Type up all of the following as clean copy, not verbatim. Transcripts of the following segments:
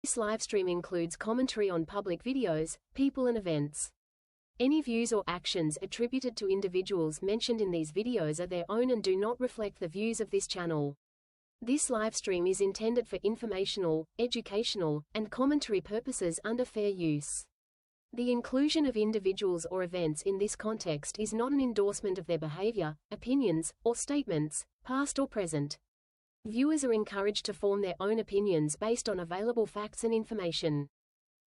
This livestream includes commentary on public videos, people and events. Any views or actions attributed to individuals mentioned in these videos are their own and do not reflect the views of this channel. This livestream is intended for informational, educational, and commentary purposes under fair use. The inclusion of individuals or events in this context is not an endorsement of their behavior, opinions, or statements, past or present. Viewers are encouraged to form their own opinions based on available facts and information.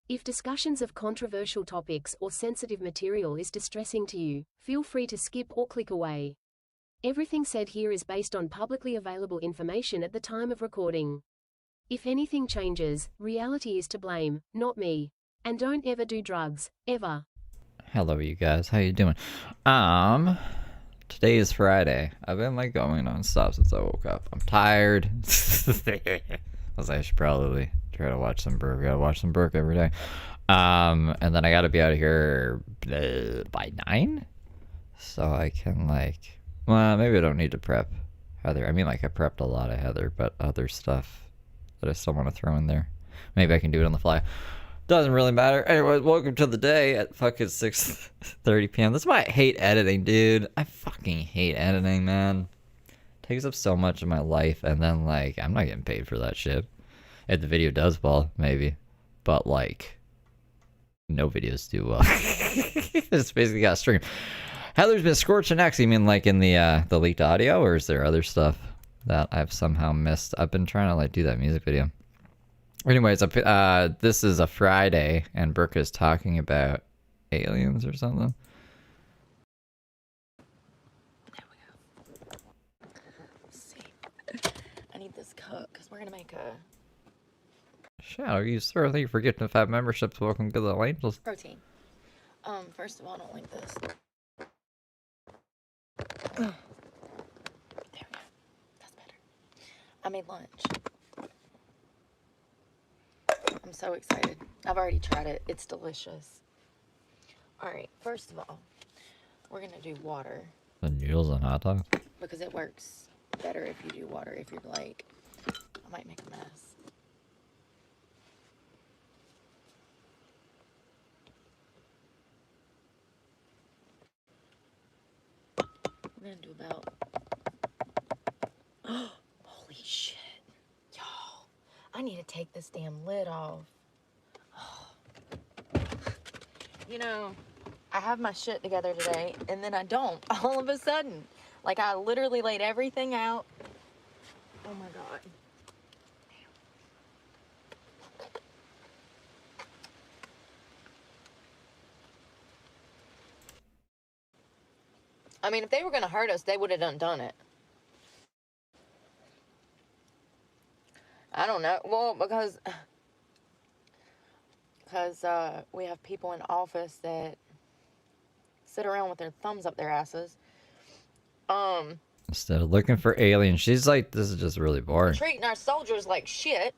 If discussions of controversial topics or sensitive material is distressing to you, feel free to skip or click away. Everything said here is based on publicly available information at the time of recording. If anything changes, reality is to blame, not me. And don't ever do drugs, ever. Hello you guys, how you doing? Today is Friday. I've been like going non-stop since I woke up. I'm tired. I should probably try to watch some Brooke. I gotta watch some Brooke every day. And then I gotta be out of here by 9? So I can like, well, maybe I don't need to prep Heather. I mean, like I prepped a lot of Heather, but other stuff that I still want to throw in there. Maybe I can do it on the fly. Doesn't really matter. Anyway, welcome to the day at fucking 6:30 p.m. That's why I hate editing, dude. I fucking hate editing, man. It takes up so much of my life, and then, like, I'm not getting paid for that shit. If the video does well, maybe. But, like, no videos do well. It's basically got a stream. Heather's been scorching X. You mean, like, in the leaked audio, or is there other stuff that I've somehow missed? I've been trying to, like, do that music video. Anyways, this is a Friday, and Brooke is talking about aliens or something. There we go. Let's see. I need this cup, because we're going to make a... Shadow, you sir, thank you for getting 5 memberships. Welcome to the Angels. Protein. First of all, I don't like this. There we go. That's better. I made lunch. I'm so excited. I've already tried it. It's delicious. Alright, first of all, we're going to do water. The noodles and hot dogs? Because it works better if you do water. If you're like, I might make a mess. We're going to do about... Holy shit. Y'all, I need to take this damn lid off. You know, I have my shit together today, and then I don't, all of a sudden. Like, I literally laid everything out. Oh my God. I mean, if they were gonna hurt us, they would have done it. I don't know. Well, because we have people in office that sit around with their thumbs up their asses. Instead of looking for aliens, she's like, this is just really boring. Treating our soldiers like shit.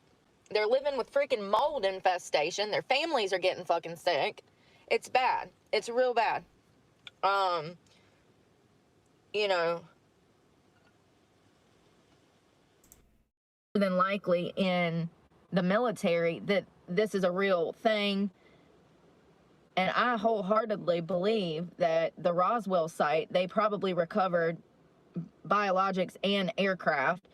They're living with freaking mold infestation. Their families are getting fucking sick. It's bad. It's real bad. You know, more than likely in the military that this is a real thing. And I wholeheartedly believe that the Roswell site, they probably recovered biologics and aircraft.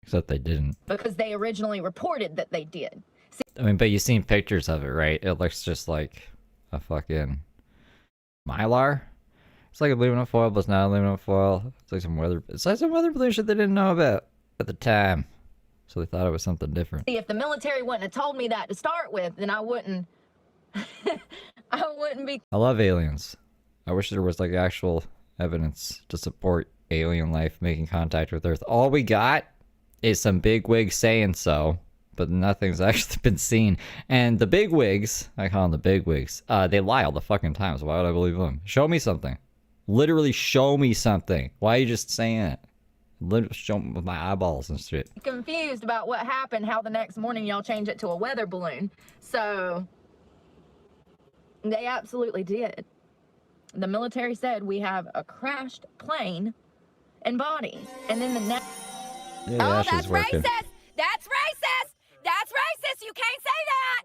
Except they didn't. Because they originally reported that they did. See, I mean, but you've seen pictures of it, right? It looks just like a fucking Mylar. It's like aluminum foil, but it's not aluminum foil. It's like some weather balloon shit they didn't know about at the time. So they thought it was something different. if the military wouldn't have told me that to start with, then I wouldn't be. I love aliens. I wish there was like actual evidence to support alien life making contact with Earth. All we got is some bigwigs saying so, but nothing's actually been seen. And the bigwigs, I call them the bigwigs, they lie all the fucking time, so why would I believe them? Show me something. Literally show me something. Why are you just saying it? Literally show me with my eyeballs and shit. Confused about what happened, how the next morning y'all changed it to a weather balloon. So they absolutely did. The military said we have a crashed plane and bodies. And then the next... Yeah, oh, that's working. racist! That's racist! That's racist! You can't say that!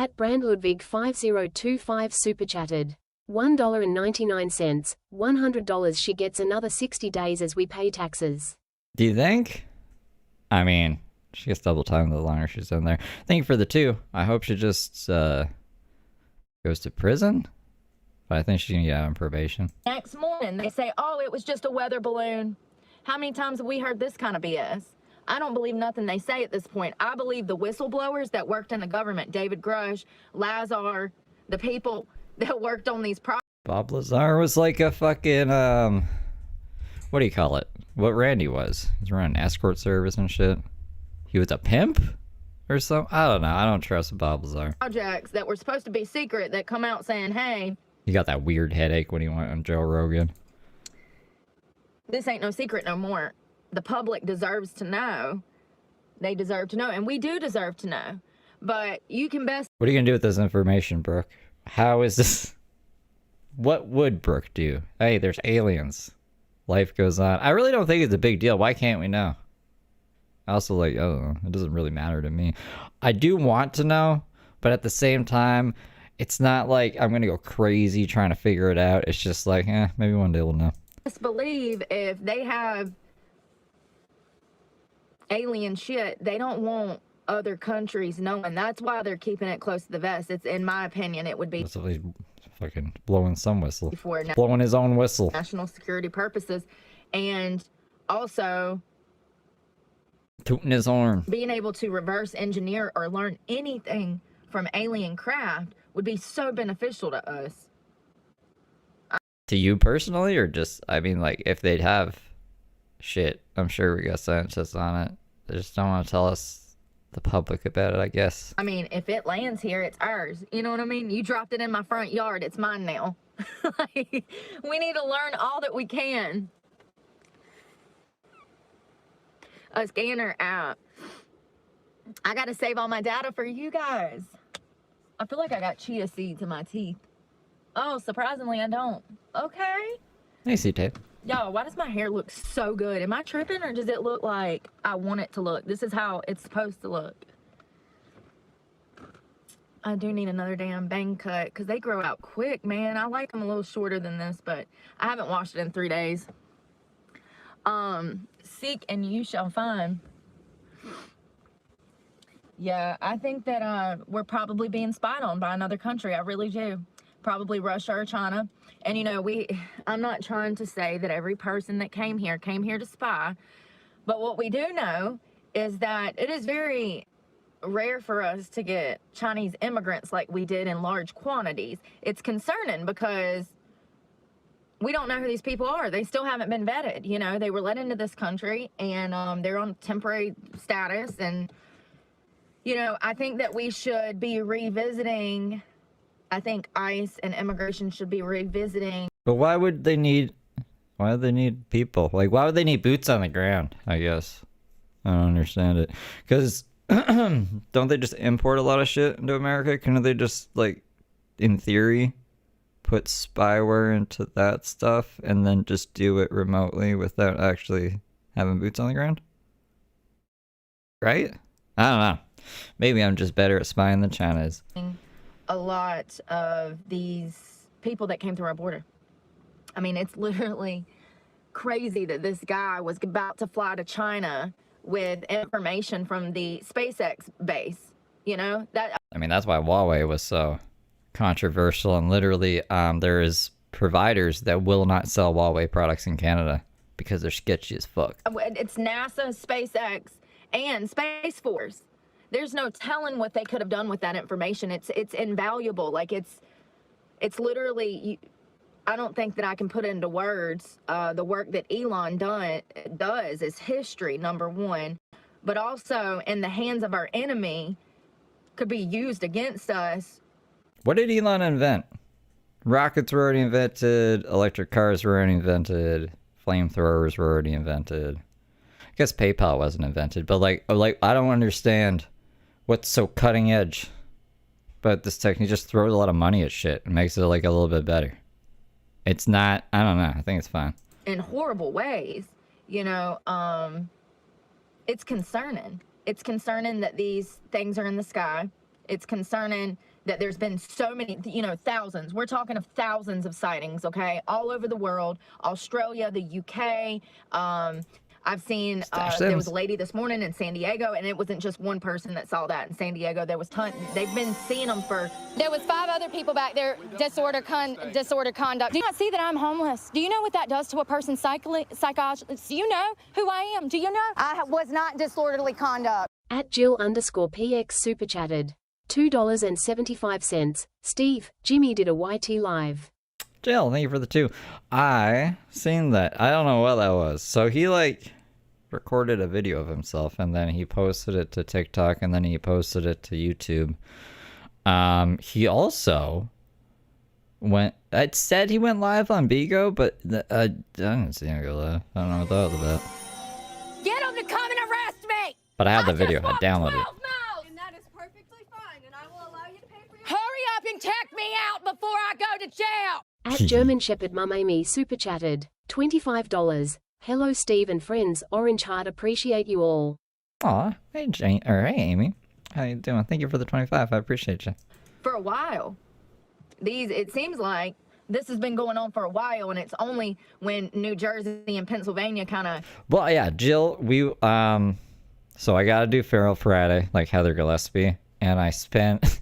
At BrandLudwig5025 super chatted. $1.99. $100. She gets another 60 days as we pay taxes. Do you think? I mean, she gets double time the longer she's in there. Thank you for the 2. I hope she just goes to prison. But I think she's gonna get out on probation. Next morning, they say, oh, it was just a weather balloon. How many times have we heard this kind of BS? I don't believe nothing they say at this point. I believe the whistleblowers that worked in the government, David Grush, Lazar, the people that worked on these projects. Bob Lazar was like a fucking, what do you call it? What Randy was. He's running escort service and shit. He was a pimp or something? I don't know. I don't trust Bob Lazar. Projects that were supposed to be secret that come out saying, hey. He got that weird headache when he went on Joe Rogan. This ain't no secret no more. The public deserves to know. They deserve to know. And we do deserve to know. But you can best... What are you going to do with this information, Brooke? How is this... What would Brooke do? Hey, there's aliens. Life goes on. I really don't think it's a big deal. Why can't we know? I also like, I don't know. It doesn't really matter to me. I do want to know, but at the same time, it's not like I'm going to go crazy trying to figure it out. It's just like, maybe one day we'll know. Best believe if they have alien shit, they don't want other countries knowing. That's why they're keeping it close to the vest. It's, in my opinion, it would be... So he's fucking blowing some whistle. For blowing his own whistle. National security purposes. And also... tooting his horn. Being able to reverse engineer or learn anything from alien craft would be so beneficial to us. To you personally, or just, I mean, like, if they'd have shit, I'm sure we got scientists on it. They just don't want to tell us, the public, about it, I guess. I mean, if it lands here, it's ours. You know what I mean? You dropped it in my front yard, it's mine now. Like, we need to learn all that we can. A scanner app. I gotta save all my data for you guys. I feel like I got chia seeds in my teeth. Oh, surprisingly, I don't. Okay. I see tape. Y'all, why does my hair look so good? Am I tripping, or does it look like I want it to look? This is how it's supposed to look. I do need another damn bang cut because they grow out quick, man. I like them a little shorter than this, but I haven't washed it in 3 days. Seek and you shall find. Yeah, I think that we're probably being spied on by another country. I really do. Probably Russia or China. And you know, I'm not trying to say that every person that came here to spy, but what we do know is that it is very rare for us to get Chinese immigrants like we did in large quantities. It's concerning because we don't know who these people are. They still haven't been vetted. You know, they were let into this country and they're on temporary status. And, you know, I think that we should be revisiting. I think ICE and immigration should be revisiting. But why would they need people? Like, why would they need boots on the ground, I guess? I don't understand it. Because don't they just import a lot of shit into America? Couldn't they just, like, in theory, put spyware into that stuff and then just do it remotely without actually having boots on the ground? Right? I don't know. Maybe I'm just better at spying than China is. A lot of these people that came through our border. I mean, it's literally crazy that this guy was about to fly to China with information from the SpaceX base. You know, that. I mean, that's why Huawei was so controversial, and literally there is providers that will not sell Huawei products in Canada because they're sketchy as fuck. It's NASA, SpaceX, and Space Force. There's no telling what they could have done with that information. It's invaluable. Like it's literally, I don't think that I can put into words the work that Elon does is history, number one, but also in the hands of our enemy could be used against us. What did Elon invent? Rockets were already invented, electric cars were already invented, flamethrowers were already invented. I guess PayPal wasn't invented, but like I don't understand what's so cutting edge. But this technique just throws a lot of money at shit and makes it like a little bit better. It's not, I don't know, I think it's fine. In horrible ways, you know, it's concerning. It's concerning that these things are in the sky. It's concerning that there's been so many, you know, thousands. We're talking of thousands of sightings, okay, all over the world, Australia, the UK. I've seen there was a lady this morning in San Diego, and it wasn't just one person that saw that in San Diego. There was tons. They've been seeing them for. There was 5 other people back there. Disordered conduct. Do you not see that I'm homeless? Do you know what that does to a person's psychology? Do you know who I am? Do you know? I was not disorderly conduct. At Jill_PX super chatted. $2.75. Steve, Jimmy did a YT live. Jill, thank you for the 2. I seen that. I don't know what that was. So he like recorded a video of himself and then he posted it to TikTok and then he posted it to YouTube. He also went. It said he went live on Bigo, but I didn't see him go live. I don't know what that was about. Get him to come and arrest me. But I had the video. I downloaded it. And that is perfectly fine, and I will allow you to pay for your. Hurry up and check me out before I go to jail. At German Shepherd Mum Amy super chatted. $25. Hello Steve and friends, Orange Heart appreciate you all. Aw, hey Jane, or hey Amy. How you doing? Thank you for the 25. I appreciate you. For a while. It seems like this has been going on for a while, and it's only when New Jersey and Pennsylvania kind of. Well, yeah, Jill, so I gotta do Feral Friday, like Heather Gillespie, and I spent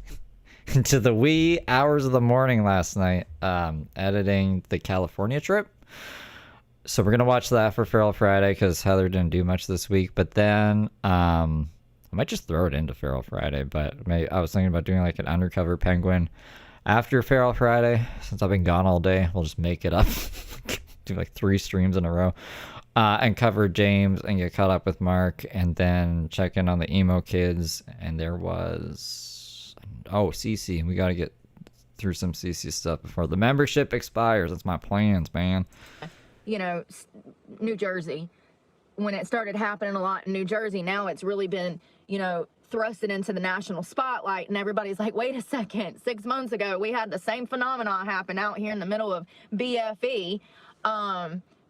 into the wee hours of the morning last night editing the California trip. So we're gonna watch that for Feral Friday because Heather didn't do much this week. But then I might just throw it into Feral Friday. But I was thinking about doing like an Undercover Penguin after Feral Friday. Since I've been gone all day, we'll just make it up. Do like 3 streams in a row. And cover James and get caught up with Mark and then check in on the emo kids. And there was CC. We got to get through some CC stuff before the membership expires. That's my plans, man. You know, New Jersey, when it started happening a lot in New Jersey, now it's really been, you know, thrusted into the national spotlight, and everybody's like, wait a second, 6 months ago, we had the same phenomenon happen out here in the middle of BFE.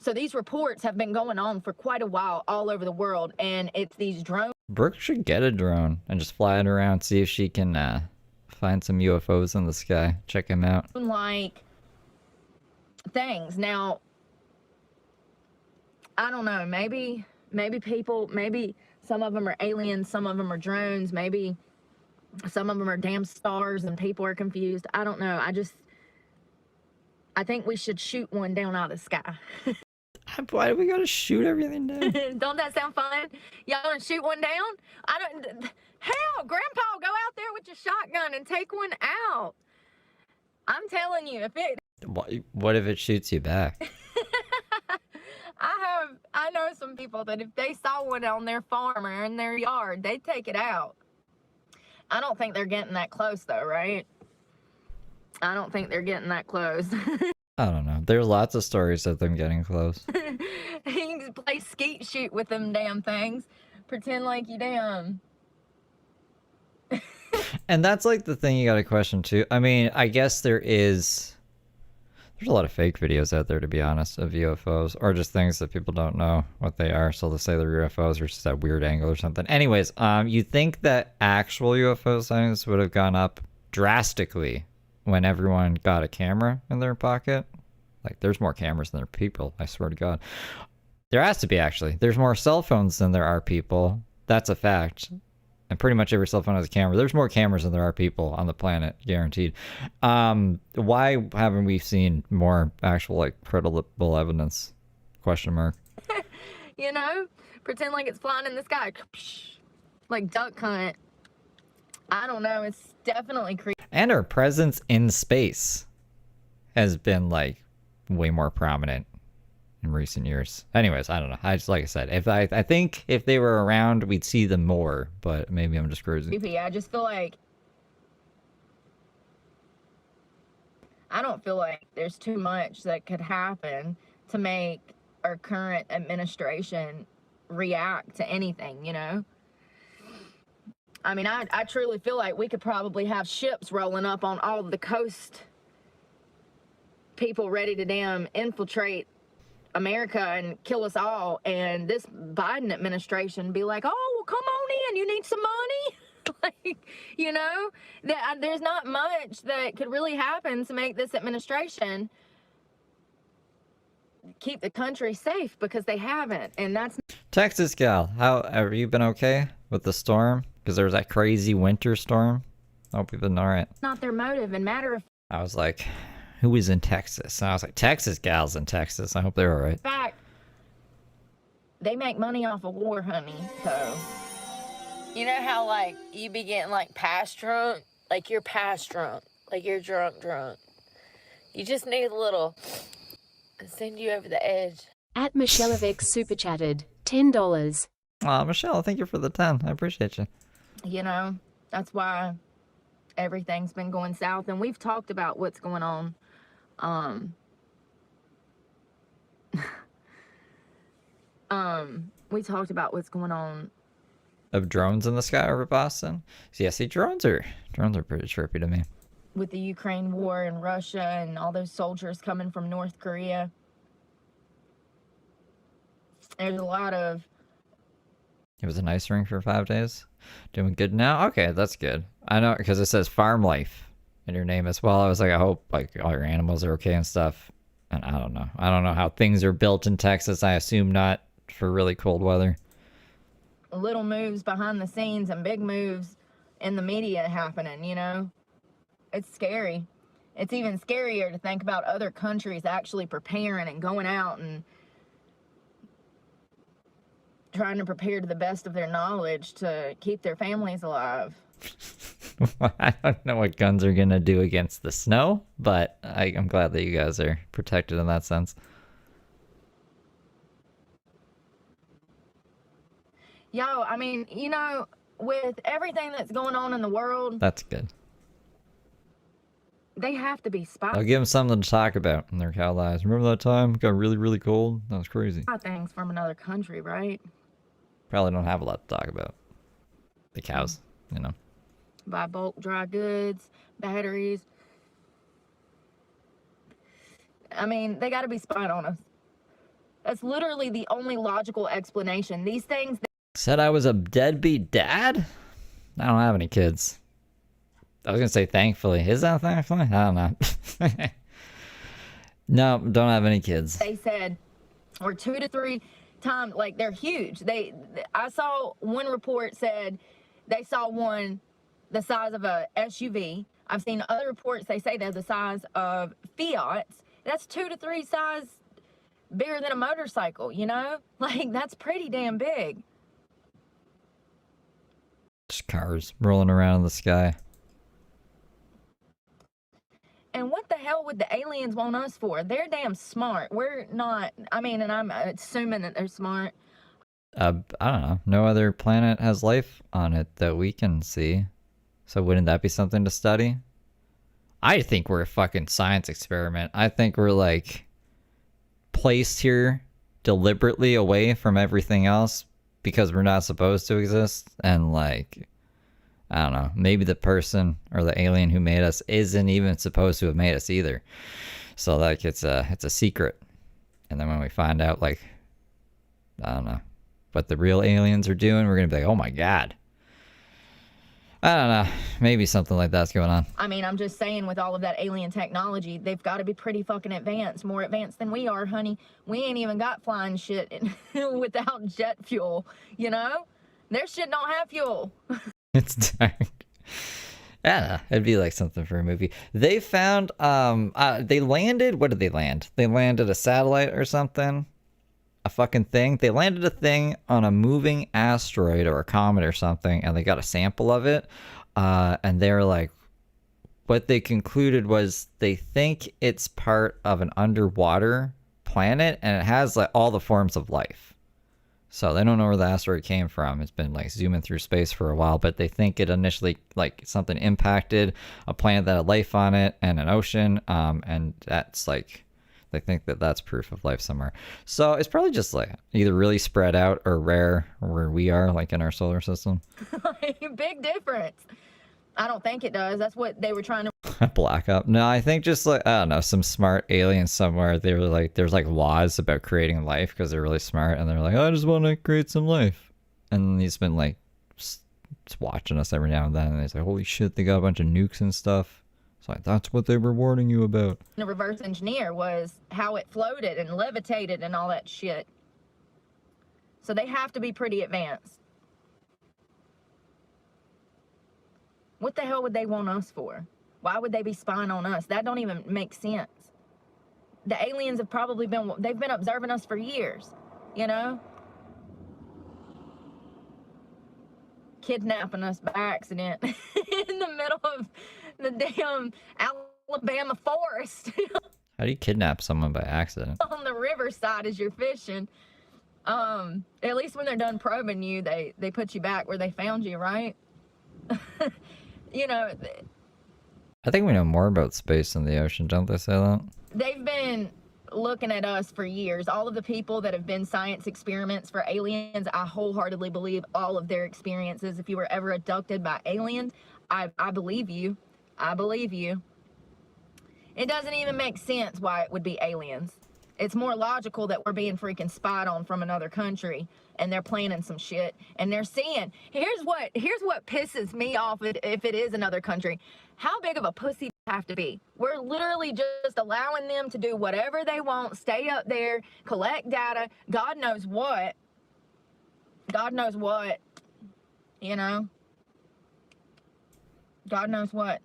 So these reports have been going on for quite a while all over the world, and it's these drones. Brooke should get a drone and just fly it around, see if she can find some UFOs in the sky. Check him out. Like things. Now, I don't know, maybe people, maybe some of them are aliens, some of them are drones, maybe some of them are damn stars and people are confused. I don't know. I think we should shoot one down out of the sky. Why do we gotta shoot everything down? Don't that sound fun? Y'all gonna shoot one down? Hell, Grandpa, go out there with your shotgun and take one out. I'm telling you, What if it shoots you back? I know some people that if they saw one on their farm or in their yard, they'd take it out. I don't think they're getting that close though, right? I don't think they're getting that close. I don't know. There's lots of stories of them getting close. You can play skeet shoot with them damn things. Pretend like you damn. And that's like the thing you gotta question too. I mean, I guess there's a lot of fake videos out there, to be honest, of UFOs, or just things that people don't know what they are, so they'll say they're UFOs or just that weird angle or something. Anyways, you think that actual UFO sightings would have gone up drastically when everyone got a camera in their pocket? Like, there's more cameras than there are people, I swear to God. There has to be, actually. There's more cell phones than there are people. That's a fact. And pretty much every cell phone has a camera. There's more cameras than there are people on the planet, guaranteed. Why haven't we seen more actual, like, credible evidence? Question mark. You know, pretend like it's flying in the sky. Like duck hunt. I don't know. It's definitely creepy. And our presence in space has been, like, way more prominent in recent years. Anyways, I don't know. Like I said, I think if they were around, we'd see them more, but maybe I'm just crazy. I just feel like I don't feel like there's too much that could happen to make our current administration react to anything, you know? I mean, I truly feel like we could probably have ships rolling up on all of the coast people ready to damn infiltrate America and kill us all, and this Biden administration be like, oh, well, come on in, you need some money? Like, you know, that there's not much that could really happen to make this administration keep the country safe, because they haven't. And that's Texas gal, how have you been okay with the storm? Because there was that crazy winter storm. I hope you've been alright. not their motive. And matter of I was like, who is in Texas? And I was like, Texas gals in Texas. I hope they're alright. fact, they make money off of war, honey. So, you know how, like, you be getting, like, past drunk? Like, you're past drunk. Like, you're drunk. You just need a little, send you over the edge. At Michellevex super chatted, $10. Aw, Michelle, thank you for the 10. I appreciate you. You know, that's why everything's been going south. And we've talked about what's going on. We talked about what's going on. Of drones in the sky over Boston? So yeah, see, drones are pretty trippy to me. With the Ukraine war and Russia and all those soldiers coming from North Korea. There's a lot of... It was an ice rink for 5 days. Doing good now? Okay, that's good. I know, because it says farm life in your name as well. I was like, I hope like all your animals are okay and stuff. And I don't know. I don't know how things are built in Texas. I assume not for really cold weather. little moves behind the scenes and big moves in the media happening, you know? It's scary. It's even scarier to think about other countries actually preparing and going out and trying to prepare to the best of their knowledge to keep their families alive. I don't know what guns are going to do against the snow, but I'm glad that you guys are protected in that sense. Yo, I mean, you know, with everything that's going on in the world, That's good. they have to be I'll spy give them something to talk about in their cow lives. Remember that time? It got really, really cold? That was crazy. things from another country, right? Probably don't have a lot to talk about. The cows, you know. Buy bulk dry goods, batteries. I mean, they got to be spying on us. That's literally the only logical explanation. These things... Said I was a deadbeat dad? I don't have any kids. I was going to say thankfully. Is that thankfully? I don't know. No, don't have any kids. They said, or 2 to 3 times, like, they're huge. I saw one report said they saw one the size of a SUV. I've seen other reports, they say they're the size of Fiats. That's 2 to 3 size bigger than a motorcycle, you know? Like, that's pretty damn big. Just cars rolling around in the sky. And what the hell would the aliens want us for? They're damn smart. We're not, I mean, and I'm assuming that they're smart. I don't know. No other planet has life on it that we can see. So wouldn't that be something to study? I think we're a fucking science experiment. I think we're like placed here deliberately away from everything else because we're not supposed to exist. And like, I don't know, maybe the person or the alien who made us isn't even supposed to have made us either. So like it's a secret. And then when we find out, like, I don't know, what the real aliens are doing, we're gonna be like, oh my god. I don't know. Maybe something like that's going on. I mean, I'm just saying, with all of that alien technology, they've got to be pretty fucking advanced, more advanced than we are, honey. We ain't even got flying shit without jet fuel, you know? Their shit don't have fuel. It's dark. Yeah, it'd be like something for a movie. They found, they landed, what did they land? They landed a satellite or something. A fucking thing. They landed a thing on a moving asteroid or a comet or something, and they got a sample of it. And they're like, what they concluded was they think it's part of an underwater planet, and it has like all the forms of life. So they don't know where the asteroid came from. It's been like zooming through space for a while, but they think it initially like something impacted a planet that had life on it and an ocean. And that's like, they think that that's proof of life somewhere. So it's probably just like either really spread out or rare where we are, like in our solar system. Big difference. I don't think it does. That's what they were trying to... Black up. No, I think just like, I don't know, some smart aliens somewhere. They were like, there's like laws about creating life because they're really smart. And they're like, I just want to create some life. And he's been like It's watching us every now and then, and they say, holy shit, they got a bunch of nukes and stuff. It's like, that's what they were warning you about. The reverse engineer was how it floated and levitated and all that shit. So they have to be pretty advanced. What the hell would they want us for? Why would they be spying on us? That don't even make sense. The aliens have probably they've been observing us for years, you know? Kidnapping us by accident in the middle of the damn Alabama forest. How do you kidnap someone by accident? On the riverside as you're fishing. At least when they're done probing you, they put you back where they found you, right? You know, I think we know more about space than the ocean, don't they say that? they've been looking at us for years. All of the people that have been science experiments for aliens, I wholeheartedly believe all of their experiences. If you were ever abducted by aliens, I believe you. I believe you. It doesn't even make sense why it would be aliens. It's more logical that we're being freaking spied on from another country and they're planning some shit and they're seeing. Here's what pisses me off if it is another country. How big of a pussy do you have to be? We're literally just allowing them to do whatever they want, stay up there, collect data, God knows what. God knows what, you know? God knows what.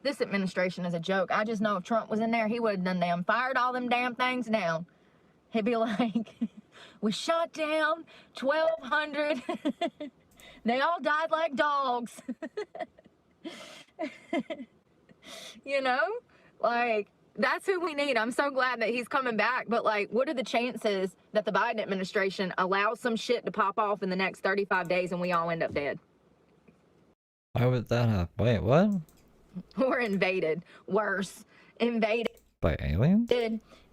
This administration is a joke. I just know if Trump was in there, he would have done damn fired all them damn things down. He'd be like, we shot down 1,200. They all died like dogs. You know? Like, that's who we need. I'm so glad that he's coming back. But, like, what are the chances that the Biden administration allows some shit to pop off in the next 35 days and we all end up dead? Why would that happen? Wait, what? Or invaded. Worse. Invaded. By aliens?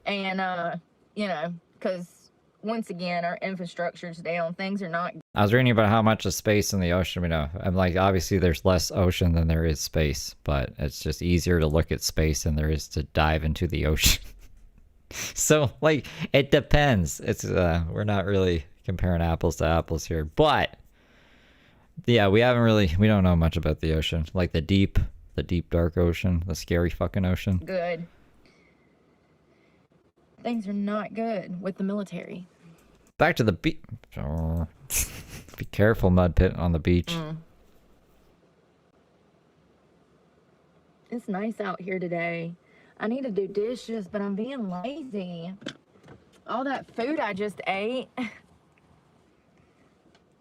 And, you know, because once again, our infrastructure's down. Things are not. I was reading about how much of space in the ocean we know. I'm like, obviously there's less ocean than there is space, but it's just easier to look at space than there is to dive into the ocean. So, like, it depends. It's, we're not really comparing apples to apples here, but yeah, we don't know much about the ocean. Like the deep dark ocean, the scary fucking ocean. Good. Things are not good with the military. Back to the beach. Oh. Be careful, mud pit on the beach. It's nice out here today. I need to do dishes, but I'm being lazy. All that food I just ate.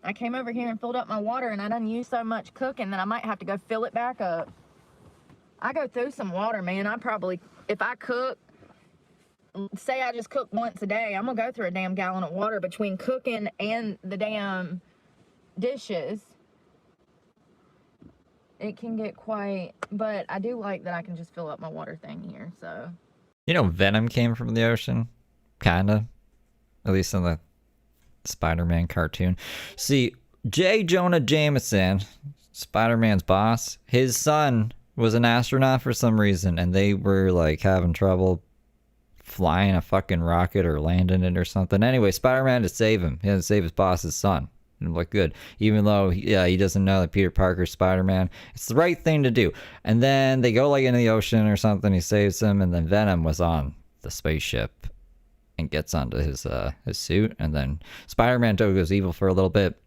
I came over here and filled up my water, and I done used so much cooking that I might have to go fill it back up. I go through some water, man. I probably, if I cook, say I just cook once a day, I'm gonna go through a damn gallon of water between cooking and the damn dishes. It can get quite, but I do like that I can just fill up my water thing here, so. You know, Venom came from the ocean? Kinda. At least in the Spider-Man cartoon. See, J. Jonah Jameson, Spider-Man's boss, his son was an astronaut for some reason, and they were like having trouble flying a fucking rocket or landing it or something. Anyway, Spider-Man had to save him. He had to save his boss's son. And look good. Even though, he doesn't know that Peter Parker's Spider-Man. It's the right thing to do. And then they go like into the ocean or something. He saves him, and then Venom was on the spaceship and gets onto his suit. And then Spider-Man goes evil for a little bit.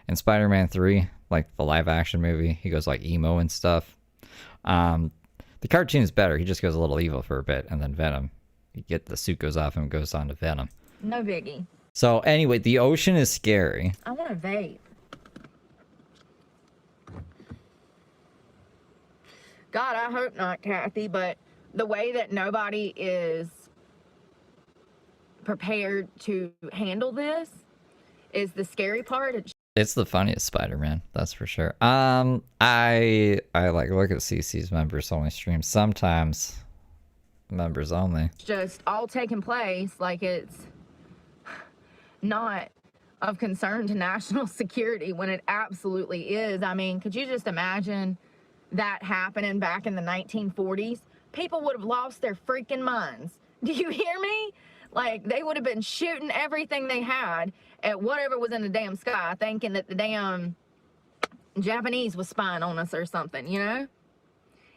In Spider-Man 3, like the live-action movie, he goes like emo and stuff. The cartoon is better. He just goes a little evil for a bit, and then Venom. The suit goes off and goes on to Venom. No biggie. So anyway, the ocean is scary. I want to vape. God, I hope not, Kathy, but the way that nobody is prepared to handle this is the scary part. It's the funniest Spider-Man, that's for sure. I like look at CC's members only streams sometimes. Members only. Just all taking place like it's not of concern to national security when it absolutely is. I mean, could you just imagine that happening back in the 1940s? People would have lost their freaking minds. Do you hear me? Like, they would have been shooting everything they had at whatever was in the damn sky, thinking that the damn Japanese was spying on us or something, you know?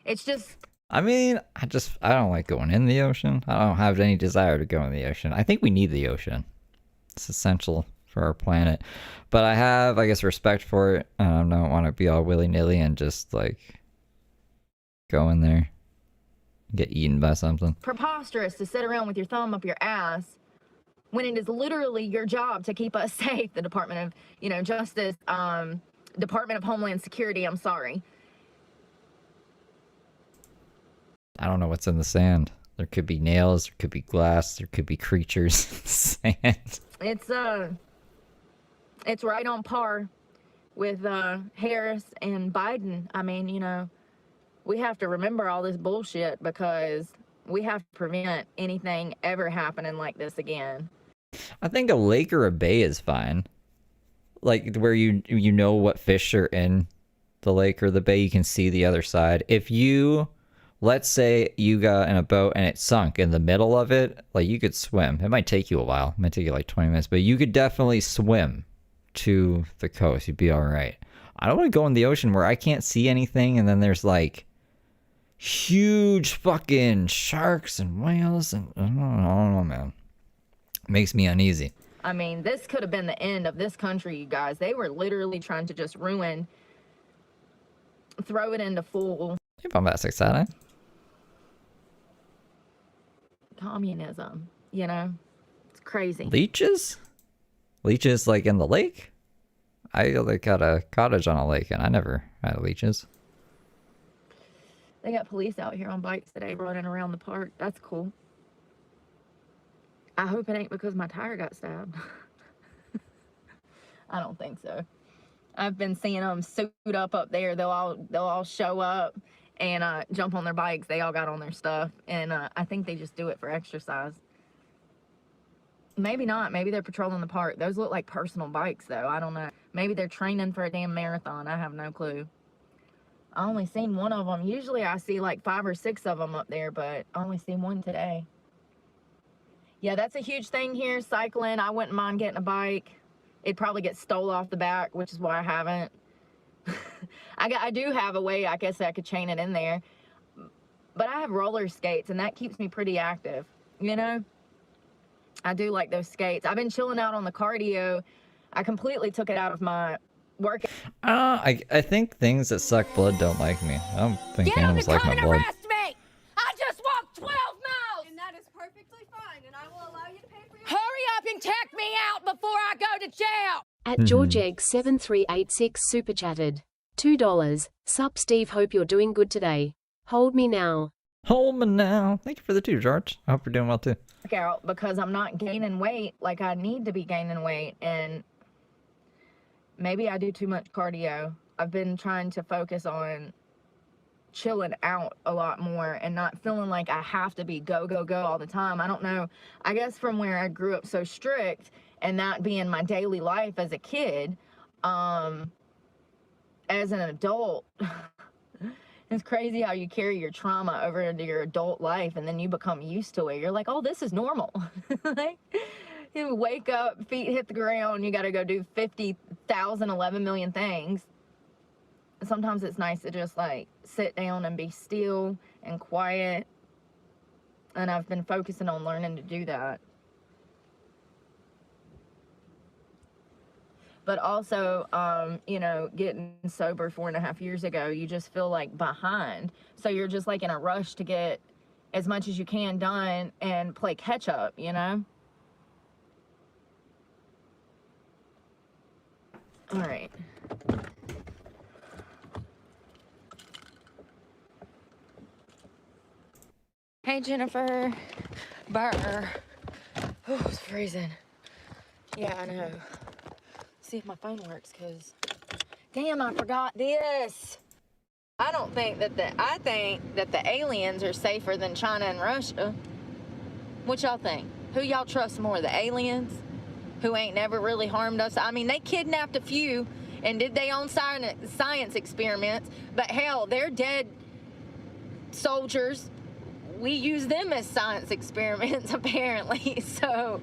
It's just... I mean, I don't like going in the ocean. I don't have any desire to go in the ocean. I think we need the ocean. It's essential for our planet. But I have, I guess, respect for it. And I don't want to be all willy-nilly and just, like, go in there and get eaten by something. preposterous to sit around with your thumb up your ass when it is literally your job to keep us safe. The Department of, you know, Justice, Department of Homeland Security, I'm sorry. I don't know what's in the sand. There could be nails, there could be glass, there could be creatures in the sand. It's right on par with Harris and Biden. I mean, you know, we have to remember all this bullshit because we have to prevent anything ever happening like this again. I think a lake or a bay is fine. Like where you know what fish are in the lake or the bay, you can see the other side. If you, let's say you got in a boat and it sunk in the middle of it, like you could swim. It might take you a while. It might take you like 20 minutes, but you could definitely swim to the coast. You'd be all right. I don't want to go in the ocean where I can't see anything and then there's like huge fucking sharks and whales and I don't know, man. Makes me uneasy. I mean, this could have been the end of this country, you guys. They were literally trying to just throw it into full Hey, bombastic side. communism, you know? It's crazy. Leeches? Leeches like in the lake? I like got a cottage on a lake and I never had leeches. They got police out here on bikes today running around the park. That's cool. I hope it ain't because my tire got stabbed. I don't think so. I've been seeing them suit up there. They'll all show up and jump on their bikes. They all got on their stuff, and I think they just do it for exercise. Maybe not. Maybe they're patrolling the park. Those look like personal bikes, though. I don't know. Maybe they're training for a damn marathon. I have no clue. I only seen one of them. Usually I see like 5 or 6 of them up there, but I only seen one today. Yeah, that's a huge thing here, cycling. I wouldn't mind getting a bike. It'd probably get stole off the back, which is why I haven't. I do have a way, I guess I could chain it in there. But I have roller skates, and that keeps me pretty active, you know? I do like those skates. I've been chilling out on the cardio. I completely took it out of my workout. I think things that suck blood don't like me. I don't think animals like my blood. Arrest me! I just walked 12 miles! And that is perfectly fine, and I will allow you to pay for your... Hurry up and check me out before I go to jail! At GeorgeEgg7386 super chatted. $2. Sup Steve, hope you're doing good today. Hold me now. Hold me now. Thank you for the 2, George. I hope you're doing well too. Out because I'm not gaining weight like I need to be gaining weight, and maybe I do too much cardio. I've been trying to focus on chilling out a lot more and not feeling like I have to be go all the time. I don't know. I guess from where I grew up so strict and that being my daily life as a kid, as an adult, it's crazy how you carry your trauma over into your adult life and then you become used to it. You're like, oh, this is normal. Like, you wake up, feet hit the ground, you got to go do 50,000, 11 million things. Sometimes it's nice to just like sit down and be still and quiet. And I've been focusing on learning to do that. But also, you know, getting sober 4.5 years ago, you just feel like behind. So you're just like in a rush to get as much as you can done and play catch up, you know? All right. Hey, Jennifer. Burr. Oh, it's freezing. Yeah, I know. See if my phone works, because damn, I forgot this. I think that the aliens are safer than China and Russia. What y'all think? Who y'all trust more, the aliens, who ain't never really harmed us? I mean, they kidnapped a few and did their own science experiments, but hell, they're dead soldiers we use them as science experiments, apparently. So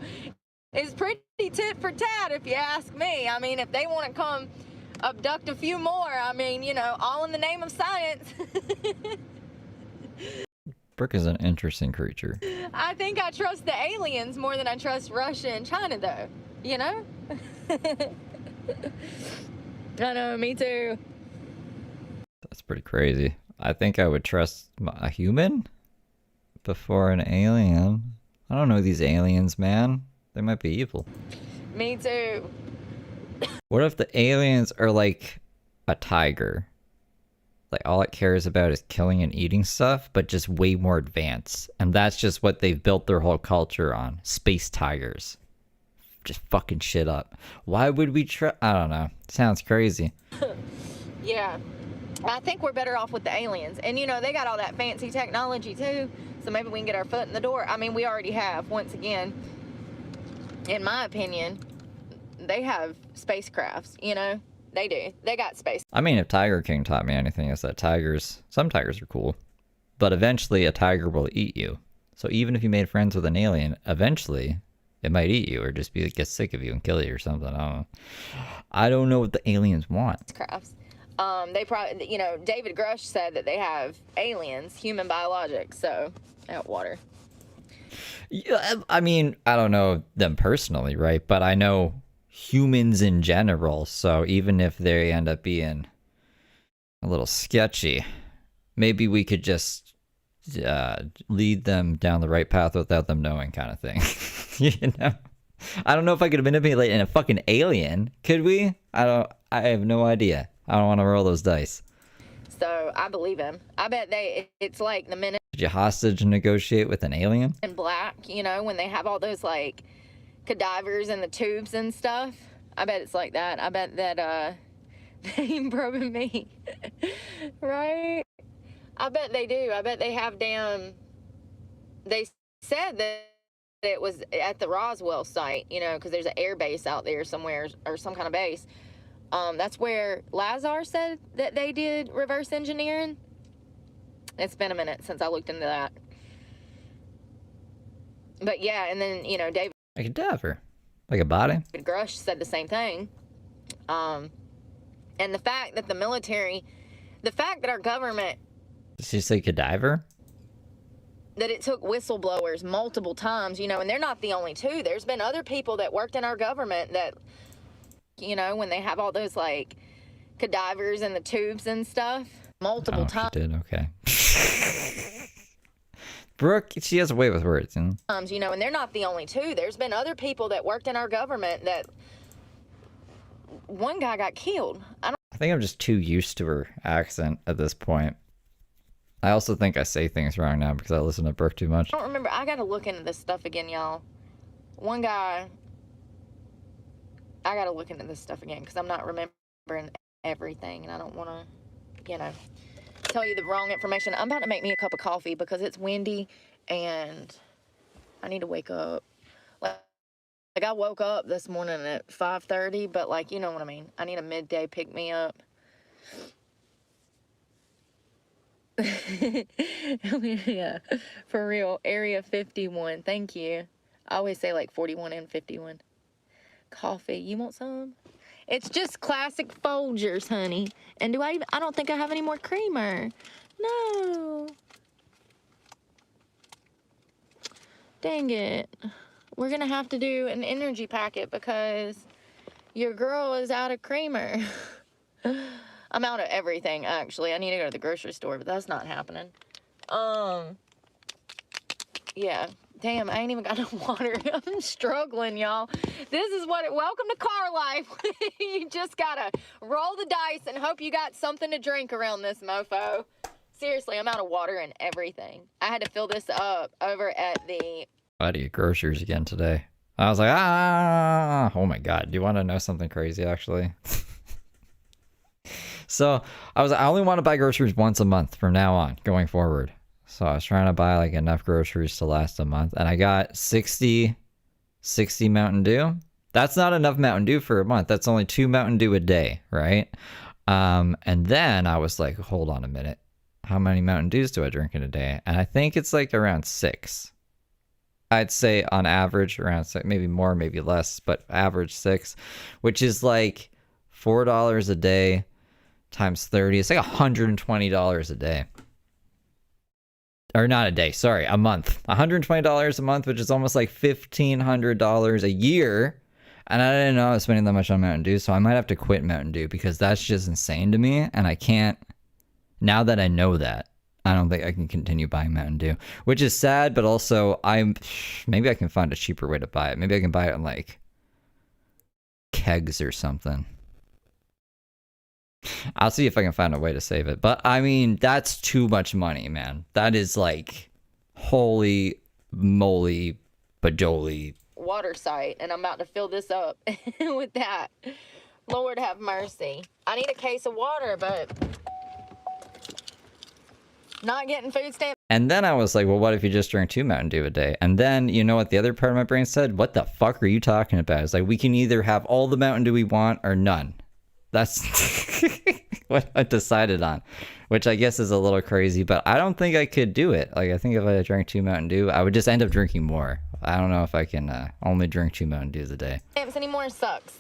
it's pretty tit for tat, if you ask me. I mean, if they want to come abduct a few more, I mean, you know, all in the name of science. Brooke is an interesting creature. I think I trust the aliens more than I trust Russia and China, though. You know? I know, me too. That's pretty crazy. I think I would trust a human before an alien. I don't know these aliens, man. They might be evil. Me too. What if the aliens are like a tiger? Like all it cares about is killing and eating stuff, but just way more advanced. And that's just what they've built their whole culture on. Space tigers. Just fucking shit up. Why would we try? I don't know. Sounds crazy. Yeah. I think we're better off with the aliens. And, you know, they got all that fancy technology, too. So maybe we can get our foot in the door. I mean, we already have, once again. In my opinion, they have spacecrafts, you know? They do. They got space. I mean, if Tiger King taught me anything, is that some tigers are cool. But eventually a tiger will eat you. So even if you made friends with an alien, eventually it might eat you or just get sick of you and kill you or something. I don't know. I don't know what the aliens want. Crafts. They probably, you know, David Grush said that they have aliens, human biologics, so out water. Yeah, I mean, I don't know them personally, right? But I know humans in general. So even if they end up being a little sketchy, maybe we could just lead them down the right path without them knowing, kind of thing. You know? I don't know if I could manipulate in a fucking alien. Could we? I have no idea. I don't want to roll those dice. So I believe him. I bet it's like the minute. Did you hostage negotiate with an alien? In black, you know, when they have all those like cadavers in the tubes and stuff. I bet it's like that. I bet that they ain't probing me. Right? I bet they do. I bet they have they said that it was at the Roswell site, you know, because there's an air base out there somewhere or some kind of base. That's where Lazar said that they did reverse engineering. It's been a minute since I looked into that. But yeah, and then, you know, David. A cadaver. Like a body? Grush said the same thing. And the fact that the fact that our government. Did she say cadaver? That it took whistleblowers multiple times, you know, and they're not the only two. There's been other people that worked in our government that, you know, when they have all those like cadavers in the tubes and stuff, multiple times. She did, okay. Brooke, she has a way with words, you know? You know, and they're not the only two. There's been other people that worked in our government that one guy got killed. I think I'm just too used to her accent at this point. I also think I say things wrong now because I listen to Brooke too much. I don't remember. I got to look into this stuff again, y'all. One guy, I got to look into this stuff again because I'm not remembering everything and I don't want to, you know, tell you the wrong information. I'm about to make me a cup of coffee because it's windy and I need to wake up. Like I woke up this morning at 5:30, but like, you know what I mean. I need a midday pick me up. Yeah, for real. Area 51. Thank you. I always say like 41 and 51. Coffee. You want some? It's just classic Folgers, honey. And I don't think I have any more creamer. No. Dang it. We're going to have to do an energy packet because your girl is out of creamer. I'm out of everything, actually. I need to go to the grocery store, but that's not happening. Yeah. Damn, I ain't even got no water. I'm struggling, y'all. This is welcome to car life. You just gotta roll the dice and hope you got something to drink around this mofo. Seriously, I'm out of water and everything. I had to fill this up over at the... I had to get groceries again today. I was like, oh my God. Do you want to know something crazy, actually? So I only want to buy groceries once a month from now on, going forward. So I was trying to buy like enough groceries to last a month. And I got 60 Mountain Dew. That's not enough Mountain Dew for a month. That's only 2 Mountain Dew a day, right? And then I was like, hold on a minute. how many Mountain Dews do I drink in a day? And I think it's like around 6. I'd say on average around 6, maybe more, maybe less, but average 6, which is like $4 a day times 30. It's like $120 a day. Or not a day, sorry, a month. $120 a month, which is almost like $1,500 a year. And I didn't know I was spending that much on Mountain Dew, so I might have to quit Mountain Dew because that's just insane to me. And I can't, now that I know that, I don't think I can continue buying Mountain Dew, which is sad, but also maybe I can find a cheaper way to buy it. Maybe I can buy it in like kegs or something. I'll see if I can find a way to save it. But I mean, that's too much money, man. That is like, holy moly, bajoli. Water site, and I'm about to fill this up with that. Lord have mercy. I need a case of water, but not getting food stamps. And then I was like, well, what if you just drink 2 Mountain Dew a day? And then, you know what the other part of my brain said? What the fuck are you talking about? It's like, we can either have all the Mountain Dew we want or none. That's what I decided on, which I guess is a little crazy, but I don't think I could do it. Like, I think if I drank 2 Mountain Dew, I would just end up drinking more. I don't know if I can only drink 2 Mountain Dews a day. Stamps anymore sucks.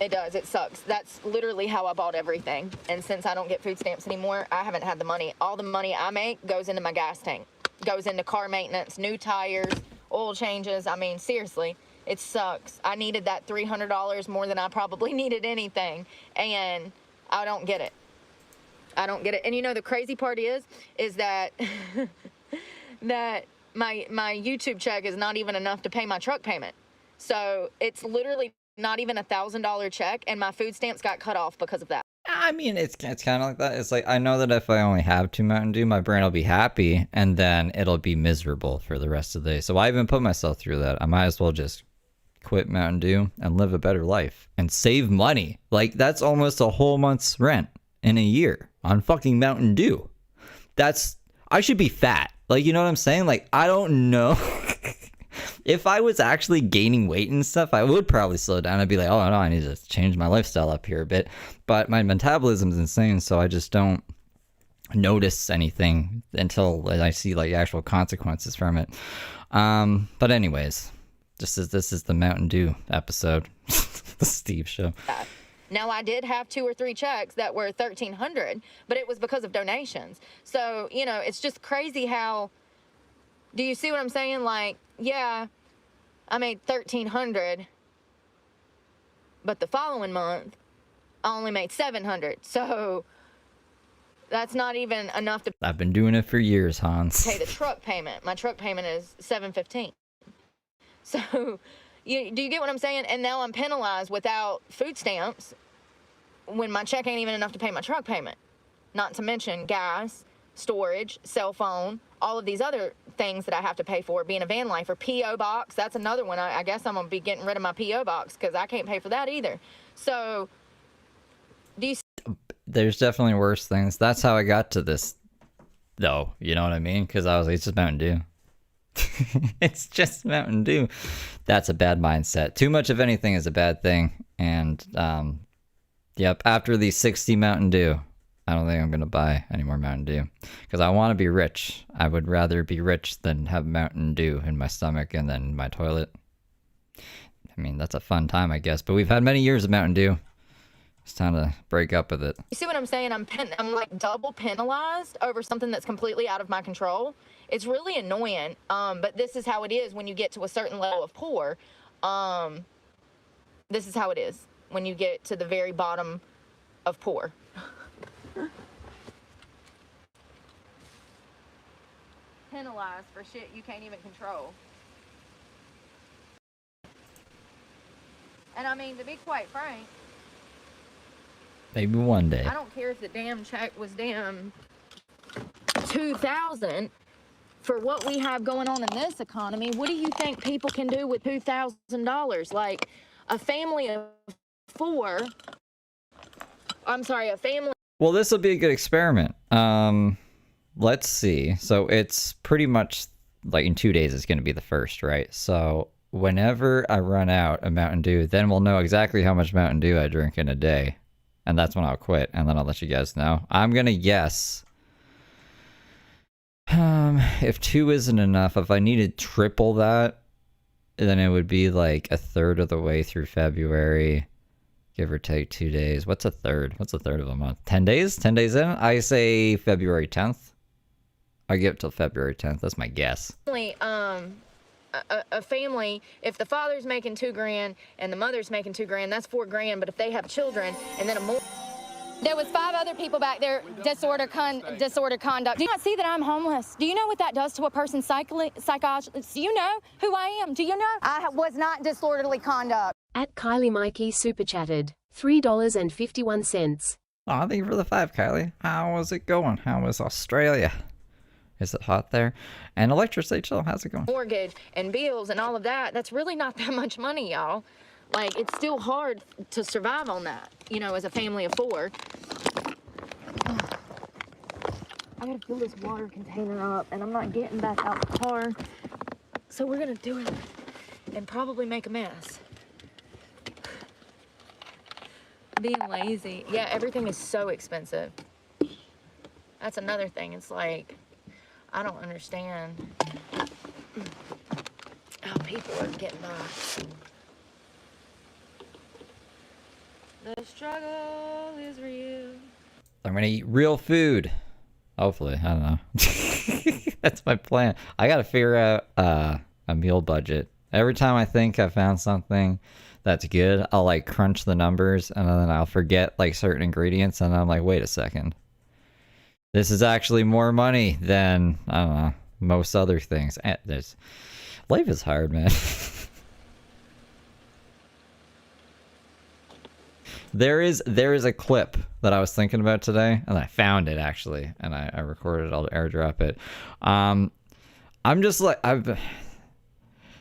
It does. It sucks. That's literally how I bought everything. And since I don't get food stamps anymore, I haven't had the money. All the money I make goes into my gas tank, goes into car maintenance, new tires, oil changes. I mean, seriously, it sucks. I needed that $300 more than I probably needed anything. And I don't get it. I don't get it. And you know, the crazy part is that, that my YouTube check is not even enough to pay my truck payment. So it's literally not even $1,000 check, and my food stamps got cut off because of that. I mean, it's kind of like that. It's like, I know that if I only have 2 Mountain Dew, my brain will be happy, and then it'll be miserable for the rest of the day. So I even put myself through that. I might as well just quit Mountain Dew and live a better life and save money. Like, that's almost a whole month's rent in a year on fucking Mountain Dew. I should be fat. Like, you know what I'm saying? Like, I don't know. If I was actually gaining weight and stuff, I would probably slow down. I'd be like, oh no, I need to change my lifestyle up here a bit. But my metabolism's insane, so I just don't notice anything until I see like actual consequences from it. But anyways, this is the Mountain Dew episode. The Steve Show. Now, I did have 2 or 3 checks that were $1,300, but it was because of donations. So, you know, it's just crazy how, do you see what I'm saying? Like, yeah, I made $1,300, but the following month, I only made $700. So that's not even enough to I've been doing it for years, Hans. pay the truck payment. My truck payment is $715. So, do you get what I'm saying? And now I'm penalized without food stamps when my check ain't even enough to pay my truck payment. Not to mention gas, storage, cell phone, all of these other things that I have to pay for, being a van lifer. P.O. box, that's another one. I guess I'm going to be getting rid of my P.O. box because I can't pay for that either. So, There's definitely worse things. That's how I got to this, though. You know what I mean? Because I was like, it's just Mountain Dew. It's just Mountain Dew. That's a bad mindset. Too much of anything is a bad thing. And, yep, after the 60 Mountain Dew, I don't think I'm going to buy any more Mountain Dew. Because I want to be rich. I would rather be rich than have Mountain Dew in my stomach and then my toilet. I mean, that's a fun time, I guess. But we've had many years of Mountain Dew. It's time to break up with it. You see what I'm saying? I'm like double penalized over something that's completely out of my control. It's really annoying. But this is how it is when you get to a certain level of poor. This is how it is when you get to the very bottom of poor. Penalized for shit you can't even control. And I mean, to be quite frank, maybe one day. I don't care if the damn check was damn $2,000 for what we have going on in this economy. What do you think people can do with $2,000? Like a family of 4. I'm sorry, a family. Well, this will be a good experiment. Let's see. So it's pretty much like in 2 days it's going to be the first, right? So whenever I run out of Mountain Dew, then we'll know exactly how much Mountain Dew I drink in a day. And that's when I'll quit, and then I'll let you guys know. I'm going to guess If 2 isn't enough, if I needed triple that, then it would be like a third of the way through February, give or take 2 days. What's a third? What's a third of a month? 10 days? 10 days in? I say February 10th. I give it till February 10th. That's my guess. A family, if the father's making $2,000 and the mother's making $2,000, that's $4,000. But if they have children and then There was 5 other people back there, disorder conduct. Do you not see that I'm homeless? Do you know what that does to a person's psychology? Do you know who I am? Do you know? I was not disorderly conduct. At Kylie Mikey super chatted, $3.51. Oh, thank you for the 5, Kylie. How was it going? How was Australia? Is it hot there? And electricity, chill. How's it going? mortgage and bills and all of that, that's really not that much money, y'all. Like, it's still hard to survive on that, you know, as a family of 4. I gotta fill this water container up, and I'm not getting back out the car. So we're gonna do it and probably make a mess. Being lazy. Yeah, everything is so expensive. That's another thing. It's like, I don't understand how people are getting by. The struggle is real. I'm gonna eat real food. Hopefully, I don't know. That's my plan. I gotta figure out a meal budget. Every time I think I found something that's good, I'll like crunch the numbers and then I'll forget like certain ingredients and I'm like, wait a second. This is actually more money than, I don't know, most other things. Life is hard, man. There is a clip that I was thinking about today, and I found it actually, and I recorded it. I'll airdrop it. I'm just like,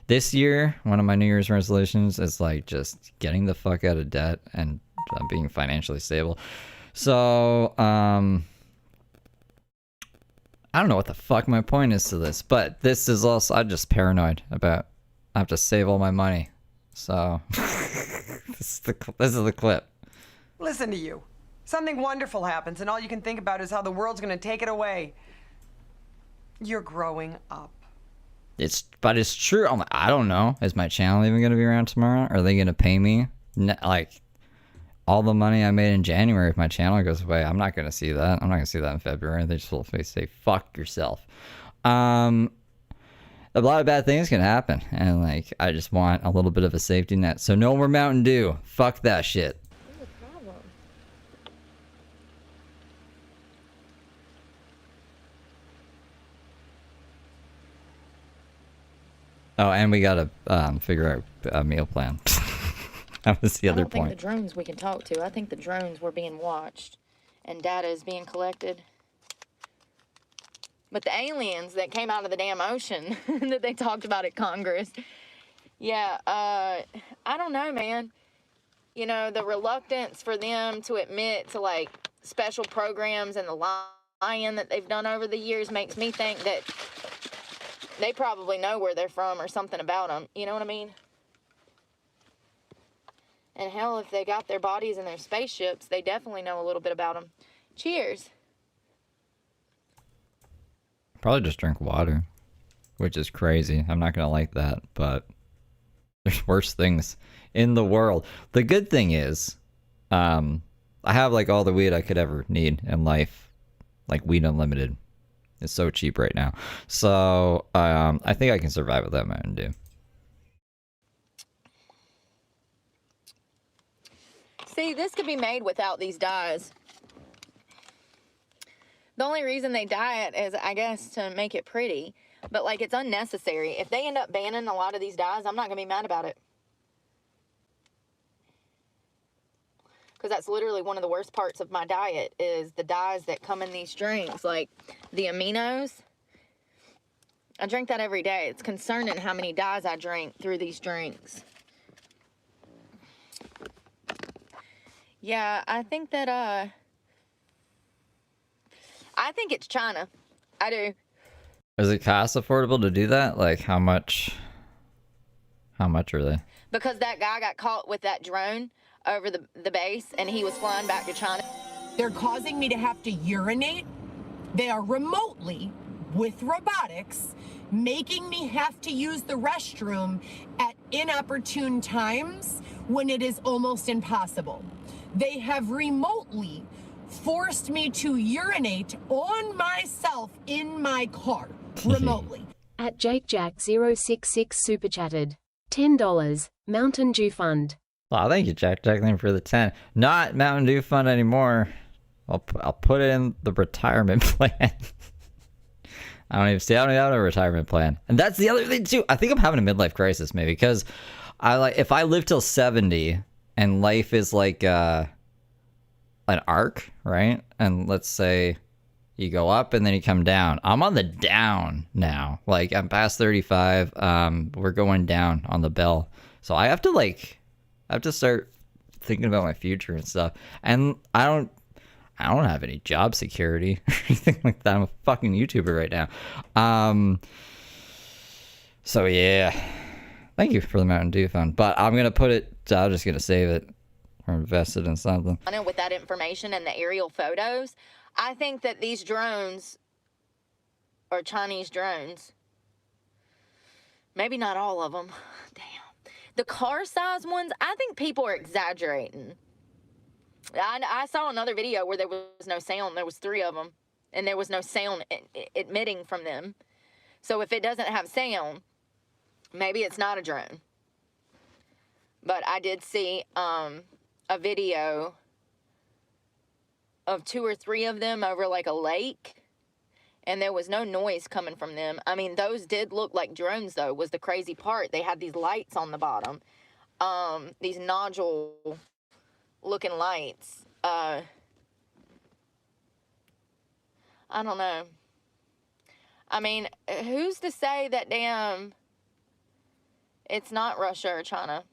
this year, one of my New Year's resolutions is like just getting the fuck out of debt and being financially stable. So, I don't know what the fuck my point is to this, but this is also, I'm just paranoid about, I have to save all my money. So, this is the clip. Listen to you. Something wonderful happens and all you can think about is how the world's gonna take it away. You're growing up. But it's true. I'm like, I don't know. Is my channel even gonna be around tomorrow? Are they gonna pay me? Like, all the money I made in January, if my channel goes away, I'm not gonna see that. I'm not gonna see that in February. They just will say, fuck yourself. A lot of bad things can happen, and like, I just want a little bit of a safety net. So no more Mountain Dew. Fuck that shit. What's the problem? Oh, and we gotta figure out a meal plan. That was the other point. I don't think the drones we can talk to. I think the drones were being watched and data is being collected. But the aliens that came out of the damn ocean that they talked about at Congress, yeah, I don't know, man. You know, the reluctance for them to admit to, like, special programs and the lying that they've done over the years makes me think that they probably know where they're from or something about them. You know what I mean? And hell, if they got their bodies in their spaceships, they definitely know a little bit about them. Cheers. Probably just drink water, which is crazy. I'm not gonna like that, but there's worse things in the world. The good thing is, I have like all the weed I could ever need in life, like Weed Unlimited. It's so cheap right now, so I think I can survive with that Mountain Dew. See, this could be made without these dyes. The only reason they dye it is, I guess, to make it pretty. But, like, it's unnecessary. If they end up banning a lot of these dyes, I'm not going to be mad about it. Because that's literally one of the worst parts of my diet is the dyes that come in these drinks. Like, the aminos. I drink that every day. It's concerning how many dyes I drink through these drinks. Yeah, I think that, I think it's China. I do. Is it cost affordable to do that? Like, how much are they? Because that guy got caught with that drone over the base, and he was flying back to China. They're causing me to have to urinate. They are remotely with robotics, making me have to use the restroom at inopportune times when it is almost impossible. They have remotely forced me to urinate on myself in my car, remotely. At JakeJack066 super chatted. $10. Mountain Dew Fund. Wow, thank you, Jack Jacqueline, for the 10. Not Mountain Dew Fund anymore. I'll put it in the retirement plan. I don't even have a retirement plan. And that's the other thing too. I think I'm having a midlife crisis maybe because if I live till 70 and life is like an arc, right? And let's say you go up and then you come down. I'm on the down now. Like I'm past 35. We're going down on the bell. So I have to start thinking about my future and stuff. And I don't have any job security or anything like that. I'm a fucking YouTuber right now. So yeah, thank you for the Mountain Dew Fund. But I'm going to put it, I'm just going to save it or invest it in something. With that information and the aerial photos, I think that these drones are Chinese drones. Maybe not all of them. Damn. The car size ones, I think people are exaggerating. I saw another video where there was no sound. There was 3 of them, and there was no sound emitting from them. So if it doesn't have sound, maybe it's not a drone. But I did see a video of 2 or 3 of them over like a lake, and there was no noise coming from them. I mean, those did look like drones, though, was the crazy part. They had these lights on the bottom, these nodule-looking lights. I don't know. I mean, who's to say that damn it's not Russia or China?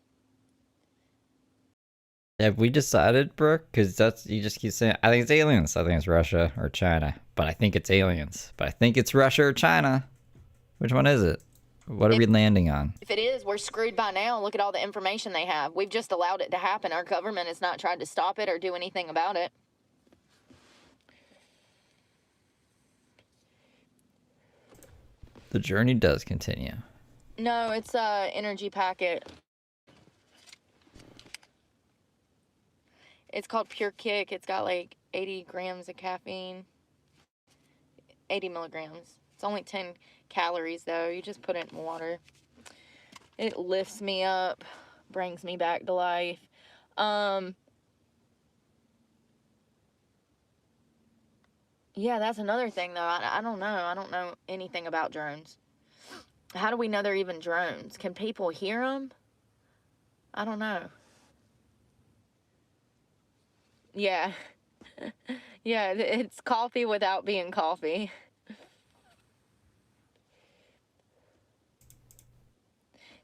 Have we decided, Brooke? Because you just keep saying, I think it's aliens. I think it's Russia or China. But I think it's aliens. But I think it's Russia or China. Which one is it? What are we landing on? If it is, we're screwed by now. Look at all the information they have. We've just allowed it to happen. Our government has not tried to stop it or do anything about it. The journey does continue. No, it's a energy packet. It's called Pure Kick. It's got like 80 grams of caffeine. 80 milligrams. It's only 10 calories though. You just put it in water. It lifts me up, brings me back to life. Yeah, that's another thing though. I don't know. I don't know anything about drones. How do we know they're even drones? Can people hear them? I don't know. Yeah. Yeah, it's coffee without being coffee.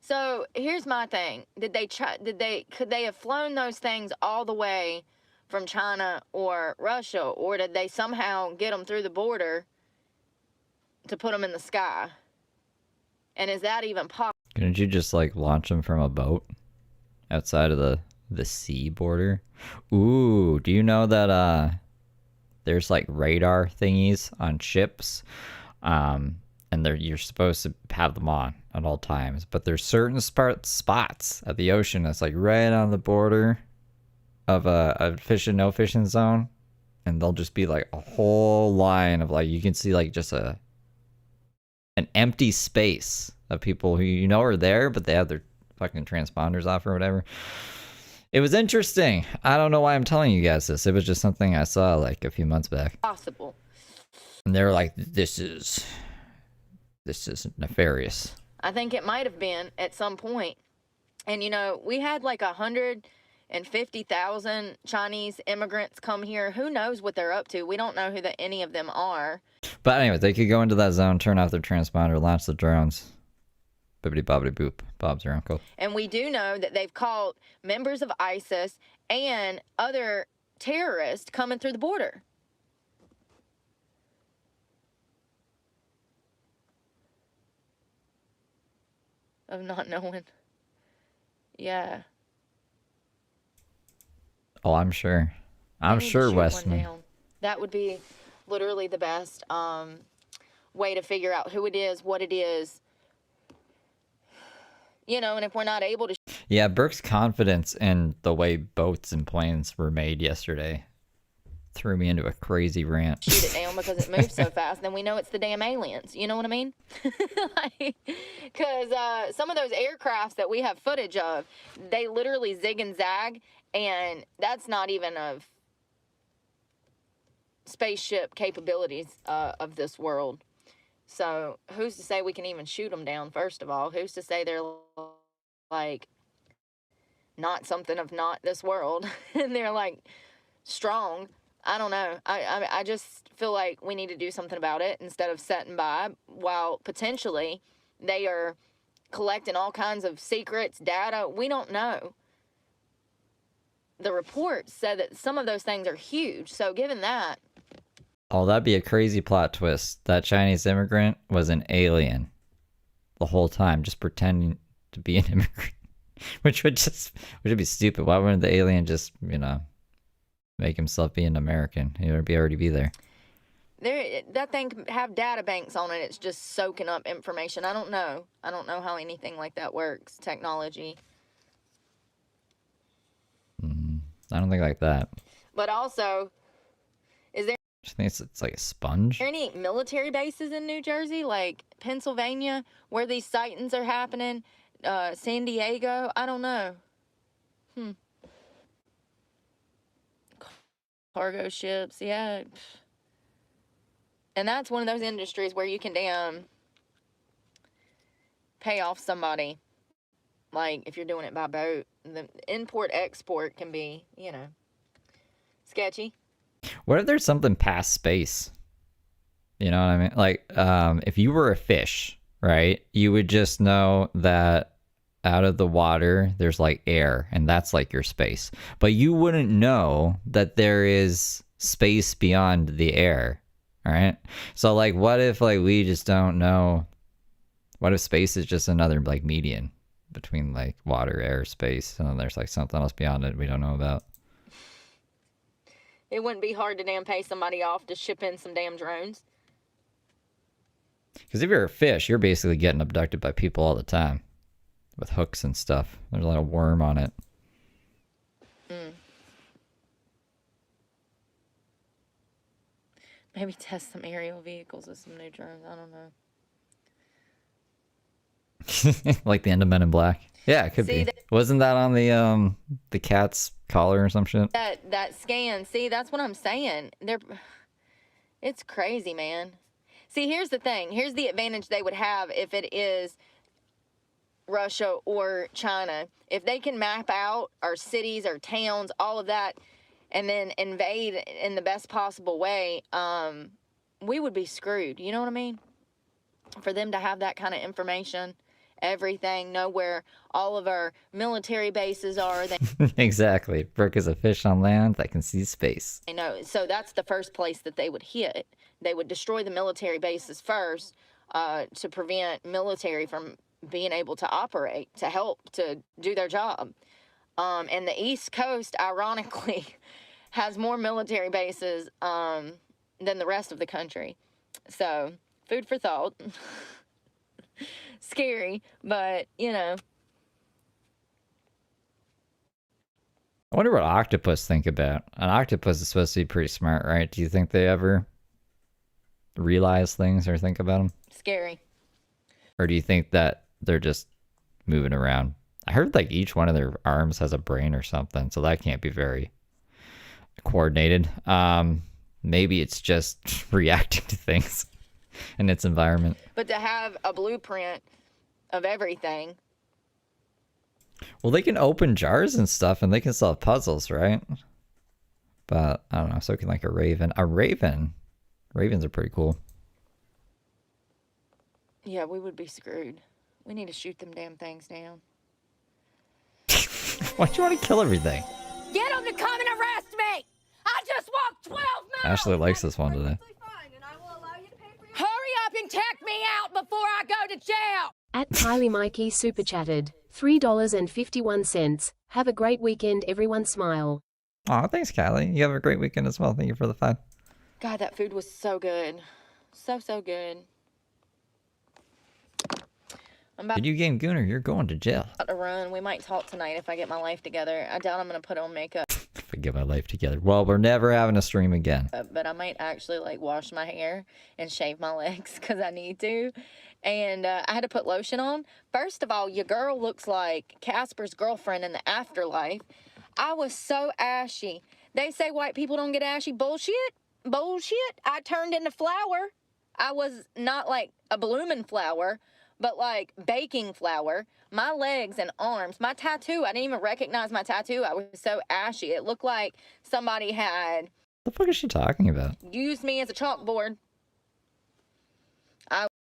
So here's my thing. Could they have flown those things all the way from China or Russia, or did they somehow get them through the border to put them in the sky? And is that even possible? Couldn't you just like launch them from a boat outside of the sea border? Ooh, do you know that there's like radar thingies on ships, and you're supposed to have them on at all times, but there's certain spots at the ocean that's like right on the border of a fish and no fishing zone, and they'll just be like a whole line of like, you can see like just an empty space of people who you know are there, but they have their fucking transponders off or whatever. It was interesting. I don't know why I'm telling you guys this. It was just something I saw like a few months back. Possible. And they were like, this is nefarious. I think it might have been at some point. And you know, we had like 150,000 Chinese immigrants come here. Who knows what they're up to? We don't know who any of them are. But anyway, they could go into that zone, turn off their transponder, launch the drones. Bibbidi bobbidi boop. Bob's your uncle. And we do know that they've caught members of ISIS and other terrorists coming through the border. Of not knowing. Yeah. Oh, I'm sure. I'm sure, Westman. That would be literally the best. way to figure out who it is, what it is. You know, and if we're not able to... Yeah, Brooke's confidence in the way boats and planes were made yesterday threw me into a crazy rant. Shoot it down because it moves so fast, then we know it's the damn aliens. You know what I mean? Because some of those aircrafts that we have footage of, they literally zig and zag, and that's not even of spaceship capabilities of this world. So who's to say we can even shoot them down, first of all? Who's to say they're like not something of not this world and they're like strong? I don't know. I just feel like we need to do something about it instead of sitting by while potentially they are collecting all kinds of secrets, data. We don't know. The report said that some of those things are huge. So given that... Oh, that'd be a crazy plot twist. That Chinese immigrant was an alien the whole time, just pretending to be an immigrant, which would be stupid. Why wouldn't the alien just, you know, make himself be an American? He would already be there. That thing can have data banks on it. It's just soaking up information. I don't know how anything like that works. Technology. I don't think like that. But also, is there... I think it's like a sponge. Are there any military bases in New Jersey, like Pennsylvania, where these sightings are happening? San Diego? I don't know. Cargo ships, yeah. And that's one of those industries where you can damn pay off somebody. Like, if you're doing it by boat. The import-export can be, you know, sketchy. What if there's something past space? You know what I mean? Like, if you were a fish, right, you would just know that out of the water, there's like air, and that's like your space. But you wouldn't know that there is space beyond the air, right? So, like, what if, like, we just don't know? What if space is just another, like, median between, like, water, air, space, and then there's, like, something else beyond it we don't know about? It wouldn't be hard to damn pay somebody off to ship in some damn drones. Because if you're a fish, you're basically getting abducted by people all the time with hooks and stuff. There's a lot of worm on it. Maybe test some aerial vehicles with some new drones. I don't know. Like the end of Men in Black. Yeah, it could be. Wasn't that on the cat's collar or some shit? That scan. See, that's what I'm saying. It's crazy, man. See, here's the thing. Here's the advantage they would have if it is Russia or China. If they can map out our cities, our towns, all of that, and then invade in the best possible way, we would be screwed. You know what I mean? For them to have that kind of information, everything, know where all of our military bases are. Exactly. Brooke is a fish on land that can see space. I know. So that's the first place that they would hit. They would destroy the military bases first to prevent military from being able to operate, to help, to do their job. And the East Coast, ironically, has more military bases than the rest of the country. So, food for thought. Scary, but, you know. I wonder what octopus think about. An octopus is supposed to be pretty smart, right? Do you think they ever realize things or think about them? Scary. Or do you think that they're just moving around? I heard like each one of their arms has a brain or something, so that can't be very coordinated. Maybe it's just reacting to things in its environment. But to have a blueprint of everything. Well, they can open jars and stuff, and they can solve puzzles, right? But I don't know. So can like a raven. Ravens are pretty cool. Yeah, we would be screwed. We need to shoot them damn things down. Why'd you want to kill everything? Get them to come and arrest me! I just walked 12 miles! Ashley likes this one today. Hurry up and check me out before I go to jail! At Kylie Mikey super chatted, $3.51. Have a great weekend, everyone smile. Aw, thanks, Kylie. You have a great weekend as well. Thank you for the 5. God, that food was so good. So good. I'm about Did you game Gooner? You're going to jail. to run. We might talk tonight if I get my life together. I doubt I'm going to put on makeup, If I get my life together. Well, we're never having a stream again. but I might actually like wash my hair and shave my legs because I need to. And I had to put lotion on. First of all, your girl looks like Casper's girlfriend in the afterlife. I was so ashy. They say white people don't get ashy. Bullshit. Bullshit. I turned into flour. I was not like a blooming flower, but like baking flour. My legs and arms, my tattoo, I didn't even recognize my tattoo. I was so ashy. It looked like somebody had The fuck is she talking about? used me as a chalkboard.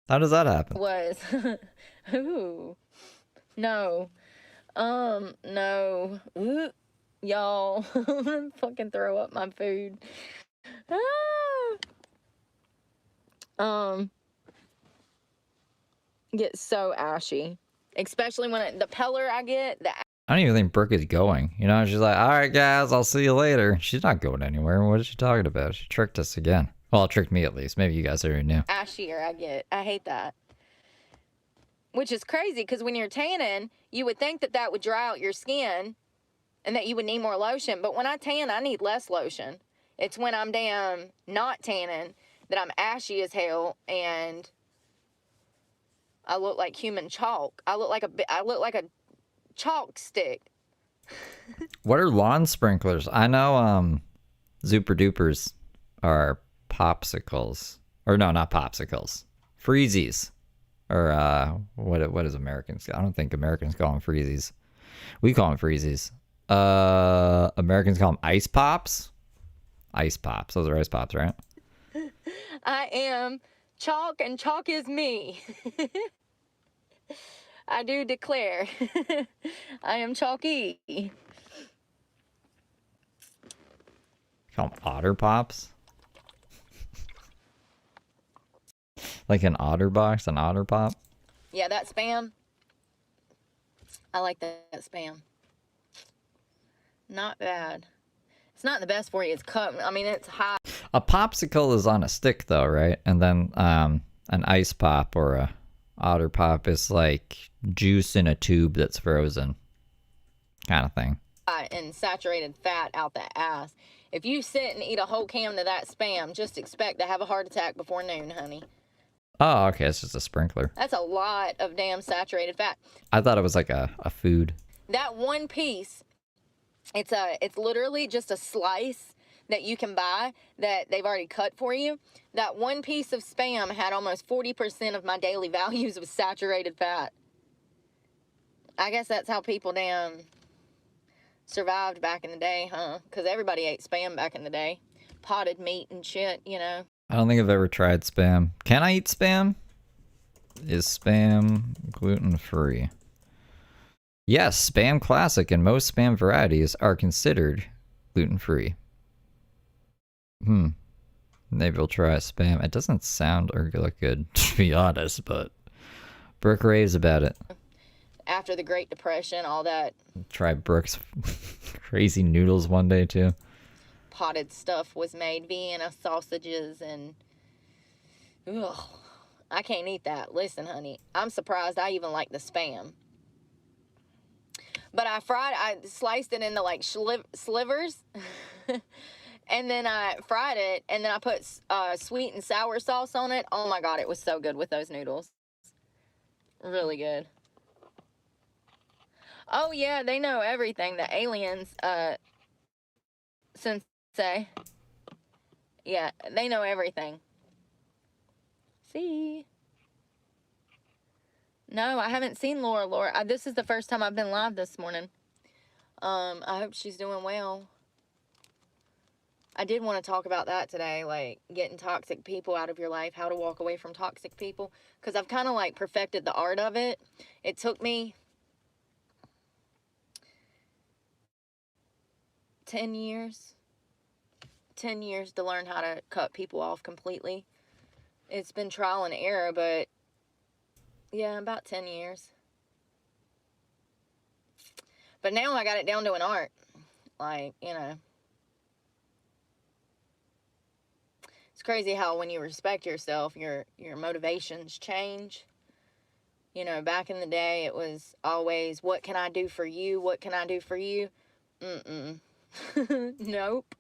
How does that happen? Was, ooh, no, no, ooh, y'all, I'm gonna fucking throw up my food. Ah. Get so ashy, especially when the peller I get, I don't even think Brooke is going. You know, she's like, all right, guys, I'll see you later. She's not going anywhere. What is she talking about? She tricked us again. Well, it tricked me at least. Maybe you guys already knew. ashier I get. I hate that. Which is crazy because when you're tanning, you would think that that would dry out your skin and that you would need more lotion. But when I tan, I need less lotion. It's when I'm damn not tanning that I'm ashy as hell and I look like human chalk. I look like a chalk stick. What are lawn sprinklers? I know Super Dupers are popsicles. Or no, not popsicles. Freezies. Or what is Americans? I don't think Americans call them freezies. We call them freezies. Americans call them ice pops. Ice pops. Those are ice pops, right? I am chalk and chalk is me. I do declare. I am chalky. Call them otter pops. Like an otter box, an otter pop. Yeah, that Spam. I like that Spam. Not bad. It's not the best for you. It's cut. I mean, it's hot. A popsicle is on a stick, though, right? And then an ice pop or a otter pop is like juice in a tube that's frozen, kind of thing. And saturated fat out the ass. If you sit and eat a whole can of that Spam, just expect to have a heart attack before noon, honey. Oh, okay. It's just a sprinkler. That's a lot of damn saturated fat. I thought it was like a food. That one piece, it's literally just a slice that you can buy that they've already cut for you. That one piece of Spam had almost 40% of my daily values of saturated fat. I guess that's how people damn survived back in the day, huh? Because everybody ate Spam back in the day. Potted meat and shit, you know. I don't think I've ever tried Spam. Can I eat Spam? Is Spam gluten-free? Yes, Spam Classic and most Spam varieties are considered gluten-free. Maybe we'll try Spam. It doesn't sound or look good, to be honest, but Brooke raves about it. After the Great Depression, all that Try Brooke's crazy noodles one day, too. potted stuff was made. Vienna sausages and... Ugh, I can't eat that. Listen, honey, I'm surprised I even like the Spam. But I sliced it into like slivers. And then I fried it, and then I put sweet and sour sauce on it. Oh my God, it was so good with those noodles. Really good. Oh yeah, they know everything. The aliens, Sensei. Yeah, they know everything. See? No, I haven't seen Laura. This is the first time I've been live this morning. I hope she's doing well. I did want to talk about that today, like getting toxic people out of your life, how to walk away from toxic people, because I've kind of like perfected the art of it. It took me 10 years to learn how to cut people off completely. It's been trial and error, but yeah, about 10 years. But now I got it down to an art. Like, you know. It's crazy how when you respect yourself, your motivations change. You know, back in the day, it was always, what can I do for you? What can I do for you? Mm-mm. Nope.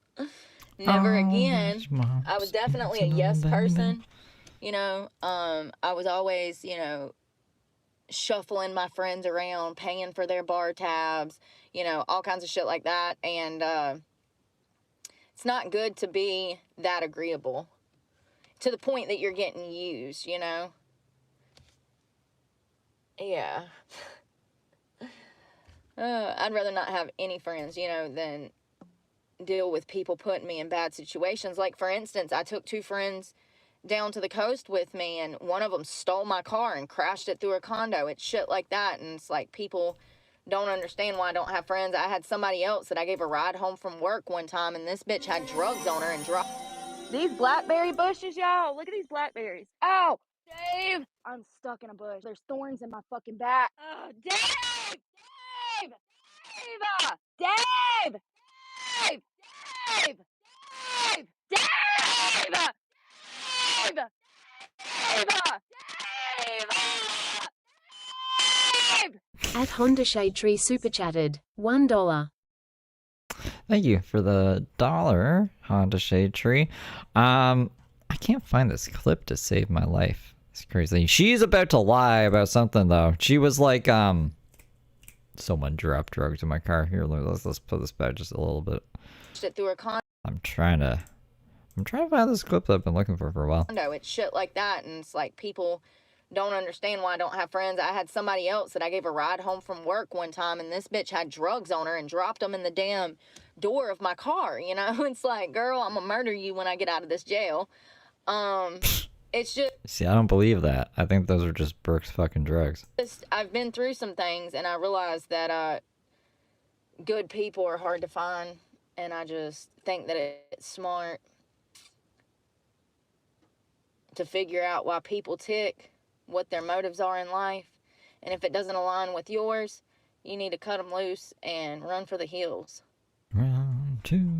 Never again. I was definitely a yes person. You know, I was always, you know, shuffling my friends around, paying for their bar tabs, you know, all kinds of shit like that. And it's not good to be that agreeable to the point that you're getting used, you know? Yeah. I'd rather not have any friends, you know, than deal with people putting me in bad situations. Like, for instance, I took 2 friends down to the coast with me, and one of them stole my car and crashed it through a condo. It's shit like that. And it's like, people don't understand why I don't have friends. I had somebody else that I gave a ride home from work one time, and this bitch had drugs on her and these blackberry bushes, y'all. Look at these blackberries. Ow! Dave! I'm stuck in a bush. There's thorns in my fucking back. Oh, Dave! Dave! Dave! Dave! Dave! Dave! Dave! Dave! Dave! At Honda Shade Tree Super Chatted, $1. Thank you for the $1, Honda Shade Tree. I can't find this clip to save my life. It's crazy. She's about to lie about something though. She was like, someone dropped drugs in my car. Here, let's put this back just a little bit. I'm trying to find this clip that I've been looking for a while. No, it's shit like that, and it's like, people don't understand why I don't have friends. I had somebody else that I gave a ride home from work one time, and this bitch had drugs on her and dropped them in the damn door of my car, you know? It's like, girl, I'm gonna murder you when I get out of this jail. It's just... See, I don't believe that. I think those are just Brooke's fucking drugs. I've been through some things, and I realized that good people are hard to find, and I just think that it's smart to figure out why people tick, what their motives are in life, and if it doesn't align with yours, you need to cut them loose and run for the hills. Run to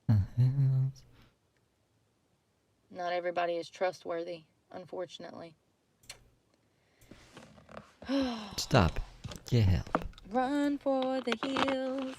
the hills. Not everybody is trustworthy, unfortunately. Stop. Get help. Run for the hills.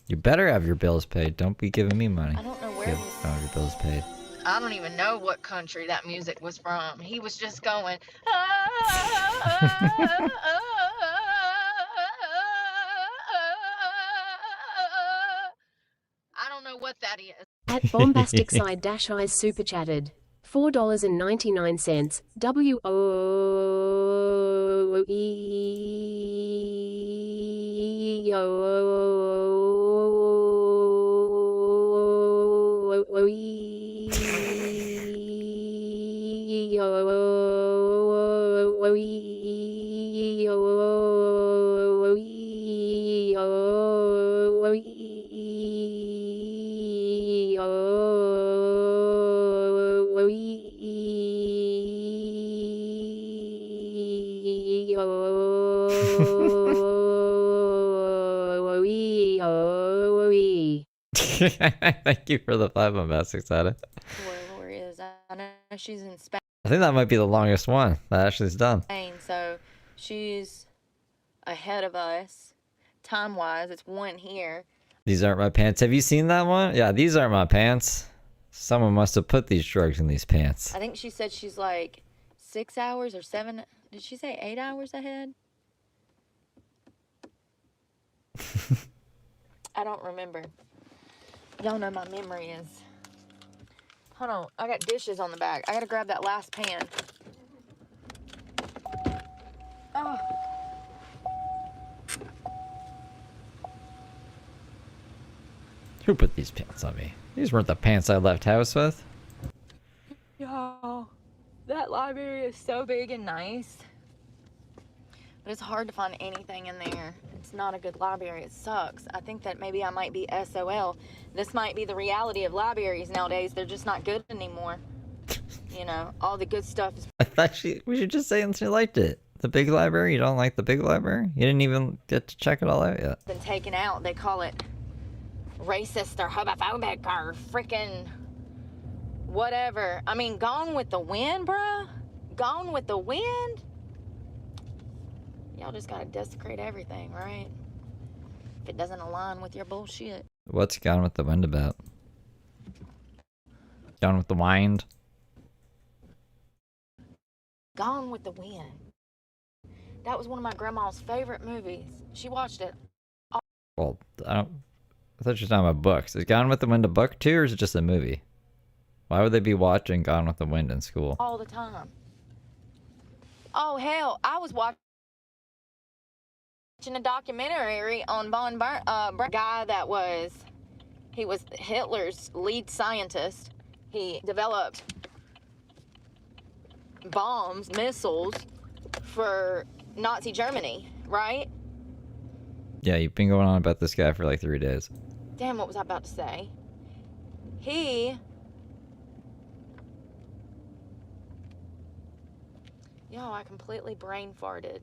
You better have your bills paid. Don't be giving me money. I don't know where. Have your bills paid. I don't even know what country that music was from. He was just going. I don't know what that is. At Bombastic Side Dash Eyes Super Chatted, $4.99. Thank you for the 5 bombastic side. Where Lori is. I know she's in Spain, I think that might be the longest one that Ashley's done. so she's ahead of us time-wise. It's 1 here. These aren't my pants. Have you seen that one? Yeah, these aren't my pants. Someone must have put these drugs in these pants. I think she said she's like 6 hours or 7. Did she say 8 hours ahead? I don't remember. Y'all know my memory is. Hold on. I got dishes on the back. I gotta grab that last pan. Oh. Who put these pants on me? These weren't the pants I left house with. Y'all, that library is so big and nice. But it's hard to find anything in there. It's not a good library. It sucks. I think that maybe I might be SOL. This might be the reality of libraries nowadays. They're just not good anymore. You know, all the good stuff is I thought we should just say she liked it. The big library? You don't like the big library? You didn't even get to check it all out yet. been taken out. They call it racist or homophobic or freaking whatever. I mean, Gone with the Wind, bruh. Gone with the Wind. Y'all just gotta desecrate everything, right? If it doesn't align with your bullshit. What's Gone with the Wind about? Gone with the Wind? Gone with the Wind. That was one of my grandma's favorite movies. She watched it Well, I thought you were talking about books. Is Gone with the Wind a book too, or is it just a movie? Why would they be watching Gone with the Wind in school? all the time. Oh, hell, I was watching a documentary on Von Braun, guy that he was Hitler's lead scientist. He developed bombs, missiles for Nazi Germany, right? Yeah, you've been going on about this guy for like 3 days. Damn, what was I about to say? Yo, I completely brain farted.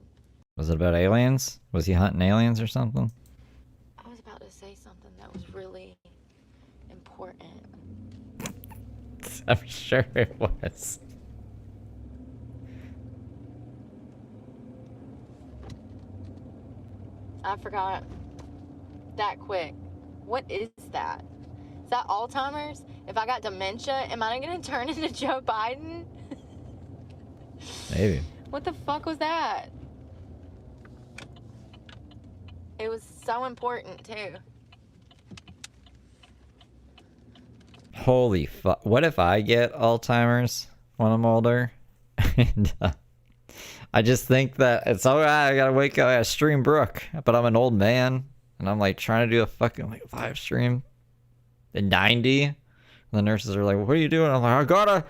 Was it about aliens? Was he hunting aliens or something? I was about to say something that was really important. I'm sure it was. I forgot that quick. What is that? Is that Alzheimer's? If I got dementia, am I gonna turn into Joe Biden? Maybe. What the fuck was that? It was so important too. Holy fuck. What if I get Alzheimer's when I'm older? And I just think that it's alright, I gotta wake up, I gotta stream Brooke. But I'm an old man, and I'm like trying to do a fucking like live stream at 90. And the nurses are like, what are you doing? I'm like, I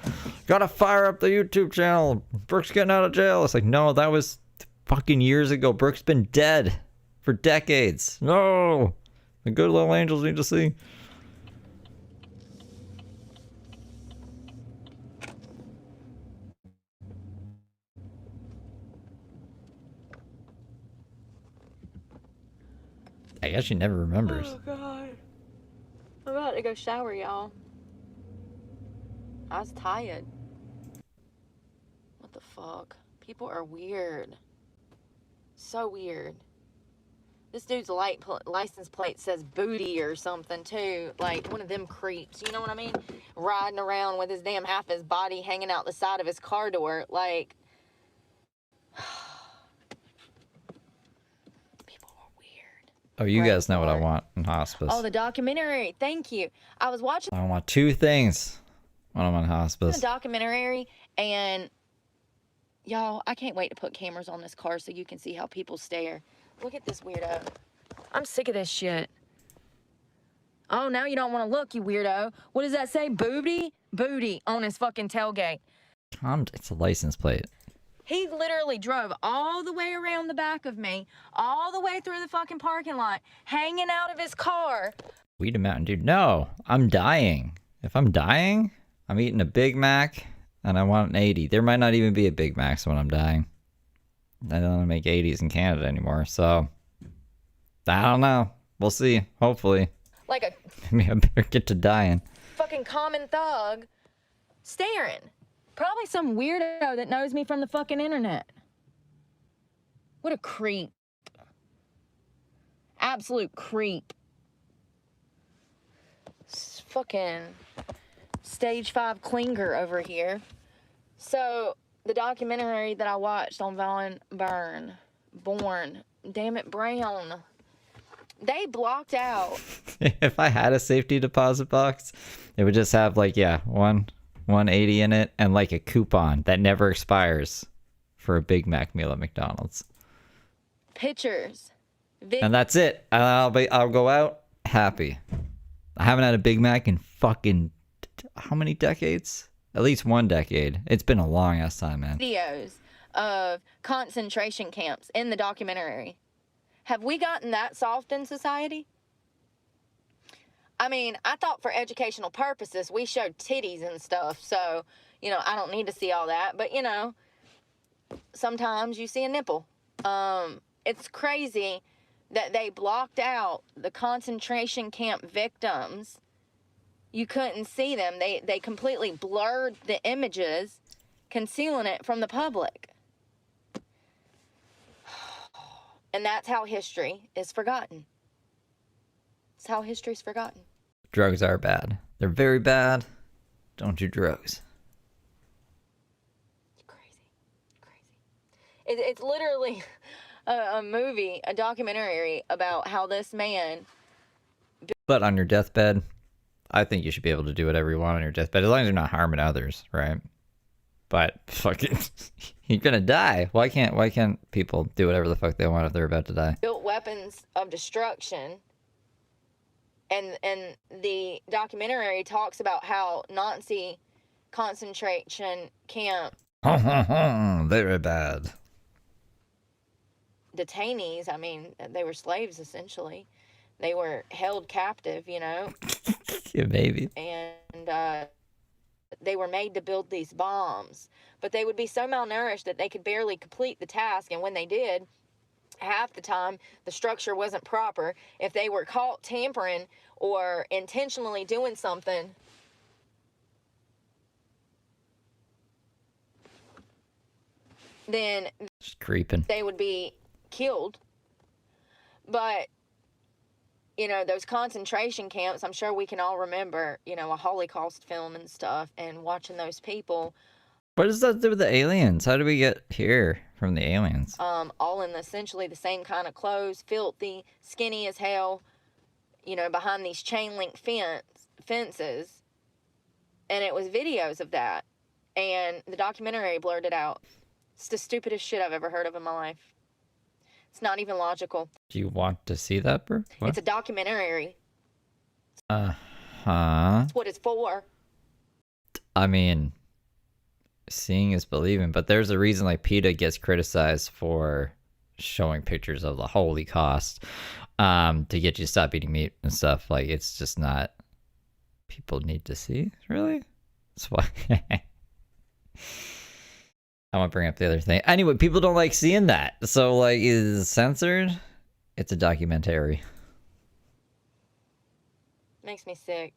gotta fire up the YouTube channel. Brooke's getting out of jail. It's like, no, that was fucking years ago. Brooke's been dead for decades. No! The good little angels need to see. I guess she never remembers. Oh god. I'm about to go shower, y'all. I was tired. What the fuck? People are weird. So weird. This dude's license plate says booty or something too. Like one of them creeps, you know what I mean? Riding around with his damn half his body hanging out the side of his car door. Like, people are weird. Oh, you Right, guys know what I Lord. want in hospice. Oh, the documentary. Thank you. I was watching I want 2 things when I'm in the hospice. documentary, and y'all, I can't wait to put cameras on this car so you can see how people stare. Look at this weirdo. I'm sick of this shit. Oh, now you don't want to look, you weirdo. What does that say? Booty? Booty on his fucking tailgate. It's a license plate. He literally drove all the way around the back of me, all the way through the fucking parking lot, hanging out of his car. Weed a Mountain Dew. No, I'm dying. If I'm dying, I'm eating a Big Mac and I want an 80. There might not even be a Big Mac when I'm dying. I don't make 80s in Canada anymore, so I don't know. We'll see. Hopefully. Like a Maybe I better get to dying. fucking common thug staring. Probably some weirdo that knows me from the fucking internet. What a creep. Absolute creep. Fucking stage 5 clinger over here. So, the documentary that I watched on Born, damn it, Brown. They blocked out. If I had a safety deposit box, it would just have like, yeah, 180 in it and like a coupon that never expires for a Big Mac meal at McDonald's. Pictures. And that's it. And I'll go out happy. I haven't had a Big Mac in fucking how many decades? At least 1 decade. It's been a long ass time, man. Videos of concentration camps in the documentary. Have we gotten that soft in society? I mean, I thought for educational purposes we showed titties and stuff, so, you know, I don't need to see all that. But, you know, sometimes you see a nipple. It's crazy that they blocked out the concentration camp victims. You couldn't see them. They completely blurred the images, concealing it from the public. And that's how history is forgotten. It's how history's forgotten. Drugs are bad. They're very bad. Don't do drugs. Crazy. It's literally a movie, a documentary about how this man... But on your deathbed, I think you should be able to do whatever you want on your deathbed, as long as you're not harming others, right? But fucking, you're gonna die. Why can't people do whatever the fuck they want if they're about to die? Built weapons of destruction. And the documentary talks about how Nazi concentration camp very bad detainees, I mean, they were slaves essentially. They were held captive, you know. Yeah, maybe. And they were made to build these bombs, but they would be so malnourished that they could barely complete the task. And when they did, half the time the structure wasn't proper. If they were caught tampering or intentionally doing something, then just creeping. They would be killed. But you know, those concentration camps, I'm sure we can all remember, you know, a Holocaust film and stuff, and watching those people. What does that do with the aliens? How did we get here from the aliens? All in essentially the same kind of clothes, filthy, skinny as hell, you know, behind these chain link fences. And it was videos of that. And the documentary blurred it out. It's the stupidest shit I've ever heard of in my life. It's not even logical. Do you want to see that, bro? It's a documentary. Uh-huh. That's what it's for. I mean, seeing is believing, but there's a reason like PETA gets criticized for showing pictures of the Holocaust to get you to stop eating meat and stuff. Like, it's just not... People need to see, really? That's why... I want to bring up the other thing. Anyway, people don't like seeing that. So, like, is it censored? It's a documentary. Makes me sick.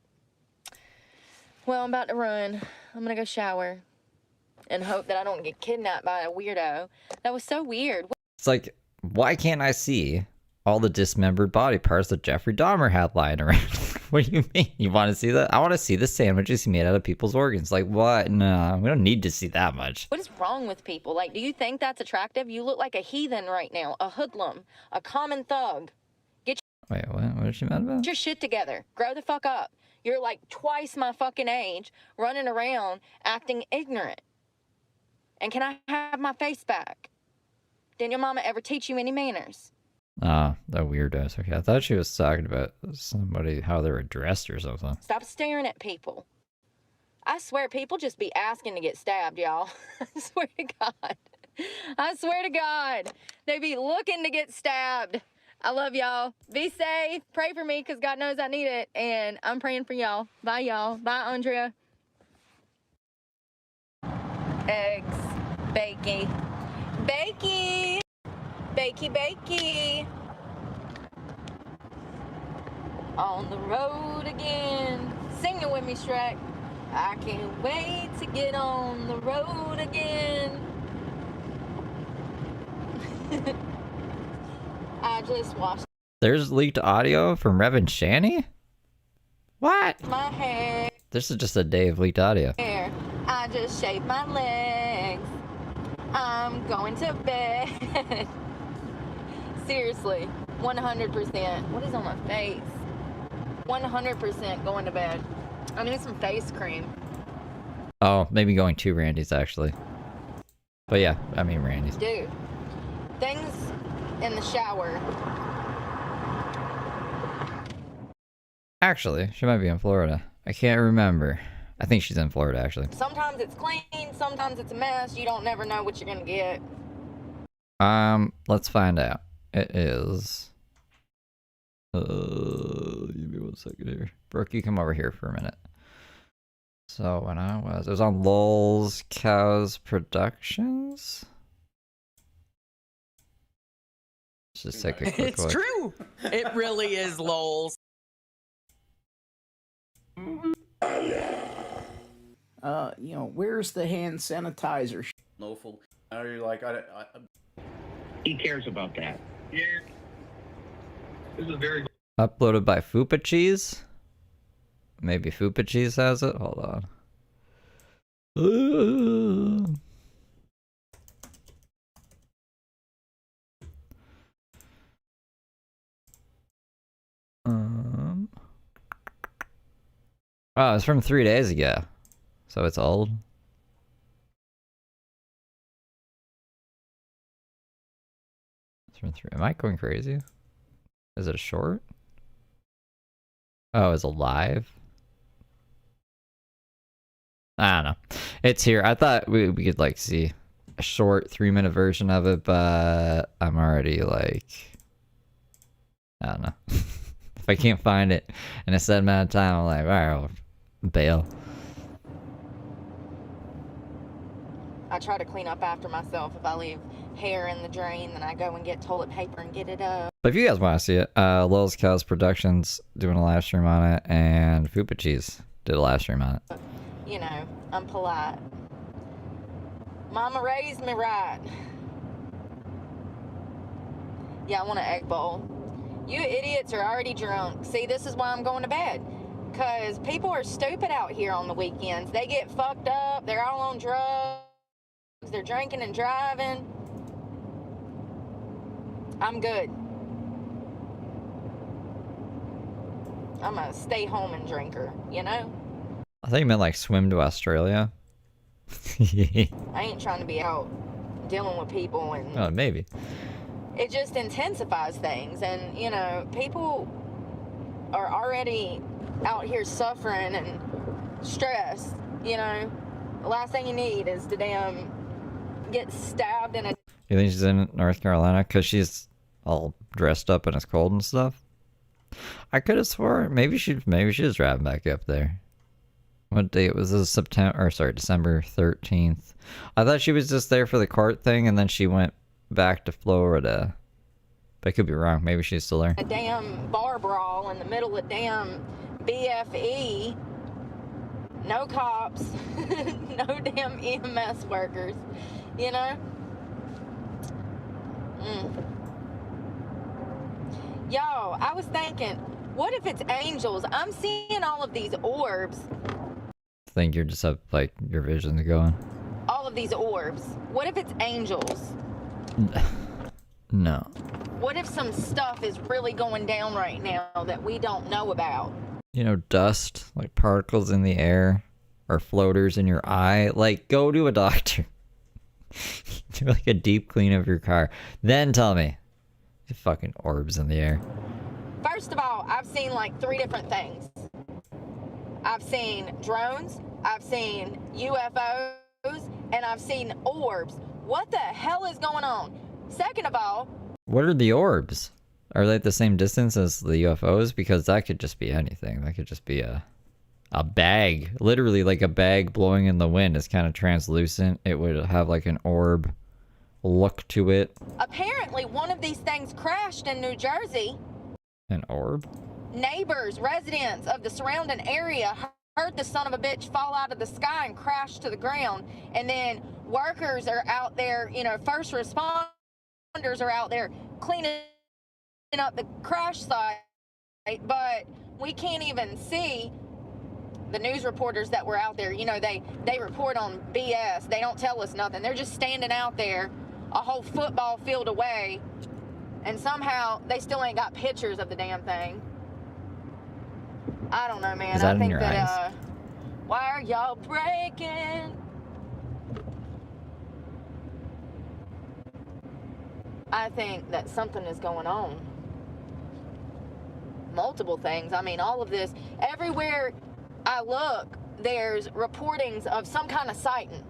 Well, I'm about to run. I'm going to go shower and hope that I don't get kidnapped by a weirdo. That was so weird. It's like, why can't I see all the dismembered body parts that Jeffrey Dahmer had lying around? What do you mean? You want to see that? I want to see the sandwiches he made out of people's organs. Like, what? No, we don't need to see that much. What is wrong with people? Like, do you think that's attractive? You look like a heathen right now, a hoodlum, a common thug. Wait, what? What is she mad about? Get your shit together. Grow the fuck up. You're like twice my fucking age, running around acting ignorant. And can I have my face back? Didn't your mama ever teach you any manners? Ah, that weirdo. Okay, I thought she was talking about somebody, how they were dressed or something. Stop staring at people. I swear people just be asking to get stabbed, y'all. I swear to God. I swear to God. They be looking to get stabbed. I love y'all. Be safe. Pray for me, because God knows I need it. And I'm praying for y'all. Bye, y'all. Bye, Andrea. Eggs. Bakey. Bakey. Bakey, bakey. On the road again. Sing it with me, Shrek. I can't wait to get on the road again. I just washed There's leaked audio from Reverend Shani? What? my hair. This is just a day of leaked audio. I just shaved my legs. I'm going to bed. Seriously, 100%. What is on my face? 100% going to bed. I need some face cream. Oh, maybe going to Randy's, actually. But yeah, I mean Randy's. Dude, things in the shower. Actually, she might be in Florida. I can't remember. I think she's in Florida, actually. Sometimes it's clean, sometimes it's a mess. You don't never know what you're gonna get. Let's find out. It is... give me 1 1 second here. Brooke, you come over here for a minute. So when it was on Lol's Cows Productions. Let's just take a quick It's look. true. It really is lols. You know, where's the hand sanitizer? Loaful. Are you like, He cares about that. Yeah. This is very. Uploaded by Fupa Cheese? Maybe Fupa Cheese has it? Hold on. Oh, it's from 3 days ago. So it's old. It's from 3. Am I going crazy? Is it a short? Oh, it's a live? I don't know. It's here. I thought we could like see a short 3-minute version of it, but I'm already like, I don't know. If I can't find it in a set amount of time, I'm like, alright, I'll bail. I try to clean up after myself. If I leave hair in the drain, then I go and get toilet paper and get it up. But if you guys want to see it, Lil's Cows Productions doing a live stream on it, and Fupa Cheese did a live stream on it. You know, I'm polite. Mama raised me right. Yeah, I want an egg bowl. You idiots are already drunk. See, this is why I'm going to bed. Because people are stupid out here on the weekends. They get fucked up. They're all on drugs. They're drinking and driving. I'm good. I'm a stay-home drinker, you know? I thought you meant like swim to Australia. I ain't trying to be out dealing with people and... Oh, maybe. It just intensifies things, and you know, people are already out here suffering and stressed. You know, the last thing you need is to get stabbed in a... You think she's in North Carolina because she's all dressed up and it's cold and stuff? I could have sworn maybe she's driving back up there. What date was this? December 13th. I thought she was just there for the court thing and then she went back to Florida. But I could be wrong. Maybe she's still there. A damn bar brawl in the middle of damn BFE. No cops. No damn EMS workers. You know? Yo, I was thinking, what if it's angels? I'm seeing all of these orbs. I think you're just up, like, your vision's going. All of these orbs. What if it's angels? No. What if some stuff is really going down right now that we don't know about? You know, dust, like particles in the air, or floaters in your eye. Like, go to a doctor. Do like a deep clean of your car. Then tell me. The fucking orbs in the air. First of all, I've seen like 3 different things. I've seen drones, I've seen UFOs, and I've seen orbs. What the hell is going on? Second of all... What are the orbs? Are they at the same distance as the UFOs? Because that could just be anything. That could just be a bag. Literally like a bag blowing in the wind. It's kind of translucent. It would have like an orb look to it. Apparently one of these things crashed in New Jersey. An orb? Neighbors, residents of the surrounding area heard the son of a bitch fall out of the sky and crash to the ground. And then workers are out there, you know, first responders are out there cleaning up the crash site, but we can't even see the news reporters that were out there. You know, they report on BS. They don't tell us nothing. They're just standing out there a whole football field away, and somehow they still ain't got pictures of the damn thing. I don't know, man. Is that I think in your that eyes? why are y'all breaking? I think that something is going on. Multiple things. I mean, all of this, everywhere I look, there's reportings of some kind of sighting.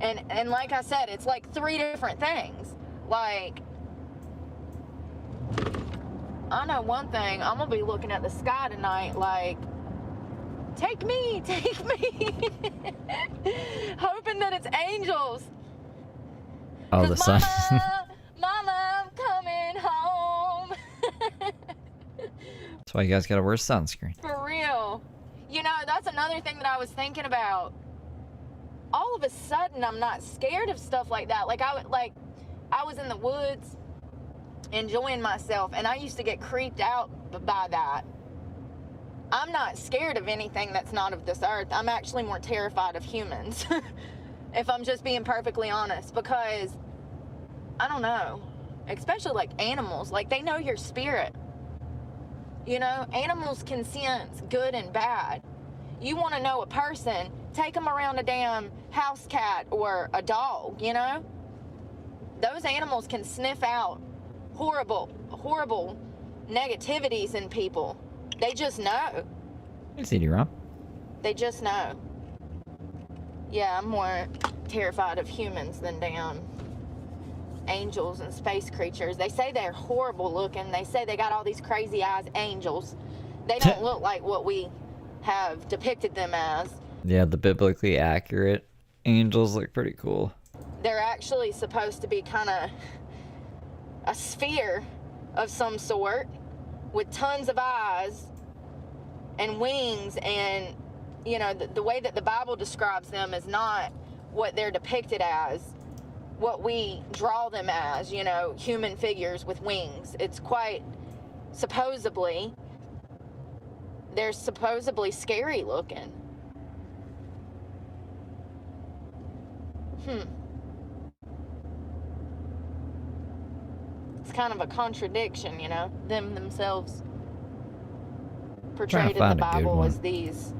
And like I said, it's like 3 different things. Like, I know one thing. I'm gonna be looking at the sky tonight like, take me, hoping that it's angels. Oh, the sun. Mama, I'm coming home. That's why you guys gotta wear sunscreen. For real. You know, that's another thing that I was thinking about. All of a sudden, I'm not scared of stuff like that. Like I was in the woods enjoying myself, and I used to get creeped out by that. I'm not scared of anything that's not of this earth. I'm actually more terrified of humans, if I'm just being perfectly honest, because I don't know, especially like animals, like they know your spirit. You know, animals can sense good and bad. You want to know a person, take them around a damn house cat or a dog, you know? Those animals can sniff out horrible negativities in people. They just know. I see you, Rob. They just know. Yeah, I'm more terrified of humans than damn angels and space creatures. They say they're horrible looking. They say they got all these crazy eyes, angels. They don't look like what we have depicted them as. Yeah, the biblically accurate angels look pretty cool. They're actually supposed to be kind of a sphere of some sort with tons of eyes and wings, and you know, the way that the Bible describes them is not what they're depicted as, what we draw them as, you know, human figures with wings. It's quite supposedly, they're supposedly scary looking. It's kind of a contradiction, you know, them themselves portrayed in the Bible as these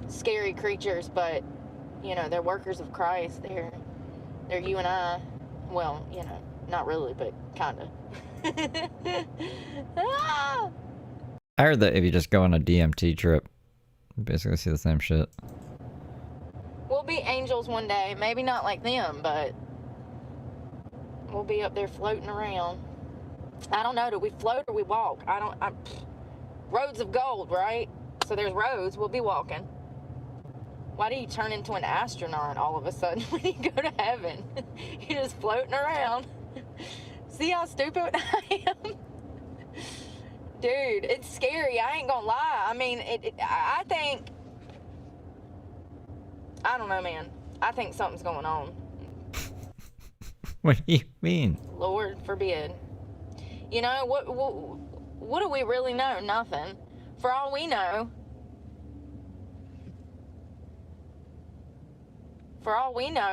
scary creatures, but you know, they're workers of Christ. They're you and I. Well, you know, not really, but kind of. I heard that if you just go on a DMT trip, you basically see the same shit. We'll be angels one day. Maybe not like them, but we'll be up there floating around. I don't know. Do we float or we walk? Roads of gold, right? So there's roads. We'll be walking. Why do you turn into an astronaut all of a sudden when you go to heaven? You're just floating around. See how stupid I am? Dude, it's scary. I ain't gonna lie. I mean, I think, I don't know, man. I think something's going on. What do you mean? Lord forbid. You know, what do we really know? Nothing. For all we know,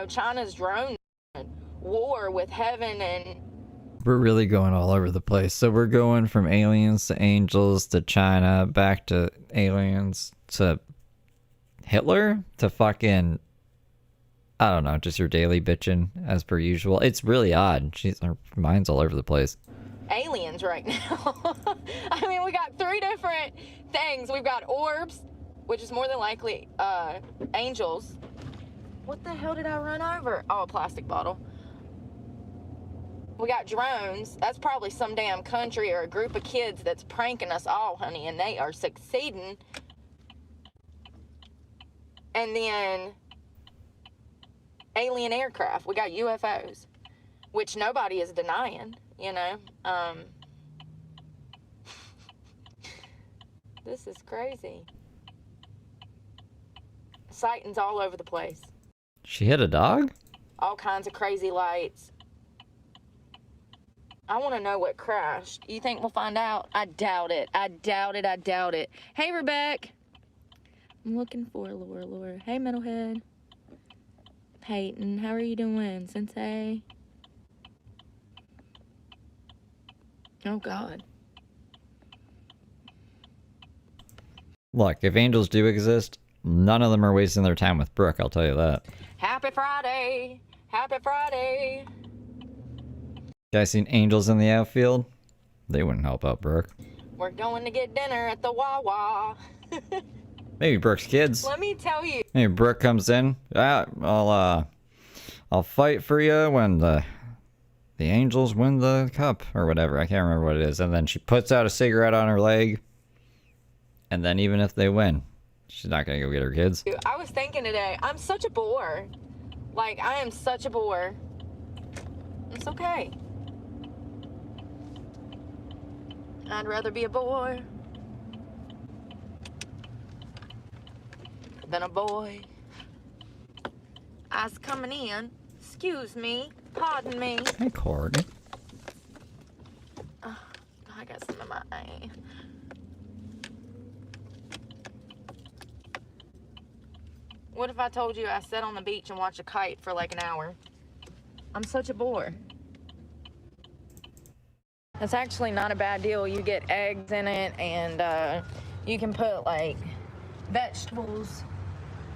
China's drone war with heaven, and We're really going all over the place. So we're going from aliens to angels to China, back to aliens to Hitler to fucking, I don't know, just your daily bitching as per usual. It's really odd. Her mind's all over the place. aliens right now. I mean, we got 3 different things. We've got orbs, which is more than likely angels. What the hell did I run over? Oh, a plastic bottle. We got drones. That's probably some damn country or a group of kids that's pranking us all, honey, and they are succeeding. And then alien aircraft. We got UFOs, which nobody is denying, you know. This is crazy. Sightings all over the place. She hit a dog? All kinds of crazy lights. I want to know what crashed. You think we'll find out? I doubt it. I doubt it. I doubt it. Hey, Rebecca. I'm looking for Laura. Hey, Metalhead. Peyton, how are you doing, Sensei? Oh, God. Look, if angels do exist, none of them are wasting their time with Brooke, I'll tell you that. Happy Friday. Happy Friday. Guys seen angels in the outfield? They wouldn't help out Brooke. We're going to get dinner at the Wawa. Maybe Brooke's kids. Let me tell you. Maybe Brooke comes in. I'll fight for you when the the Angels win the cup or whatever. I can't remember what it is. And then she puts out a cigarette on her leg. And then even if they win, she's not going to go get her kids. I was thinking today, I'm such a bore. Like, I am such a bore. It's okay. I'd rather be a bore than a boy. I's coming in. Excuse me. Pardon me. Hey, Cord. Oh, I got some in my eye. What if I told you I sat on the beach and watched a kite for like an hour? I'm such a bore. It's actually not a bad deal. You get eggs in it, and you can put like vegetables.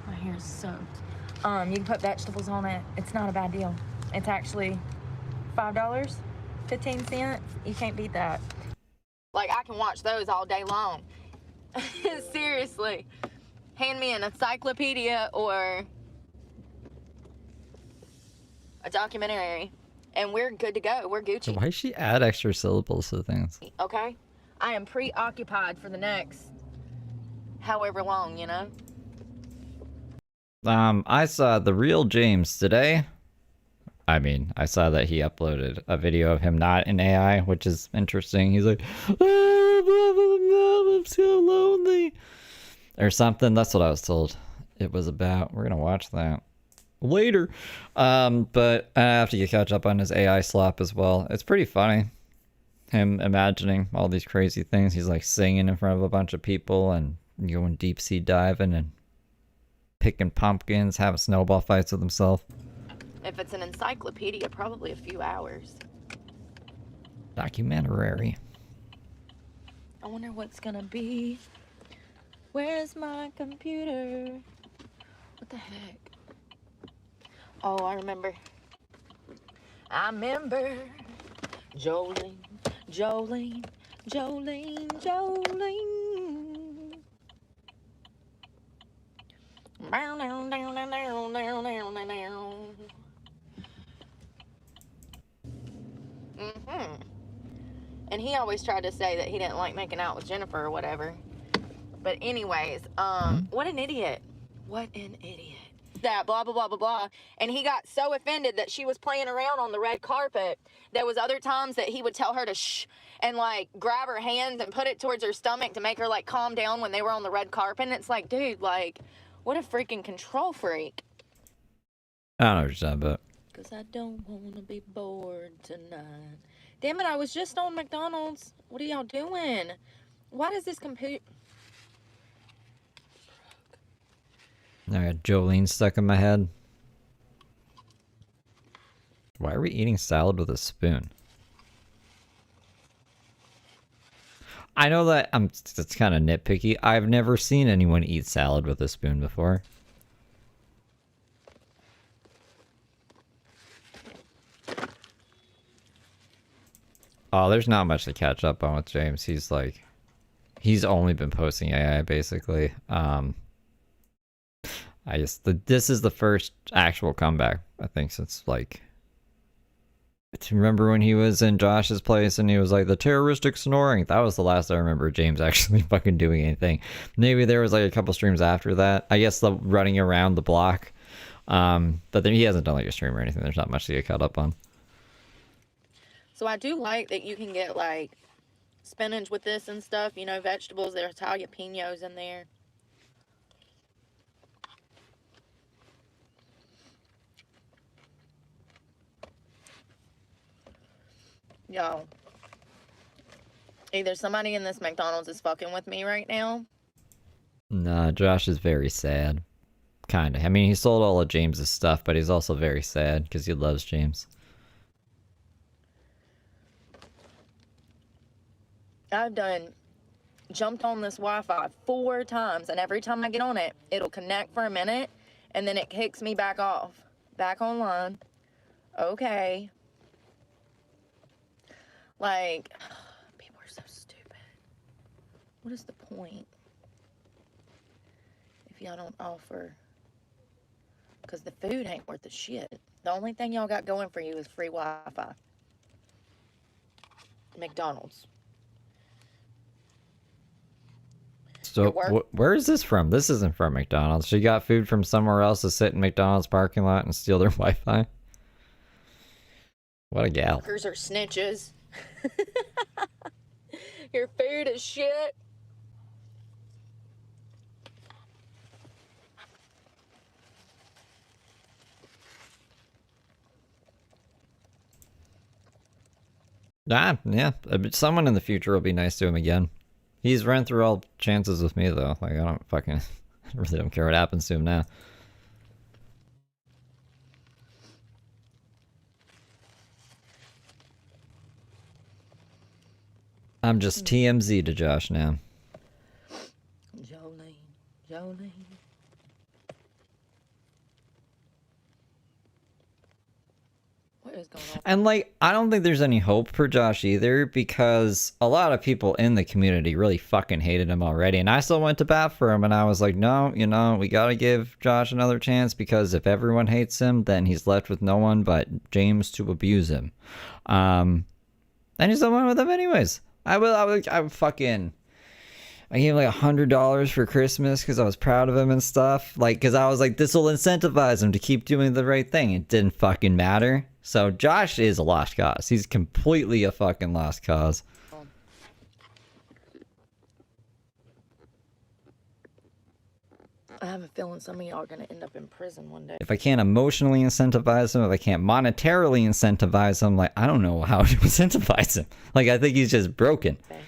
My hair's soaked. You can put vegetables on it. It's not a bad deal. It's actually $5, 15 cents. You can't beat that. Like, I can watch those all day long. Seriously. Hand me an encyclopedia or a documentary, and we're good to go. We're Gucci. Why does she add extra syllables to things? Okay? I am preoccupied for the next however long, you know? I saw the real James today. I mean, I saw that he uploaded a video of him not in AI, which is interesting. He's like, I'm so lonely. Or something. That's what I was told it was about. We're gonna watch that later. But I have to catch up on his AI slop as well. It's pretty funny. Him imagining all these crazy things. He's like singing in front of a bunch of people and going deep sea diving and picking pumpkins, having snowball fights with himself. If it's an encyclopedia, probably a few hours. Documentary. I wonder what's gonna be. Where's my computer? What the heck? Oh, I remember. Jolene, Jolene, Jolene, Jolene. Down, down, down, down, down, down, down, down. And he always tried to say that he didn't like making out with Jennifer or whatever. But anyways, what an idiot. What an idiot. That blah, blah, blah, blah, blah. And he got so offended that she was playing around on the red carpet. There was other times that he would tell her to shh and like grab her hands and put it towards her stomach to make her like calm down when they were on the red carpet. And it's like, dude, like, what a freaking control freak. I don't know what you're talking about. Because I don't want to be bored tonight. Damn it, I was just on McDonald's. What are y'all doing? Why does this computer... I got Jolene stuck in my head. Why are we eating salad with a spoon? I know that it's kind of nitpicky. I've never seen anyone eat salad with a spoon before. Oh, there's not much to catch up on with James. He's only been posting AI basically. This is the first actual comeback, I think, since like, do you remember when he was in Josh's place and he was like, the terroristic snoring? That was the last I remember James actually fucking doing anything. Maybe there was like a couple streams after that. I guess the running around the block. But then he hasn't done like a stream or anything. There's not much to get caught up on. So I do like that you can get like spinach with this and stuff, you know, vegetables. There's jalapenos in there. Y'all, either somebody in this McDonald's is fucking with me right now. Nah, Josh is very sad. Kinda. I mean, he sold all of James's stuff, but he's also very sad because he loves James. I've jumped on this Wi-Fi 4 times, and every time I get on it, it'll connect for a minute, and then it kicks me back off. Back online. Okay. Like, people are so stupid. What is the point if y'all don't offer? Because the food ain't worth the shit. The only thing y'all got going for you is free Wi-Fi. McDonald's. So where is this from? This isn't from McDonald's. She got food from somewhere else to sit in McDonald's parking lot and steal their Wi-Fi. What a gal. Workers are snitches. Your food is shit. Yeah. Someone in the future will be nice to him again. He's run through all chances with me, though. Like, I really don't care what happens to him now. I'm just TMZ to Josh now. Jolene. What is going on? And, like, I don't think there's any hope for Josh either, because a lot of people in the community really fucking hated him already. And I still went to bat for him, and I was like, no, you know, we gotta give Josh another chance, because if everyone hates him, then he's left with no one but James to abuse him. And he still went with him anyways. I gave him like $100 for Christmas because I was proud of him and stuff. Like, because I was like, this will incentivize him to keep doing the right thing. It didn't fucking matter. So Josh is a lost cause. He's completely a fucking lost cause. I have a feeling some of y'all are gonna end up in prison one day. If I can't emotionally incentivize him, if I can't monetarily incentivize him, like, I don't know how to incentivize him. Like, I think he's just broken. Okay.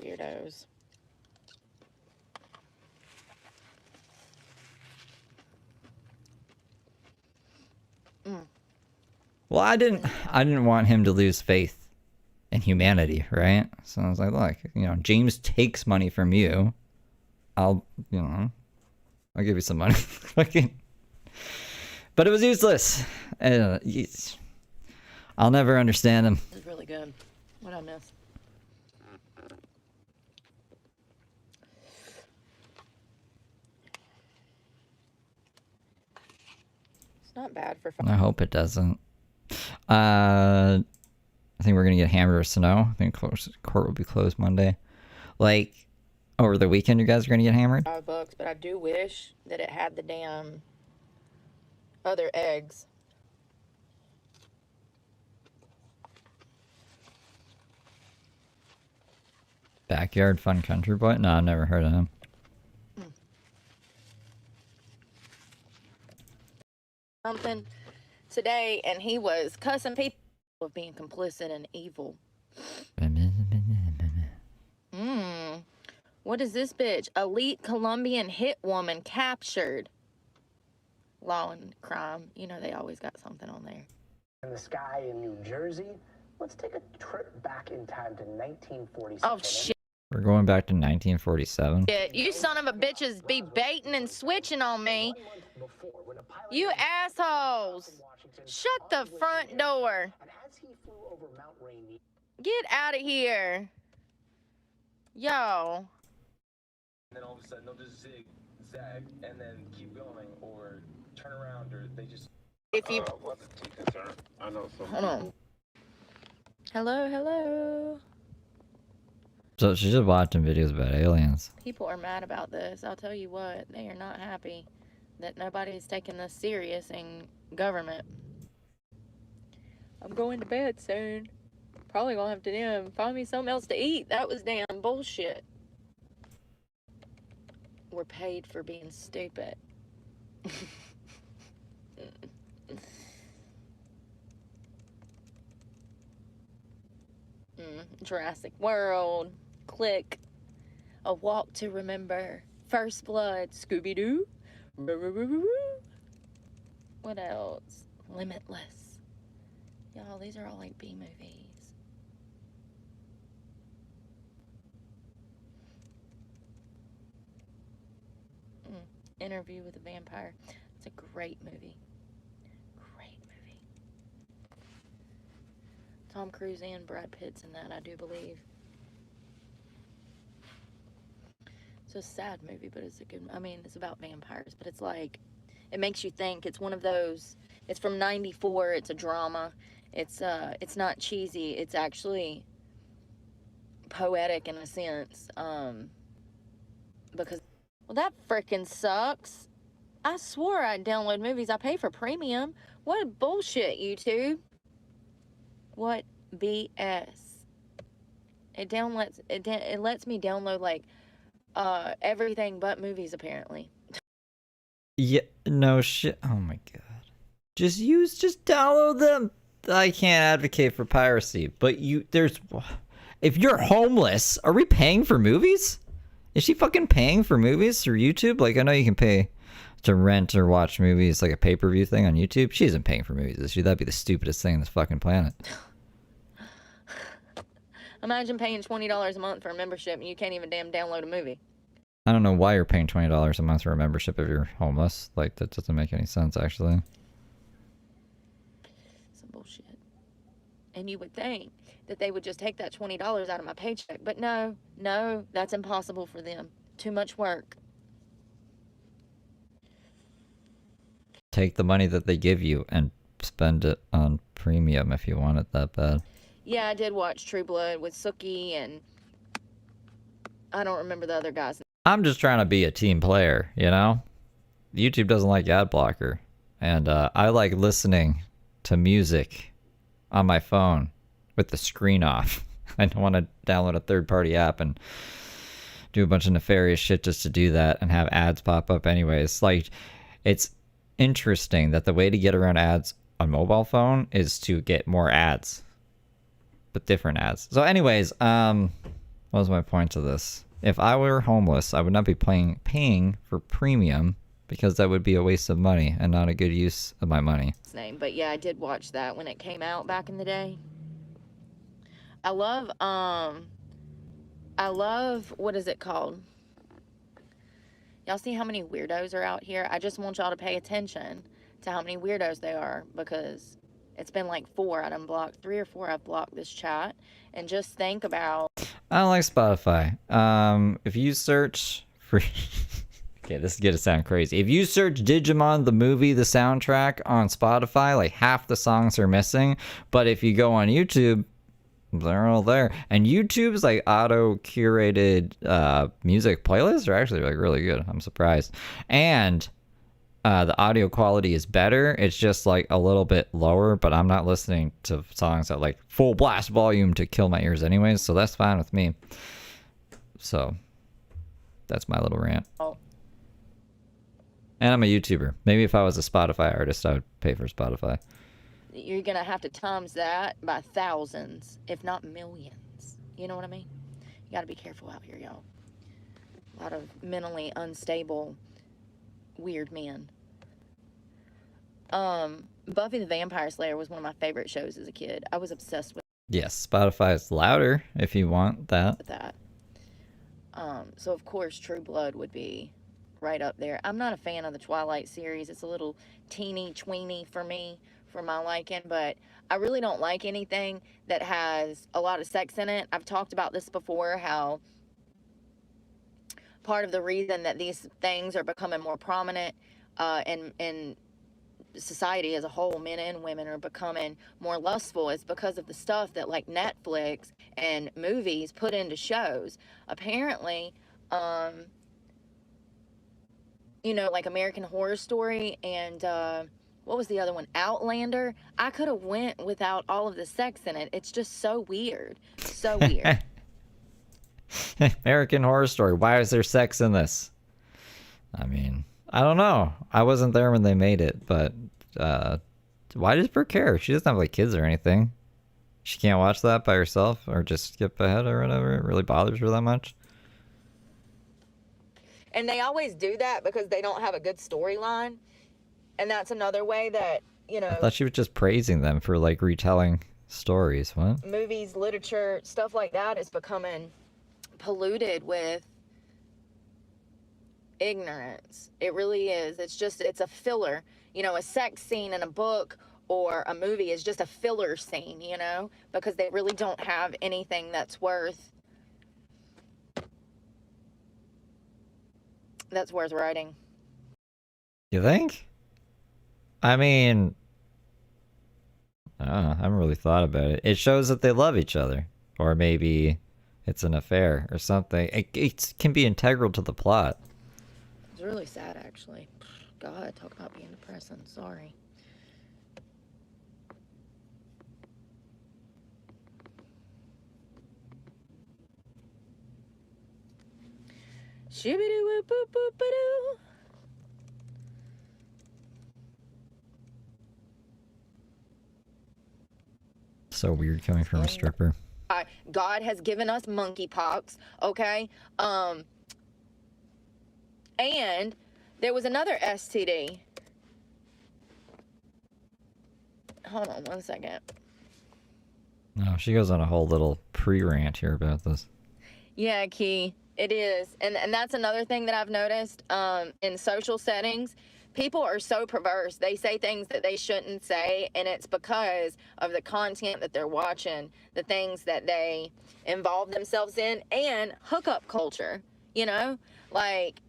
Weirdos. Well, I didn't want him to lose faith in humanity, right? So I was like, look, you know, James takes money from you. I'll give you some money. But it was useless. I'll never understand him. This is really good. What'd I miss? It's not bad for fun. I hope it doesn't. I think we're gonna get hammered or snow. I think court will be closed Monday. Like, over the weekend, you guys are gonna get hammered? $5, but I do wish that it had the damn other eggs. Backyard Fun Country Boy? No, I've never heard of him. Something today, and he was cussing people of being complicit in evil. What is this bitch? Elite Colombian hit woman captured. Law and crime. You know they always got something on there. In the sky in New Jersey. Let's take a trip back in time to 1947. Oh shit. We're going back to 1947. You son of a bitches be baiting and switching on me. You assholes. Shut the front door. Get out of here. Yo. And then all of a sudden they'll just zigzag and then keep going or turn around, or they just... If you... I know something. Hold on. Hello. So she's just watching videos about aliens. People are mad about this. I'll tell you what, they are not happy that nobody's taking this serious in government. I'm going to bed soon. Probably gonna have to find me something else to eat. That was damn bullshit. We're paid for being stupid. Jurassic World, Click, A Walk to Remember, First Blood, Scooby-Doo, what else? Limitless. Y'all, these are all like B movies. Interview with a Vampire. It's a great movie. Tom Cruise and Brad Pitt's in that, I do believe. It's a sad movie, but it's a good... I mean, it's about vampires, but it's like... It makes you think. It's one of those. It's from '94. It's a drama. It's not cheesy. It's actually poetic in a sense. Because, well, that frickin' sucks. I swore I'd download movies. I pay for premium. What bullshit, YouTube? What BS? It lets me download like everything but movies apparently. Yeah, no shit. Oh my god. Just download them. I can't advocate for piracy, but if you're homeless, are we paying for movies? Is she fucking paying for movies through YouTube? Like, I know you can pay to rent or watch movies, like a pay-per-view thing on YouTube. She isn't paying for movies, is she? That'd be the stupidest thing on this fucking planet. Imagine paying $20 a month for a membership and you can't even damn download a movie. I don't know why you're paying $20 a month for a membership if you're homeless. Like, that doesn't make any sense, actually. Some bullshit. And you would think that they would just take that $20 out of my paycheck. But no, that's impossible for them. Too much work. Take the money that they give you and spend it on premium if you want it that bad. Yeah, I did watch True Blood with Sookie and I don't remember the other guys. I'm just trying to be a team player, you know? YouTube doesn't like ad blocker. And I like listening to music on my phone with the screen off. I don't want to download a third-party app and do a bunch of nefarious shit just to do that and have ads pop up anyways. Like, it's interesting that the way to get around ads on mobile phone is to get more ads. But different ads. So anyways, what was my point to this? If I were homeless, I would not be paying for premium because that would be a waste of money and not a good use of my money. Name, but yeah, I did watch that when it came out back in the day. I love what is it called? Y'all see how many weirdos are out here? I just want y'all to pay attention to how many weirdos they are because it's been like 4. I done blocked 3 or 4. I've blocked this chat. And just think about... I don't like Spotify. If you search for... Okay, this is going to sound crazy. If you search Digimon the movie, the soundtrack on Spotify, like half the songs are missing. But if you go on YouTube, they're all there. And YouTube's like auto-curated music playlists are actually like really good. I'm surprised. And... the audio quality is better. It's just like a little bit lower, but I'm not listening to songs at like full blast volume to kill my ears anyways, so that's fine with me. So that's my little rant. And I'm a YouTuber. Maybe if I was a Spotify artist, I would pay for Spotify. You're going to have to times that by thousands, if not millions. You know what I mean? You got to be careful out here, y'all. A lot of mentally unstable, weird men. Buffy the Vampire Slayer was one of my favorite shows as a kid. I was obsessed with Yes, Spotify is louder if you want that. So of course True Blood would be right up there. I'm not a fan of the Twilight series. It's a little teeny tweeny for me, for my liking, but I really don't like anything that has a lot of sex in it. I've talked about this before, how part of the reason that these things are becoming more prominent in society as a whole, men and women are becoming more lustful, is because of the stuff that like Netflix and movies put into shows. Apparently, you know, like American Horror Story and what was the other one? Outlander. I could have went without all of the sex in it. It's just so weird. So weird. American Horror Story. Why is there sex in this? I mean, I don't know. I wasn't there when they made it, but why does Brooke care? She doesn't have like kids or anything. She can't watch that by herself or just skip ahead or whatever. It really bothers her that much. And they always do that because they don't have a good storyline. And that's another way that, you know... I thought she was just praising them for like retelling stories. What? Movies, literature, stuff like that is becoming polluted with ignorance. It really is. It's a filler. You know, a sex scene in a book or a movie is just a filler scene, you know, because they really don't have anything that's worth writing. You think? I mean, I don't know. I haven't really thought about it. It shows that they love each other. Or maybe it's an affair or something. It can be integral to the plot. It's really sad, actually. God, talk about being depressing. Sorry. Shibidoo-woo-boop-boop-a-doo. So weird coming from a stripper. God has given us monkeypox, okay? And there was another STD. Hold on one second. No, she goes on a whole little pre-rant here about this. Yeah, Key, it is. And that's another thing that I've noticed in social settings. People are so perverse. They say things that they shouldn't say, and it's because of the content that they're watching, the things that they involve themselves in, and hookup culture, you know? Like,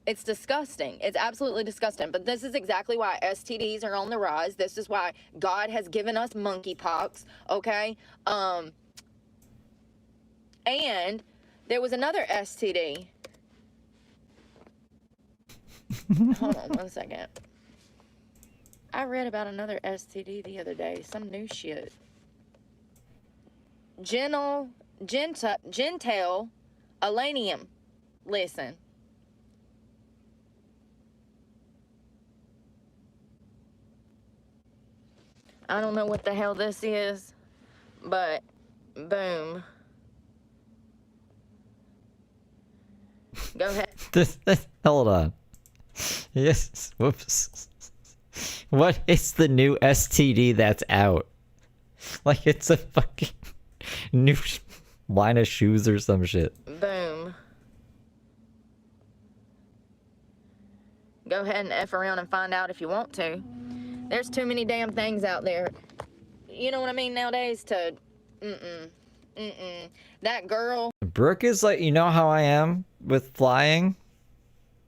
it's disgusting. It's absolutely disgusting. But this is exactly why STDs are on the rise. This is why God has given us monkeypox, okay? And there was another STD. Hold on one second. I read about another STD the other day. Some new shit. Gentail alanium. Listen. I don't know what the hell this is, but boom. Go ahead. Hold on. Yes. Whoops. What is the new STD that's out? Like it's a fucking new line of shoes or some shit. Boom. Go ahead and F around and find out if you want to. There's too many damn things out there. You know what I mean nowadays to... That girl... Brooke is like, you know how I am with flying?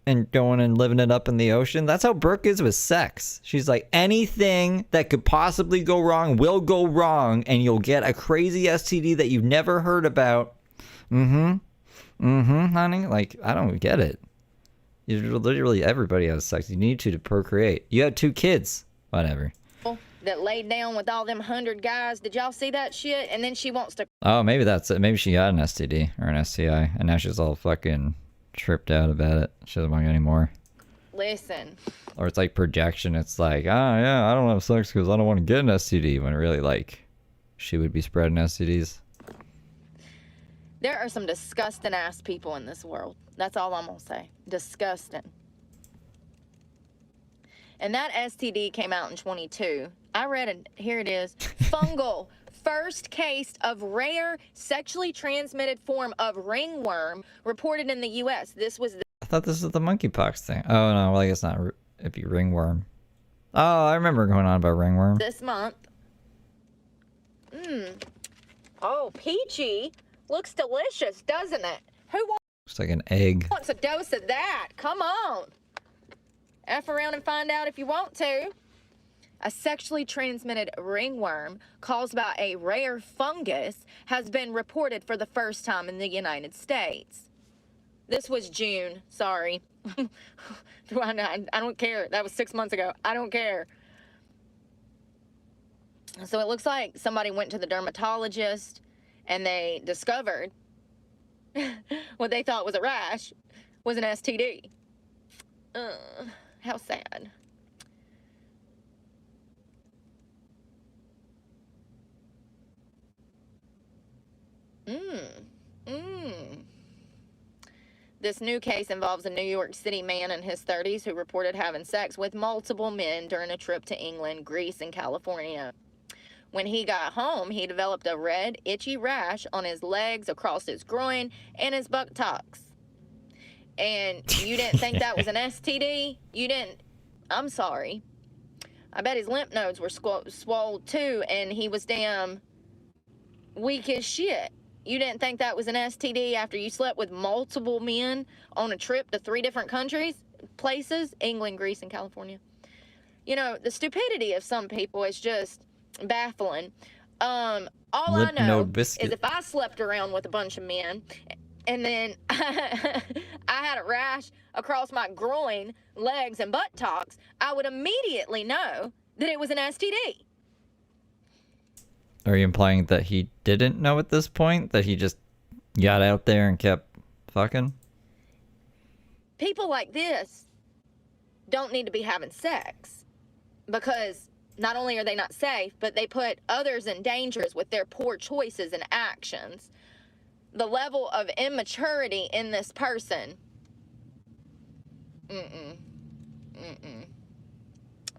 And going and living it up in the ocean? That's how Brooke is with sex. She's like, anything that could possibly go wrong will go wrong, and you'll get a crazy STD that you've never heard about. Honey. Like, I don't get it. Literally everybody has sex. You need to procreate. You had 2 kids. Whatever. That laid down with all them 100 guys. Did y'all see that shit? And then she wants to... Oh, maybe that's it. Maybe she got an STD or an STI, and now she's all fucking tripped out about it. She doesn't want it anymore. Listen. Or it's like projection. It's like, yeah, I don't have sex because I don't want to get an STD. When really, like, she would be spreading STDs. There are some disgusting ass people in this world. That's all I'm gonna say. Disgusting. And that STD came out in 22. I read it. Here it is. Fungal. First case of rare sexually transmitted form of ringworm reported in the U.S. This was... I thought this was the monkeypox thing. Oh, no. Well, I guess not. It'd be ringworm. Oh, I remember going on about ringworm. This month. Oh, peachy. Looks delicious, doesn't it? Who Looks like an egg. wants a dose of that? Come on. F around and find out if you want to. A sexually transmitted ringworm caused by a rare fungus has been reported for the first time in the United States. This was June. Sorry. I don't care. That was 6 months ago. I don't care. So it looks like somebody went to the dermatologist and they discovered what they thought was a rash was an STD. How sad. This new case involves a New York City man in his 30s who reported having sex with multiple men during a trip to England, Greece, and California. When he got home, he developed a red, itchy rash on his legs, across his groin, and his buttocks. And you didn't think that was an STD? You didn't? I'm sorry. I bet his lymph nodes were swole too, and he was damn weak as shit. You didn't think that was an STD after you slept with multiple men on a trip to 3 different places, England, Greece, and California. You know, the stupidity of some people is just baffling. All I Lip no know biscuit. is if I slept around with a bunch of men and then I had a rash across my groin, legs, and buttocks, I would immediately know that it was an STD. Are you implying that he didn't know at this point? That he just got out there and kept fucking? People like this don't need to be having sex because not only are they not safe, but they put others in dangers with their poor choices and actions. The level of immaturity in this person.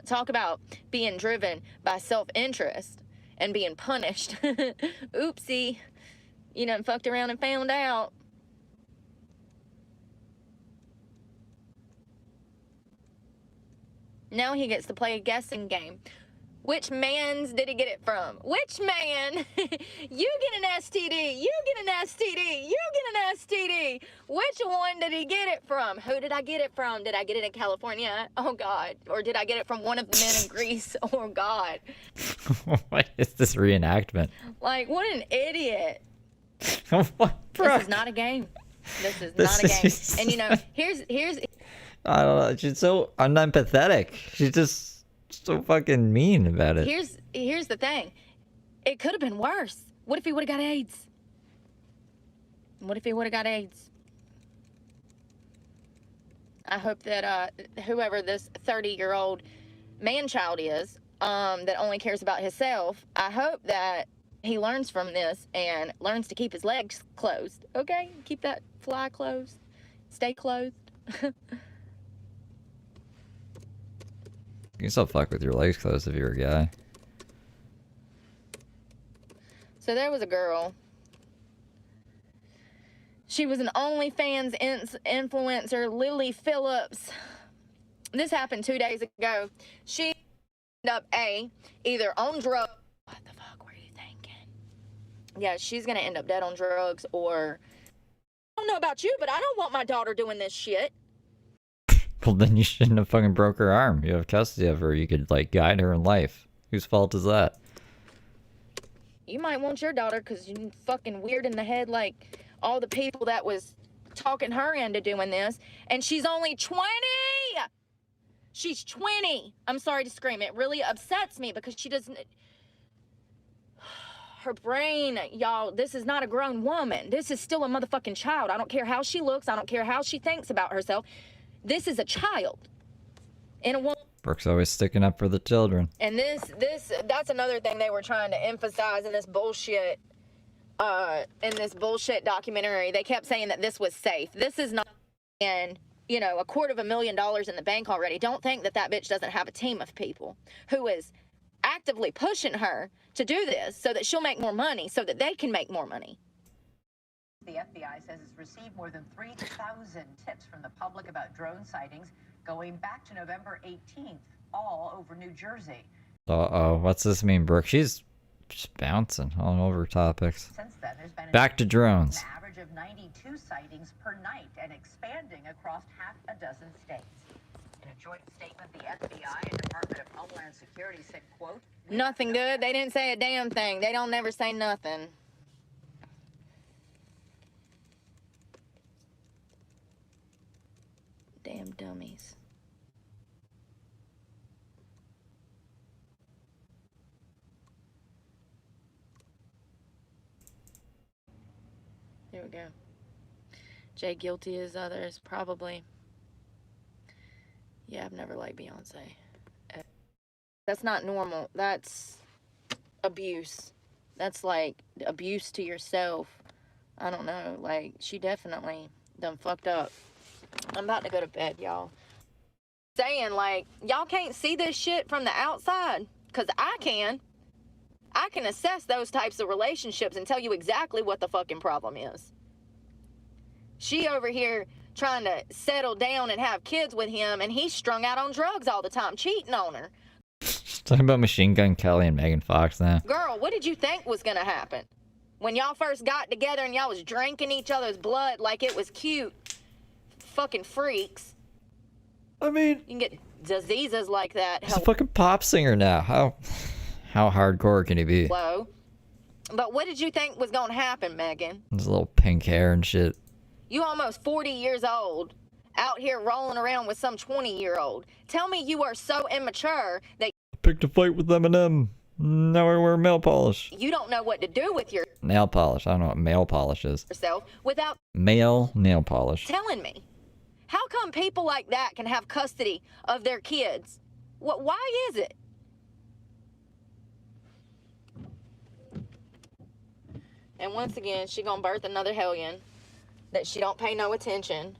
Talk about being driven by self-interest and being punished. Oopsie. You done fucked around and found out. Now he gets to play a guessing game. Which man's did he get it from? Which man? You get an STD. You get an STD. You get an STD. Which one did he get it from? Who did I get it from? Did I get it in California? Oh, God. Or did I get it from one of the men in Greece? Oh, God. What is this reenactment? Like, what an idiot. What, This is not a game. This is not a game. And, you know, here's... I don't know. She's so unempathetic. She's just so fucking mean about it. Here's the thing. It could have been worse. What if he would have got AIDS? What if he would have got AIDS? I hope that whoever this 30-year-old man-child is that only cares about himself, I hope that he learns from this and learns to keep his legs closed. Okay? Keep that fly closed. Stay closed. You can still fuck with your legs closed if you're a guy. So there was a girl. She was an OnlyFans influencer, Lily Phillips. This happened 2 days ago. She ended up either on drugs. What the fuck were you thinking? Yeah, she's gonna end up dead on drugs, or I don't know about you, but I don't want my daughter doing this shit. Well, then you shouldn't have fucking broke her arm. You have custody of her. You could, like, guide her in life. Whose fault is that? You might want your daughter because you're fucking weird in the head like all the people that was talking her into doing this. And she's only 20! She's 20! I'm sorry to scream. It really upsets me because she doesn't... Her brain, y'all, this is not a grown woman. This is still a motherfucking child. I don't care how she looks. I don't care how she thinks about herself. This is a child. And a woman. Brooke's always sticking up for the children. And that's another thing they were trying to emphasize in this bullshit documentary. They kept saying that this was safe. This is not, and you know, $250,000 in the bank already. Don't think that that bitch doesn't have a team of people who is actively pushing her to do this so that she'll make more money, so that they can make more money. The FBI says it's received more than 3,000 tips from the public about drone sightings going back to November 18th, all over New Jersey. Uh-oh, what's this mean, Brooke? She's just bouncing all over topics. Since then, there's been back to drones. An average of 92 sightings per night and expanding across half a dozen states. In a joint statement, the FBI and Department of Homeland Security said, quote, nothing good. They didn't say a damn thing. They don't never say nothing. Damn dummies. Here we go. Jay guilty as others, probably. Yeah, I've never liked Beyonce. That's not normal. That's abuse. That's like abuse to yourself. I don't know. Like, she definitely done fucked up. I'm about to go to bed, y'all. Saying, like, y'all can't see this shit from the outside. Because I can. I can assess those types of relationships and tell you exactly what the fucking problem is. She over here trying to settle down and have kids with him, and he's strung out on drugs all the time, cheating on her. Talking about Machine Gun Kelly and Megan Fox now. Girl, what did you think was going to happen? When y'all first got together and y'all was drinking each other's blood like it was cute. Fucking freaks. I mean, you can get diseases like that. He's a fucking pop singer now. How hardcore can he be? Hello. But what did you think was going to happen, Megan? His little pink hair and shit. You almost 40 years old, out here rolling around with some 20-year-old. Tell me you are so immature that Picked a fight with Eminem. Now I wear nail polish. you don't know what to do with Nail polish. I don't know what nail polish is. yourself without Male nail polish. telling me. How come people like that can have custody of their kids? Why is it? And once again, she gonna birth another hellion that she don't pay no attention.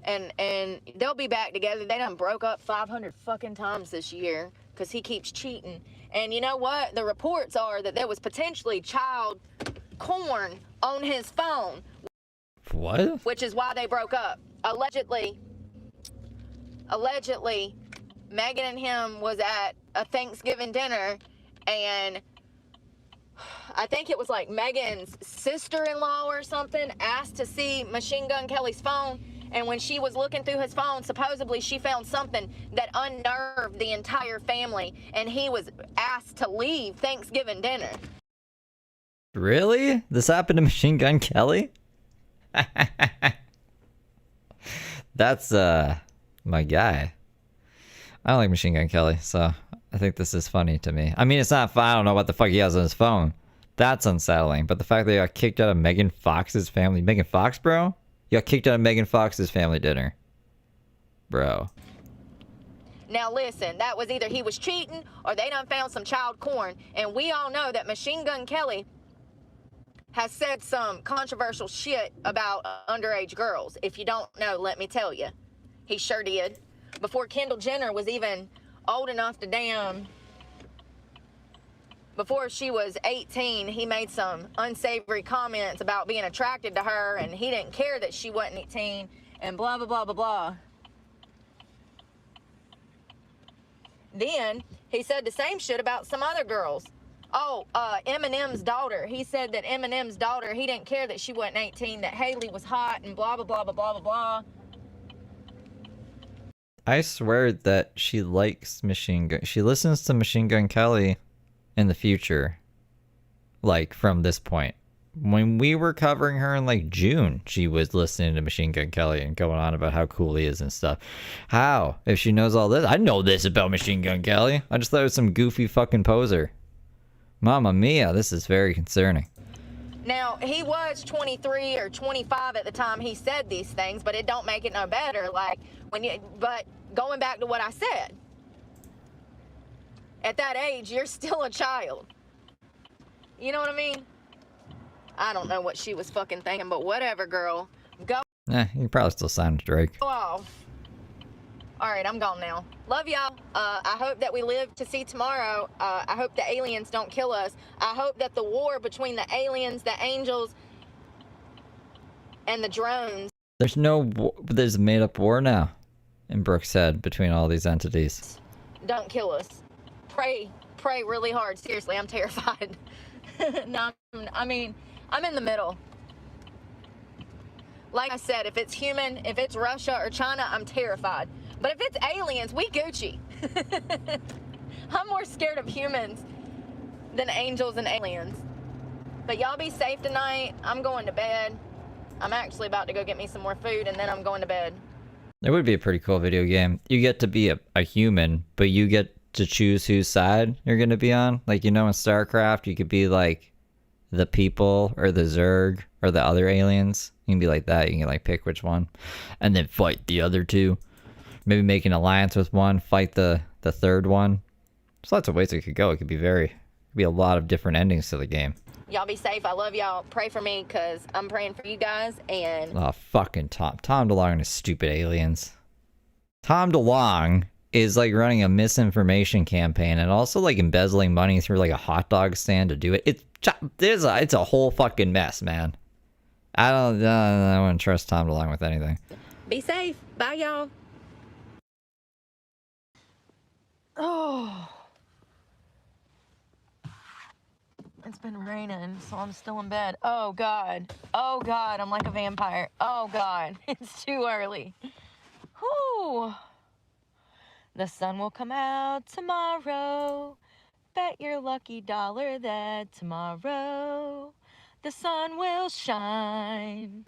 And they'll be back together. They done broke up 500 fucking times this year because he keeps cheating. And you know what? The reports are that there was potentially child porn on his phone. What? Which is why they broke up. Allegedly, Megan and him was at a Thanksgiving dinner, and I think it was like Megan's sister-in-law or something asked to see Machine Gun Kelly's phone, and when she was looking through his phone, supposedly she found something that unnerved the entire family, and he was asked to leave Thanksgiving dinner. Really? This happened to Machine Gun Kelly? That's my guy. I don't like Machine Gun Kelly, so I think this is funny to me. I mean, it's not fun. I don't know what the fuck he has on his phone. That's unsettling. But the fact that he got kicked out of Megan Fox's family. Megan Fox, bro? You got kicked out of Megan Fox's family dinner. Bro. Now listen, that was either he was cheating or they done found some child porn. And we all know that Machine Gun Kelly has said some controversial shit about underage girls. If you don't know, let me tell you. He sure did. Before Kendall Jenner was even old enough to before she was 18, he made some unsavory comments about being attracted to her, and he didn't care that she wasn't 18, and blah, blah, blah, blah, blah. Then he said the same shit about some other girls. Oh, Eminem's daughter. He said that Eminem's daughter, he didn't care that she wasn't 18, that Haley was hot, and blah, blah, blah, blah, blah, blah, blah. I swear that she likes she listens to Machine Gun Kelly in the future. Like, from this point. When we were covering her in, like, June, she was listening to Machine Gun Kelly and going on about how cool he is and stuff. How? If she knows all this? I know this about Machine Gun Kelly. I just thought it was some goofy fucking poser. Mamma mia, this is very concerning. Now, he was 23 or 25 at the time he said these things, but it don't make it no better. Like, but going back to what I said, at that age, you're still a child. You know what I mean? I don't know what she was fucking thinking, but whatever, girl. Go. You probably still sound Drake. Off. All right, I'm gone now. Love y'all. I hope that we live to see tomorrow. I hope the aliens don't kill us. I hope that the war between the aliens, the angels, and the drones. There's a made-up war now in Brooke's head between all these entities. Don't kill us. Pray really hard. Seriously, I'm terrified. No, I mean, I'm in the middle. Like I said, if it's human, if it's Russia or China, I'm terrified. But if it's aliens, we Gucci. I'm more scared of humans than angels and aliens. But y'all be safe tonight. I'm going to bed. I'm actually about to go get me some more food, and then I'm going to bed. It would be a pretty cool video game. You get to be a human, but you get to choose whose side you're going to be on. Like, you know, in StarCraft, you could be like the people or the Zerg or the other aliens. You can be like that. You can like pick which one and then fight the other two. Maybe make an alliance with one, fight the third one. There's lots of ways it could go. It could be a lot of different endings to the game. Y'all be safe. I love y'all. Pray for me, because I'm praying for you guys. And oh, fucking Tom DeLonge and his stupid aliens. Tom DeLonge is like running a misinformation campaign and also like embezzling money through like a hot dog stand to do it. It's a whole fucking mess, man. I wouldn't trust Tom DeLonge with anything. be safe. Bye, y'all. Oh. It's been raining, so I'm still in bed. Oh, God. Oh, God. I'm like a vampire. Oh, God. It's too early. Whew. The sun will come out tomorrow. Bet your lucky dollar that tomorrow the sun will shine.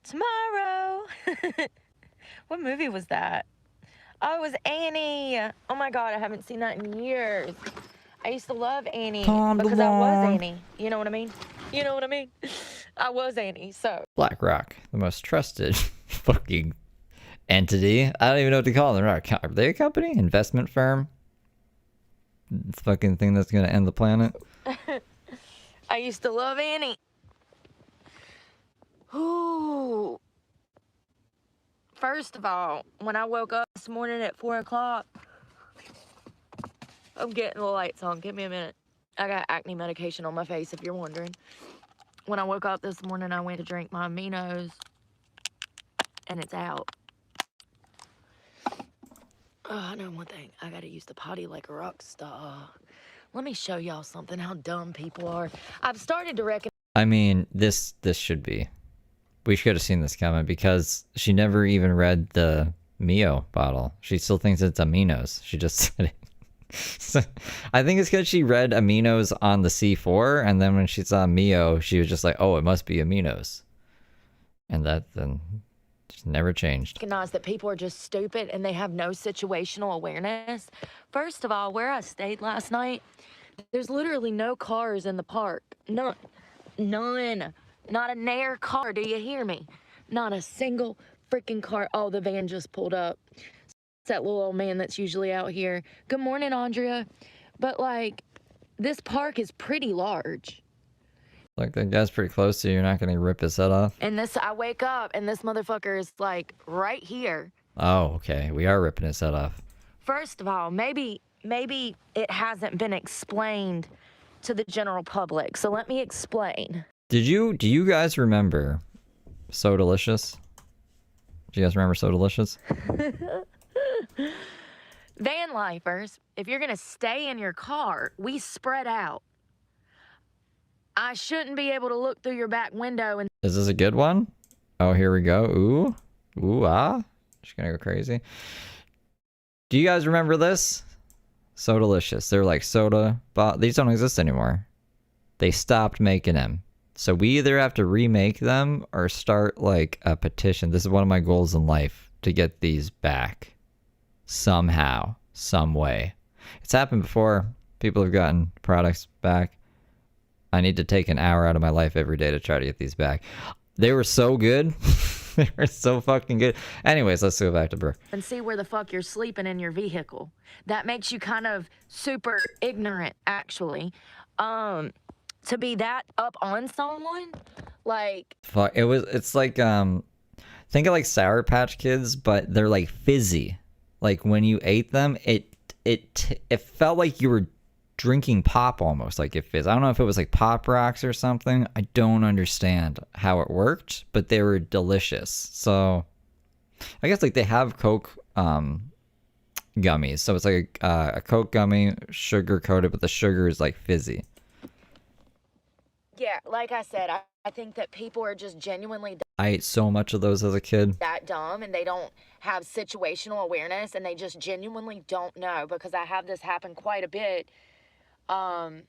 Tomorrow. What movie was that? Oh, it was Annie. Oh my God, I haven't seen that in years. I used to love Annie because I was Annie. You know what I mean? You know what I mean? I was Annie, so. BlackRock, the most trusted fucking entity. I don't even know what to call them. Are they a company? Investment firm? It's fucking thing that's gonna end the planet. I used to love Annie. Ooh. First of all, when I woke up this morning at 4 o'clock, I'm getting the lights on. Give me a minute. I got acne medication on my face, if you're wondering. When I woke up this morning, I went to drink my aminos, and it's out. Oh, I know one thing. I gotta use the potty like a rock star. Let me show y'all something, how dumb people are. I've started to reckon. I mean, this should be. We should have seen this coming because she never even read the Mio bottle. She still thinks it's aminos. She just said it. So, I think it's because she read aminos on the C4, and then when she saw Mio, she was just like, oh, it must be aminos. And that then just never changed. Recognize that people are just stupid and they have no situational awareness. First of all, where I stayed last night, there's literally no cars in the park. None. None. Not a nair car, do you hear me? Not a single freaking car. Oh, the van just pulled up. It's that little old man that's usually out here. Good morning, Andrea. But, like, this park is pretty large. Like, that guy's pretty close to you. You're not going to rip his head off? And I wake up, and this motherfucker is, like, right here. Oh, okay. We are ripping his head off. First of all, maybe it hasn't been explained to the general public. So let me explain. Do you guys remember So Delicious? Do you guys remember So Delicious? Van lifers, if you're gonna stay in your car, we spread out. I shouldn't be able to look through your back window and. Is this a good one? Oh, here we go. Ooh. Ooh, ah. She's gonna go crazy. Do you guys remember this? So Delicious. They're like soda, but these don't exist anymore. They stopped making them. So we either have to remake them or start like a petition. This is one of my goals in life, to get these back. Somehow, some way. It's happened before. People have gotten products back. I need to take an hour out of my life every day to try to get these back. They were so good. They were so fucking good. Anyways, let's go back to Brooke. And see where the fuck you're sleeping in your vehicle. That makes you kind of super ignorant, actually. To be that up on someone, like. Fuck, it's like, think of like Sour Patch Kids, but they're like fizzy. Like when you ate them, it felt like you were drinking pop almost, like it fizz. I don't know if it was like Pop Rocks or something. I don't understand how it worked, but they were delicious. So I guess like they have Coke gummies. So it's like a Coke gummy, sugar coated, but the sugar is like fizzy. Yeah, like I said, I think that people are just genuinely. I ate so much of those as a kid. That dumb, and they don't have situational awareness, and they just genuinely don't know, because I have this happen quite a bit. And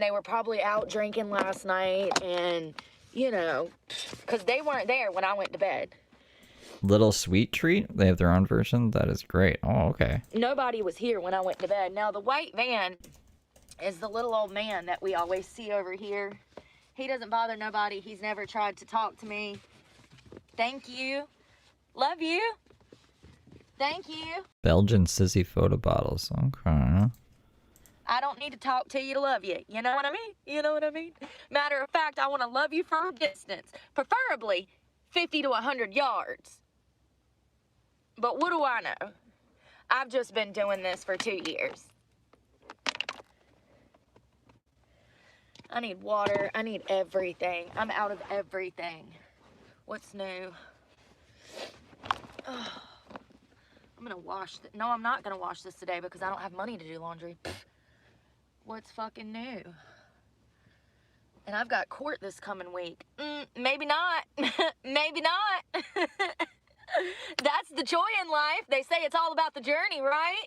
they were probably out drinking last night, and, you know, because they weren't there when I went to bed. Little Sweet Treat, they have their own version. That is great. Oh, okay. Nobody was here when I went to bed. Now, the white van is the little old man that we always see over here. He doesn't bother nobody. He's never tried to talk to me. Thank you. Love you. Thank you. Belgian sissy photo bottles. Okay. I don't need to talk to you to love you. You know what I mean? You know what I mean? Matter of fact, I want to love you from a distance. Preferably 50 to 100 yards. But what do I know? I've just been doing this for 2 years. I need water. I need everything. I'm out of everything. What's new? Oh, I'm going to wash this. No, I'm not going to wash this today because I don't have money to do laundry. What's fucking new? And I've got court this coming week. Maybe not. Maybe not. That's the joy in life. They say it's all about the journey, right?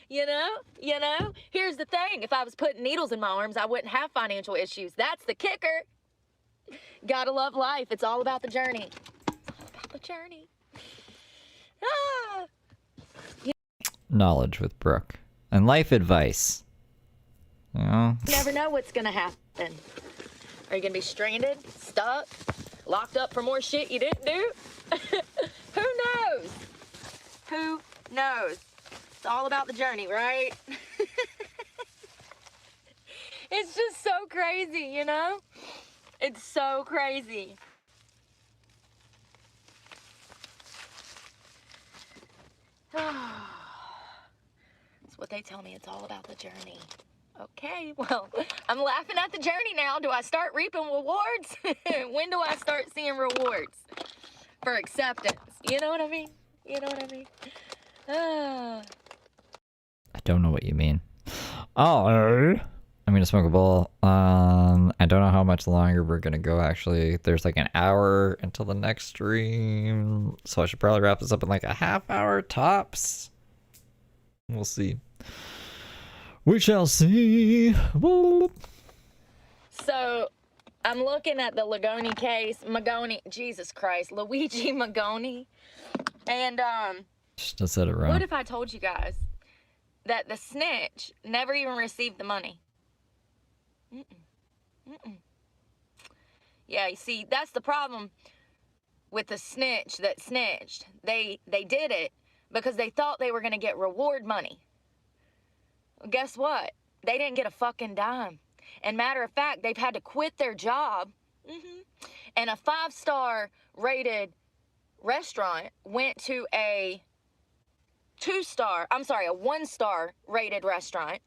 You know? Here's the thing. If I was putting needles in my arms, I wouldn't have financial issues. That's the kicker. Gotta love life. It's all about the journey. It's all about the journey. Ah. Knowledge with Brooke. And life advice. You know? You never know what's gonna happen. Are you gonna be stranded, stuck, locked up for more shit you didn't do? Who knows? Who knows? It's all about the journey, right? It's just so crazy, you know? It's so crazy. That's what they tell me. It's all about the journey. Okay, well, I'm laughing at the journey now. Do I start reaping rewards? When do I start seeing rewards for acceptance? You know what I mean? You know what I mean? I don't know what you mean. Oh, I'm gonna smoke a bowl. I don't know how much longer we're gonna go, actually. There's like an hour until the next stream, so I should probably wrap this up in like a half hour tops. We'll see. We shall see. So, I'm looking at the Luigi case. Jesus Christ, Luigi Magoni. And, Just said it wrong. what if I told you guys that the snitch never even received the money? Yeah, you see, that's the problem with the snitch that snitched. They did it because they thought they were going to get reward money. Well, guess what? They didn't get a fucking dime. And matter of fact, they've had to quit their job. And a 5-star rated restaurant went to a 1-star rated restaurant.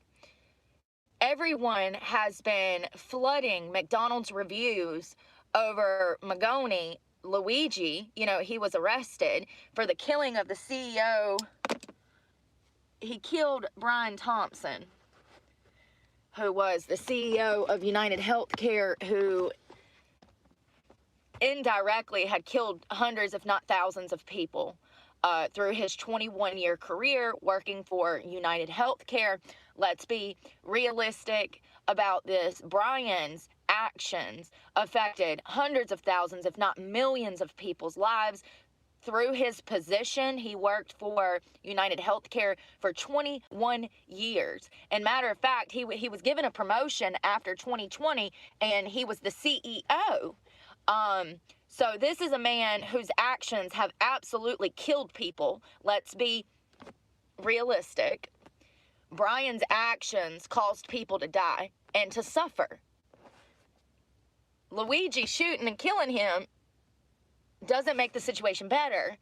Everyone has been flooding McDonald's reviews over Magoni. Luigi, you know, he was arrested for the killing of the CEO. He killed Brian Thompson, who was the CEO of United Healthcare, who indirectly had killed hundreds, if not thousands, of people through his 21-year career working for United Healthcare. Let's be realistic about this. Brian's actions affected hundreds of thousands, if not millions, of people's lives. Through his position, he worked for United Healthcare for 21 years. And matter of fact, he was given a promotion after 2020, and he was the CEO. So this is a man whose actions have absolutely killed people. Let's be realistic. Brian's actions caused people to die and to suffer. Luigi shooting and killing him doesn't make the situation better.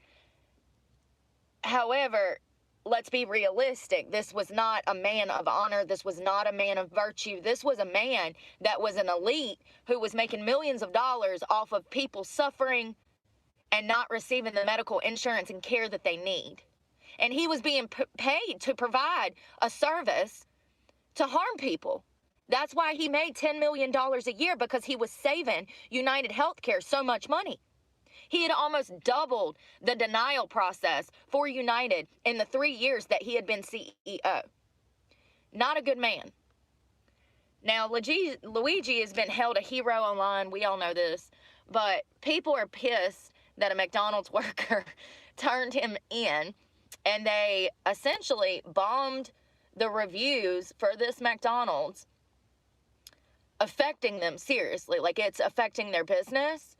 However, let's be realistic. This was not a man of honor. This was not a man of virtue. This was a man that was an elite who was making millions of dollars off of people suffering and not receiving the medical insurance and care that they need. And he was being paid to provide a service to harm people. That's why he made $10 million a year, because he was saving United Healthcare so much money. He had almost doubled the denial process for United in the 3 years that he had been CEO. Not a good man. Now, Luigi has been held a hero online. We all know this. But people are pissed that a McDonald's worker turned him in, and they essentially bombed the reviews for this McDonald's, affecting them seriously. Like, it's affecting their business.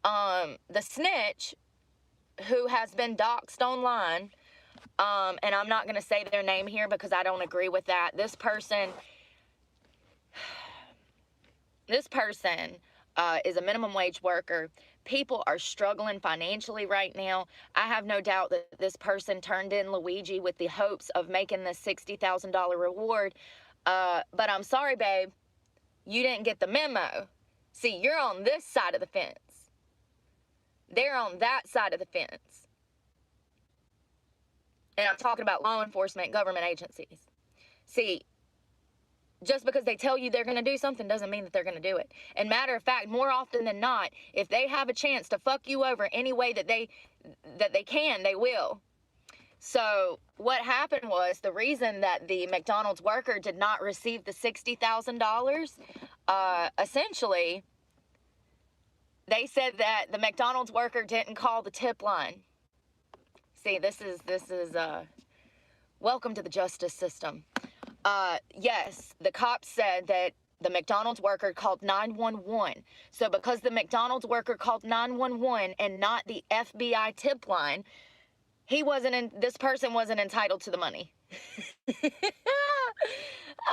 The snitch, who has been doxxed online, and I'm not going to say their name here because I don't agree with that. This person is a minimum wage worker. People are struggling financially right now. I have no doubt that this person turned in Luigi with the hopes of making this $60,000 reward. But I'm sorry, babe. You didn't get the memo. See, you're on this side of the fence. They're on that side of the fence. And I'm talking about law enforcement, government agencies. See, just because they tell you they're going to do something doesn't mean that they're going to do it. And matter of fact, more often than not, if they have a chance to fuck you over any way that they can, they will. So what happened was, the reason that the McDonald's worker did not receive the $60,000, essentially, they said that the McDonald's worker didn't call the tip line. See, this is welcome to the justice system. Yes, the cops said that the McDonald's worker called 911. So because the McDonald's worker called 911 and not the FBI tip line, this person wasn't entitled to the money.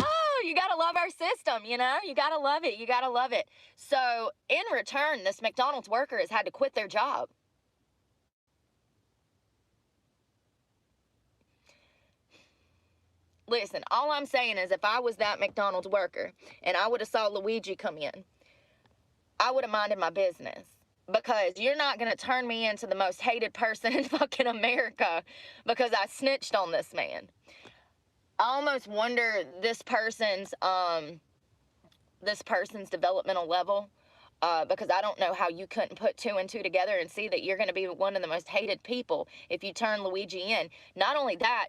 Oh, you gotta love our system, you know? You gotta love it. You gotta love it. So in return, this McDonald's worker has had to quit their job. Listen, all I'm saying is, if I was that McDonald's worker and I would have saw Luigi come in, I would have minded my business. Because you're not going to turn me into the most hated person in fucking America because I snitched on this man. I almost wonder this person's developmental level, because I don't know how you couldn't put 2 and 2 together and see that you're going to be one of the most hated people if you turn Luigi in. Not only that,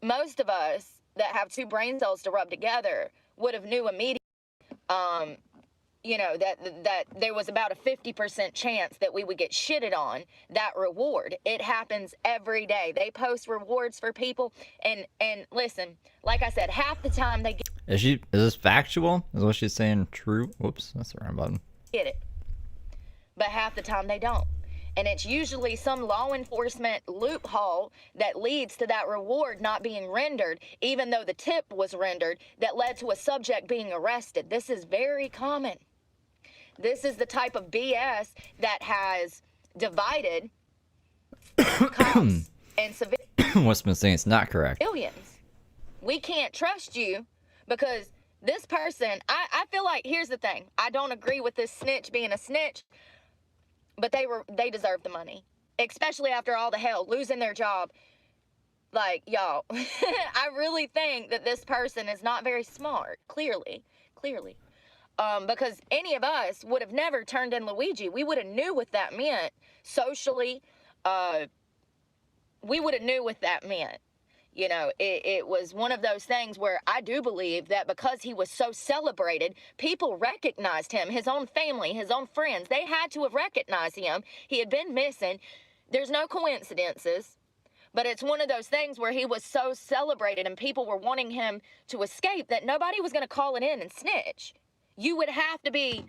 most of us that have 2 brain cells to rub together would have knew immediately, you know, that there was about a 50% chance that we would get shitted on that reward. It happens every day. They post rewards for people, and listen, like I said, half the time they get... Is this factual? Is what she's saying true? Whoops, that's the wrong button. Get it. But half the time they don't. And it's usually some law enforcement loophole that leads to that reward not being rendered, even though the tip was rendered, that led to a subject being arrested. This is very common. This is the type of BS that has divided cops and civilians. What's been saying it's not correct. We can't trust you because this person, I feel like, here's the thing. I don't agree with this snitch being a snitch, but they deserve the money, especially after all the hell, losing their job. Like, y'all, I really think that this person is not very smart, clearly. Because any of us would have never turned in Luigi. We would have knew what that meant socially. We would have knew what that meant. You know, it was one of those things where I do believe that because he was so celebrated, people recognized him, his own family, his own friends. They had to have recognized him. He had been missing. There's no coincidences. But it's one of those things where he was so celebrated and people were wanting him to escape that nobody was going to call it in and snitch. You would have to be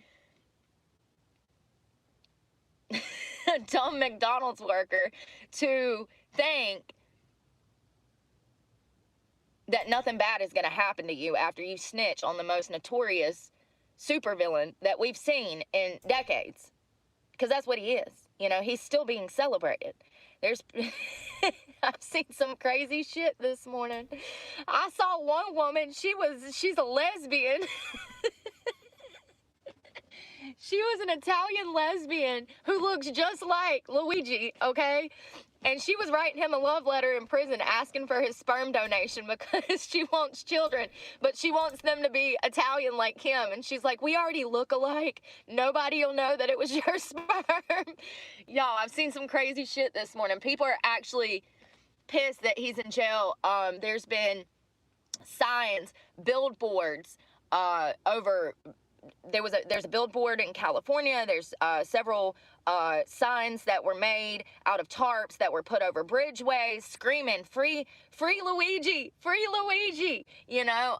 a dumb McDonald's worker to think that nothing bad is going to happen to you after you snitch on the most notorious supervillain that we've seen in decades. Because that's what he is. You know, he's still being celebrated. I've seen some crazy shit this morning. I saw one woman, she's a lesbian. She was an Italian lesbian who looks just like Luigi, okay? And she was writing him a love letter in prison asking for his sperm donation because she wants children, but she wants them to be Italian like him. And she's like, we already look alike. Nobody will know that it was your sperm. Y'all, I've seen some crazy shit this morning. People are actually pissed that he's in jail. There's been signs, billboards over... There's a billboard in California. There's several signs that were made out of tarps that were put over bridgeways screaming, free Luigi, free Luigi. You know,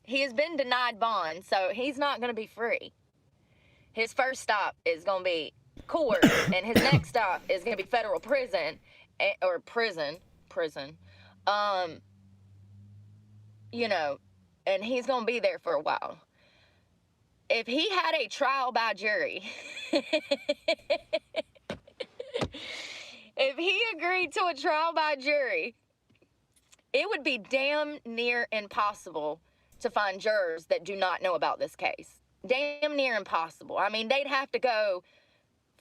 he has been denied bond, so he's not going to be free. His first stop is going to be court, and his next stop is going to be federal prison, or prison. You know, and he's going to be there for a while. If he had a trial by jury, if he agreed to a trial by jury, it would be damn near impossible to find jurors that do not know about this case. Damn near impossible. I mean, they'd have to go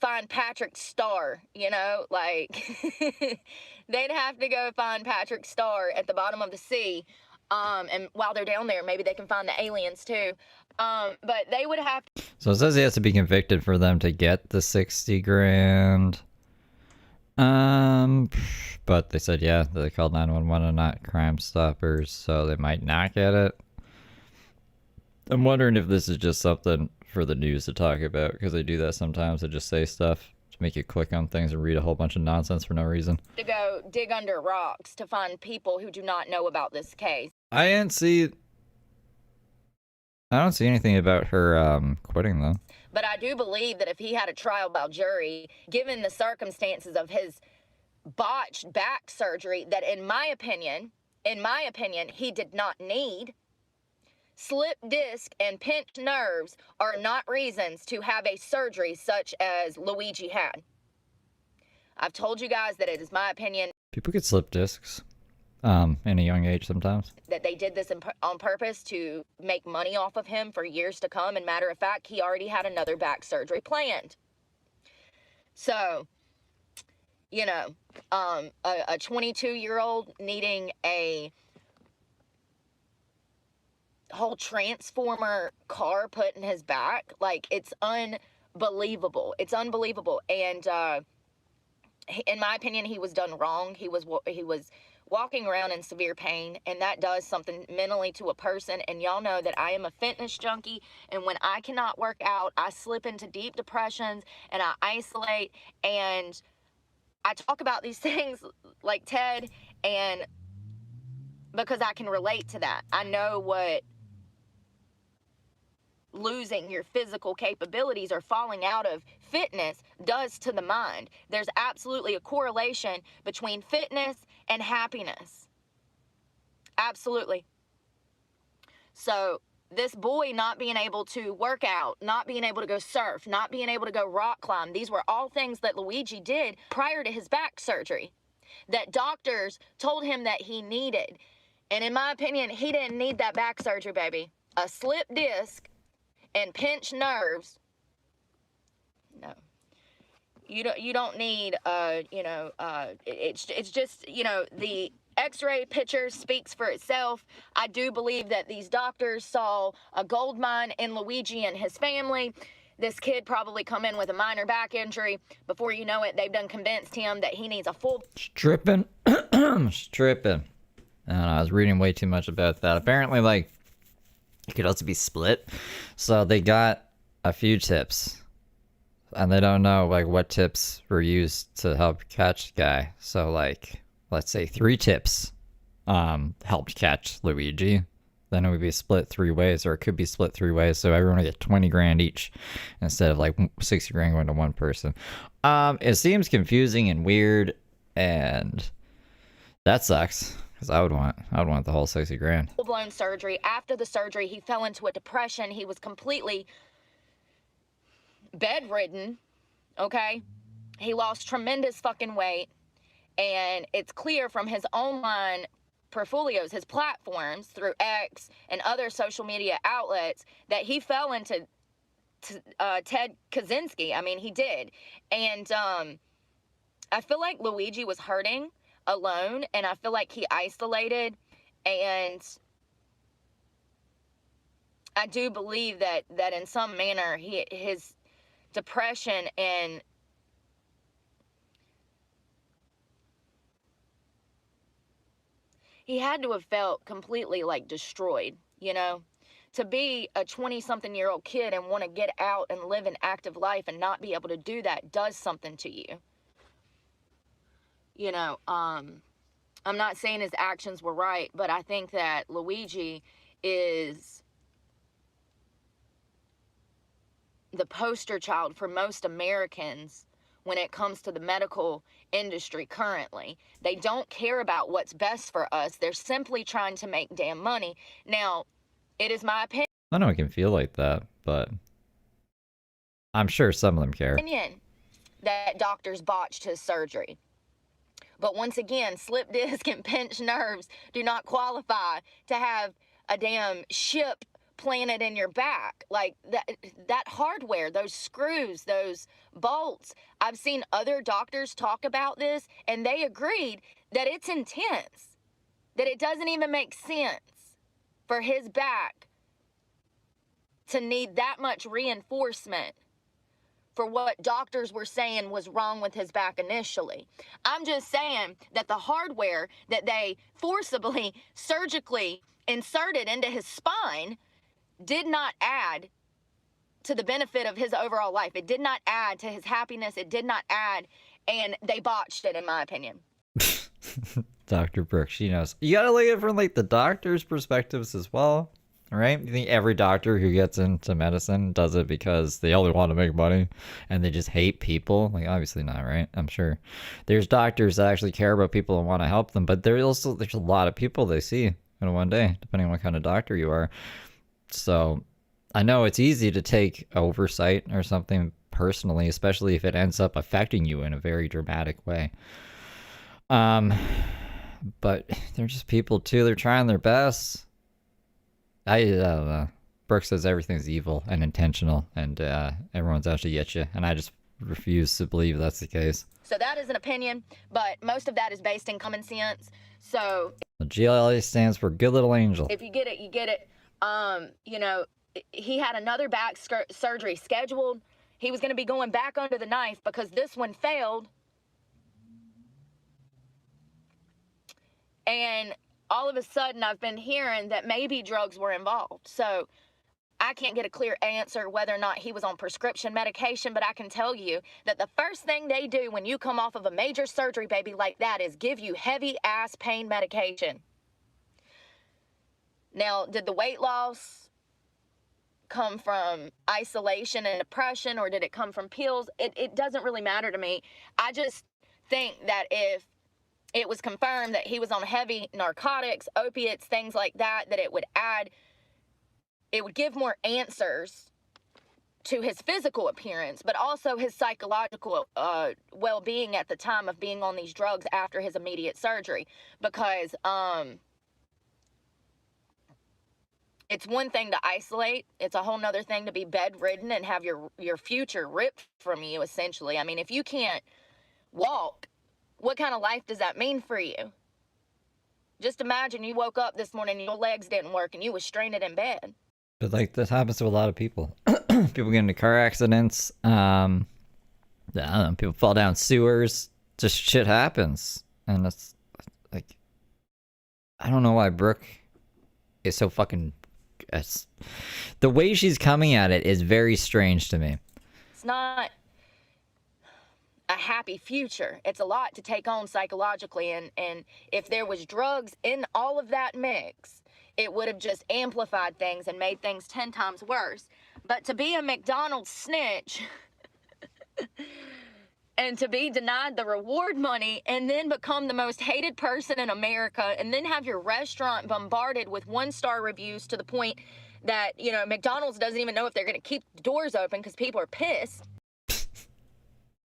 find Patrick Starr, you know, like, they'd have to go find Patrick Starr at the bottom of the sea And while they're down there, maybe they can find the aliens too. But they would have to. So it says he has to be convicted for them to get the 60 grand. But they said, yeah, they called 911 and not Crime Stoppers, so they might not get it. I'm wondering if this is just something for the news to talk about, because they do that sometimes. They just say stuff to make you click on things and read a whole bunch of nonsense for no reason. To go dig under rocks to find people who do not know about this case. I don't see anything about her quitting though. But I do believe that if he had a trial by jury, given the circumstances of his botched back surgery, that in my opinion, he did not need. Slip disc and pinched nerves are not reasons to have a surgery such as Luigi had. I've told you guys that it is my opinion. People get slip discs in a young age sometimes. That they did this on purpose to make money off of him for years to come. And matter of fact, he already had another back surgery planned. So, you know, a 22-year-old needing a whole transformer car put in his back, like, it's unbelievable. It's unbelievable. And in my opinion, he was done wrong. He was walking around in severe pain, and that does something mentally to a person. And y'all know that I am a fitness junkie, and when I cannot work out, I slip into deep depressions and I isolate. And I talk about these things like Ted, and because I can relate to that. I know what losing your physical capabilities or falling out of fitness does to the mind. There's absolutely a correlation between fitness and happiness. Absolutely. So this boy not being able to work out, not being able to go surf, not being able to go rock climb, these were all things that Luigi did prior to his back surgery that doctors told him that he needed. And in my opinion, he didn't need that back surgery, baby. A slip disc and pinched nerves. No. You don't need it's just, you know, the X-ray picture speaks for itself. I do believe that these doctors saw a gold mine in Luigi and his family. This kid probably come in with a minor back injury. Before you know it, they've done convinced him that he needs a full Stripping. Stripping. I don't know, I was reading way too much about that. Apparently, like, it could also be split. So they got a few tips, and they don't know, like, what tips were used to help catch the guy. So, like, let's say 3 tips helped catch Luigi. Then it would be split 3 ways, or it could be split 3 ways. So everyone would get 20 grand each instead of like 60 grand going to one person. It seems confusing and weird, and that sucks. Because I would want the whole 60 grand. Full-blown surgery. After the surgery, he fell into a depression. He was completely bedridden, okay? He lost tremendous fucking weight. And it's clear from his online portfolios, his platforms through X and other social media outlets, that he fell into Ted Kaczynski. I mean, he did. And I feel like Luigi was hurting alone, and I feel like he isolated, and I do believe that in some manner his depression and he had to have felt completely like destroyed, you know, to be a 20-something-year-old kid and want to get out and live an active life and not be able to do that does something to you. You know, I'm not saying his actions were right, but I think that Luigi is the poster child for most Americans when it comes to the medical industry currently. They don't care about what's best for us. They're simply trying to make damn money. Now, it is my opinion. I know it can feel like that, but I'm sure some of them care. That doctors botched his surgery. But once again, slip disc and pinched nerves do not qualify to have a damn ship planted in your back. Like that hardware, those screws, those bolts. I've seen other doctors talk about this, and they agreed that it's intense, that it doesn't even make sense. for his back to need that much reinforcement for what doctors were saying was wrong with his back initially. I'm just saying that the hardware that they forcibly, surgically inserted into his spine did not add to the benefit of his overall life. It did not add to his happiness. It did not add, and they botched it, in my opinion. Dr. Brooke, she knows. You gotta look at it from like the doctor's perspectives as well, right? You think every doctor who gets into medicine does it because they only want to make money and they just hate people? Like, obviously not, right? I'm sure there's doctors that actually care about people and want to help them, but there's a lot of people they see in one day, depending on what kind of doctor you are. So I know it's easy to take oversight or something personally, especially if it ends up affecting you in a very dramatic way. But they're just people too. They're trying their best. I don't know. Brooke says everything's evil and intentional, and everyone's out to get you. And I just refuse to believe that's the case. So that is an opinion, but most of that is based in common sense. So The GLA stands for Good Little Angel. if you get it, you get it. You know, he had another back surgery scheduled. He was going to be going back under the knife because this one failed. And all of a sudden, I've been hearing that maybe drugs were involved. So I can't get a clear answer whether or not he was on prescription medication, but I can tell you that the first thing they do when you come off of a major surgery, baby, like that is give you heavy-ass pain medication. Now, did the weight loss come from isolation and depression, or did it come from pills? It doesn't really matter to me. I just think that if it was confirmed that he was on heavy narcotics, opiates, things like that, that it would give more answers to his physical appearance, but also his psychological well-being at the time of being on these drugs after his immediate surgery. Because it's one thing to isolate. It's a whole nother thing to be bedridden and have your future ripped from you, essentially. I mean, if you can't walk, what kind of life does that mean for you? Just imagine you woke up this morning and your legs didn't work and you was straining in bed. But like this happens to a lot of people. People get into car accidents. I don't know, people fall down sewers. Just shit happens. And it's like, I don't know why Brooke is so fucking... the way she's coming at it is very strange to me. It's not a happy future. It's a lot to take on psychologically, and if there was drugs in all of that mix, it would have just amplified things and made things 10 times worse. But to be a McDonald's snitch and to be denied the reward money and then become the most hated person in America and then have your restaurant bombarded with 1-star reviews to the point that, you know, McDonald's doesn't even know if they're going to keep the doors open because people are pissed.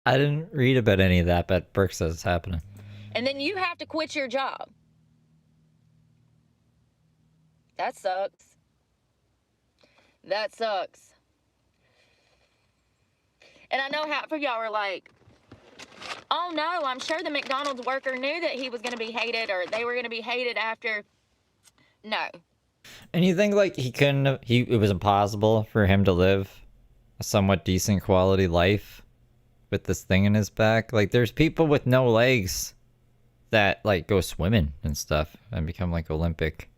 I didn't read about any of that, but Brooke says it's happening. And then you have to quit your job. That sucks. That sucks. And I know half of y'all are like, oh no, I'm sure the McDonald's worker knew that he was going to be hated or they were going to be hated after. No. And you think like it was impossible for him to live a somewhat decent quality life with this thing in his back? Like there's people with no legs that like go swimming and stuff and become like Olympic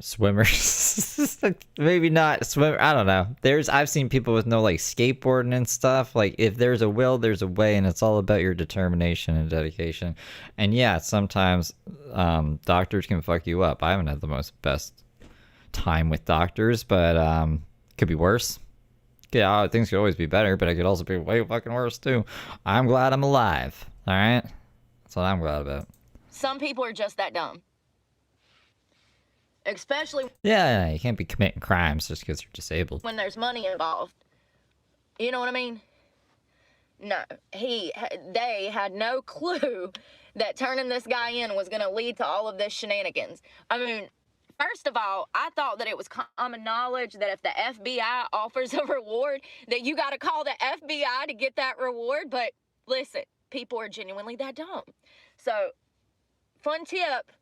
swimmers. Maybe not swimmer, I don't know. I've seen people with no like skateboarding and stuff. Like if there's a will, there's a way, and it's all about your determination and dedication. And yeah, sometimes doctors can fuck you up. I haven't had the best time with doctors, but could be worse. Yeah, things could always be better, but it could also be way fucking worse too. I'm glad I'm alive. All right, that's what I'm glad about. Some people are just that dumb. Especially yeah, you can't be committing crimes just because you're disabled. When there's money involved. You know what I mean? No, they had no clue that turning this guy in was going to lead to all of this shenanigans. I mean, first of all, I thought that it was common knowledge that if the FBI offers a reward, that you got to call the FBI to get that reward. But listen, people are genuinely that dumb. So, fun tip.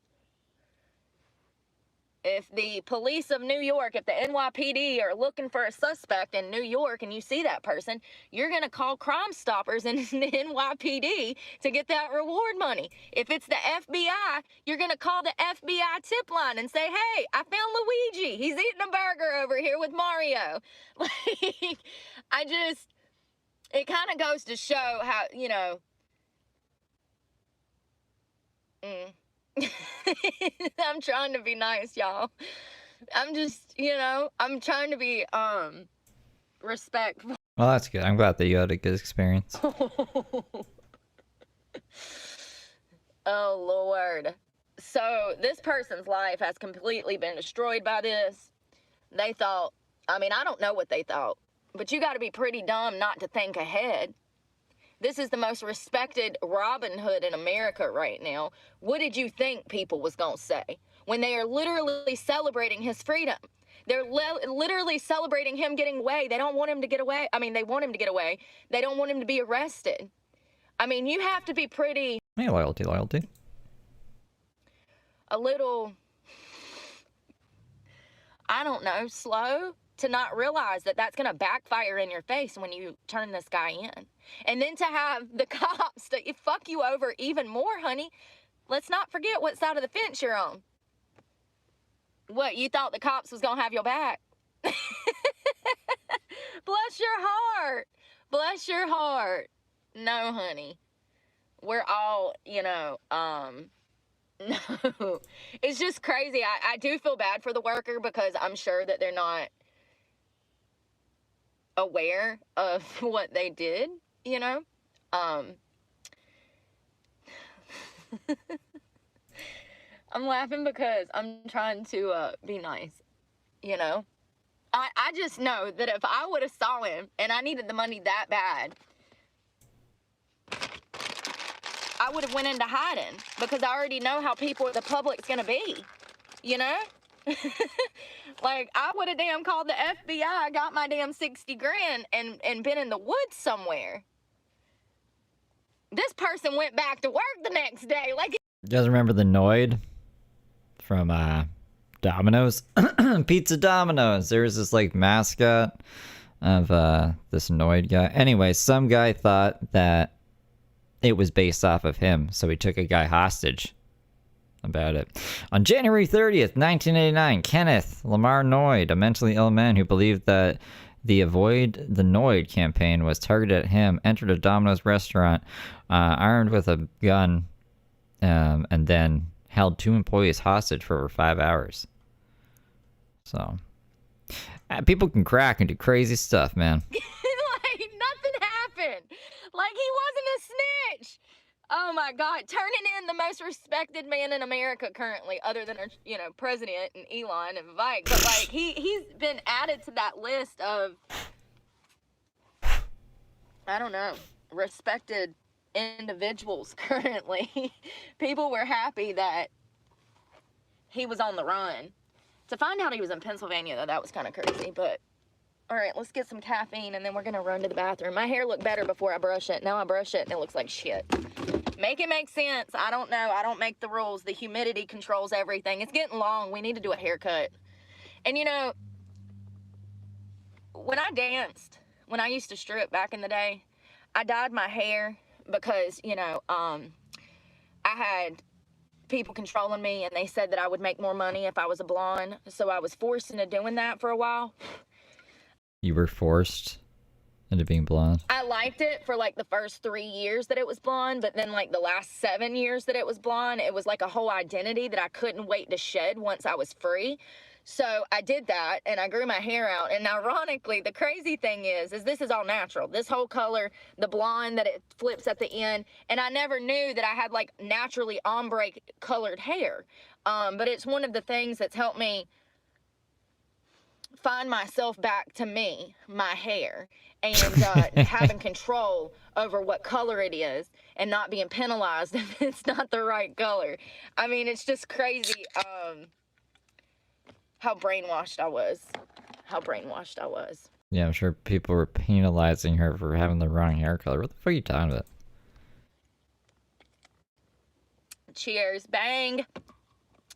if the police of New York, if the NYPD are looking for a suspect in New York and you see that person, you're going to call Crime Stoppers in the NYPD to get that reward money. If it's the FBI, you're going to call the FBI tip line and say, hey, I found Luigi. He's eating a burger over here with Mario. Like, it kind of goes to show how, you know, I'm trying to be nice, y'all. I'm just, you know, I'm trying to be, respectful. Well, that's good. I'm glad that you had a good experience. Oh, Lord. So, this person's life has completely been destroyed by this. They thought, I mean, I don't know what they thought, but you got to be pretty dumb not to think ahead. This is the most respected Robin Hood in America right now. What did you think people was going to say when they are literally celebrating his freedom? They're literally celebrating him getting away. They don't want him to get away. I mean, they want him to get away. They don't want him to be arrested. I mean, you have to be pretty... Hey, loyalty. A little... I don't know, slow to not realize that that's going to backfire in your face when you turn this guy in. And then to have the cops to fuck you over even more, honey. Let's not forget what side of the fence you're on. What, you thought the cops was going to have your back? Bless your heart. Bless your heart. No, honey. We're all, you know, no. It's just crazy. I do feel bad for the worker because I'm sure that they're not aware of what they did, you know? I'm laughing because I'm trying to be nice, you know? I just know that if I would have saw him and I needed the money that bad, I would have went into hiding because I already know how the public's gonna be, you know? Like, I would have damn called the FBI, got my damn 60 grand and been in the woods somewhere. This person went back to work the next day. Like, You guys remember the Noid from Domino's? Pizza Domino's. There was this like mascot of this Noid guy. Anyway, some guy thought that it was based off of him, so he took a guy hostage about it. On January 30th, 1989, Kenneth Lamar Noid, a mentally ill man who believed that the Avoid the Noid campaign was targeted at him, entered a Domino's restaurant armed with a gun and then held 2 employees hostage for over 5 hours. So, people can crack and do crazy stuff, man. like, nothing happened. Like, he wasn't a snitch. Oh my God, turning in the most respected man in America currently, other than our, you know, president and Elon and Vike. But like, he's been added to that list of, I don't know, respected individuals currently. People were happy that he was on the run. To find out he was in Pennsylvania, though, that was kind of crazy. But all right, let's get some caffeine and then we're gonna run to the bathroom. My hair looked better before I brush it. Now I brush it and it looks like shit. Make it make sense. I don't know. I don't make the rules. The humidity controls everything. It's getting long. We need to do a haircut. And you know, when I danced, when I used to strip back in the day, I dyed my hair because, you know, I had people controlling me and they said that I would make more money if I was a blonde. So I was forced into doing that for a while. You were forced into being blonde? I liked it for like the first 3 years that it was blonde, but then like the last 7 years that it was blonde, it was like a whole identity that I couldn't wait to shed once I was free. So I did that and I grew my hair out. And ironically, the crazy thing is this is all natural. This whole color, the blonde that it flips at the end. And I never knew that I had like naturally ombre colored hair. But it's one of the things that's helped me find myself back to me, my hair, and having control over what color it is and not being penalized if it's not the right color. I mean, it's just crazy how brainwashed I was. Yeah, I'm sure people were penalizing her for having the wrong hair color. What the fuck are you talking about? Cheers. Bang.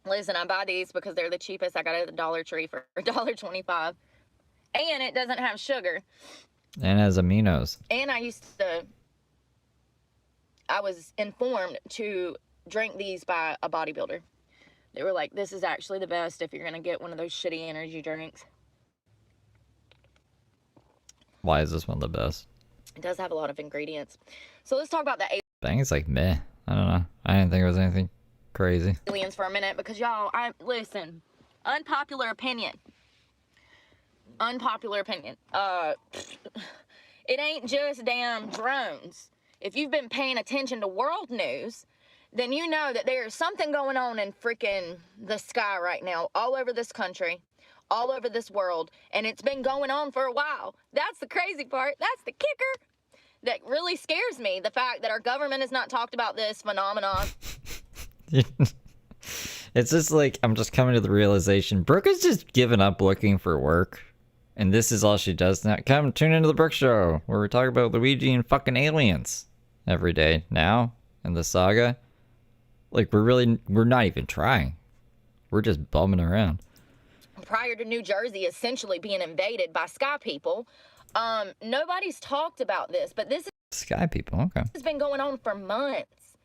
Listen, I buy these because they're the cheapest. I got it at the Dollar Tree for $1.25. And it doesn't have sugar. And has aminos. And I was informed to drink these by a bodybuilder. They were like, this is actually the best if you're going to get one of those shitty energy drinks. Why is this one the best? It does have a lot of ingredients. So let's talk about the Bang, it's like meh. I don't know. I didn't think it was anything crazy. aliens for a minute because y'all, listen, unpopular opinion. Unpopular opinion. It ain't just damn drones. If you've been paying attention to world news, then you know that there's something going on in freaking the sky right now, all over this country, all over this world, and it's been going on for a while. That's the crazy part. That's the kicker that really scares me, the fact that our government has not talked about this phenomenon. It's just like, I'm just coming to the realization, Brooke has just given up looking for work. And this is all she does now. Come tune into the Brooke Show, where we talk about Luigi and fucking aliens every day now in the saga. Like, we're not even trying. We're just bumming around. Prior to New Jersey essentially being invaded by sky people, nobody's talked about this, but this Sky people, okay. has been going on for months.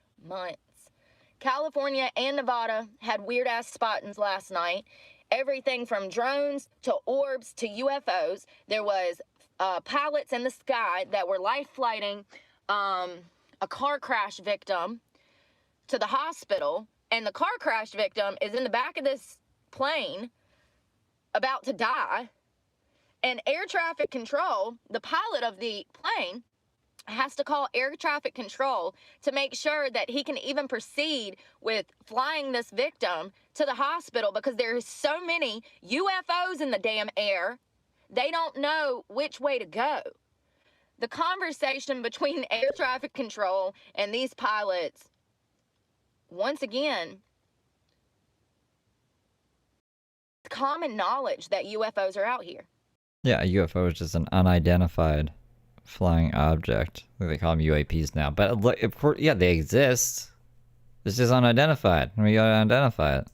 California and Nevada had weird-ass spottings last night. Everything from drones to orbs to UFOs. There was pilots in the sky that were life flighting a car crash victim to the hospital, and the car crash victim is in the back of this plane about to die, and air traffic control, the pilot of the plane, has to call air traffic control to make sure that he can even proceed with flying this victim to the hospital because there's so many UFOs in the damn air, they don't know which way to go. The conversation between air traffic control and these pilots, once again, common knowledge that UFOs are out here. Yeah, a UFO is just an unidentified flying object. They call them UAPs now. But of course, yeah, they exist. It's just unidentified. We gotta identify it.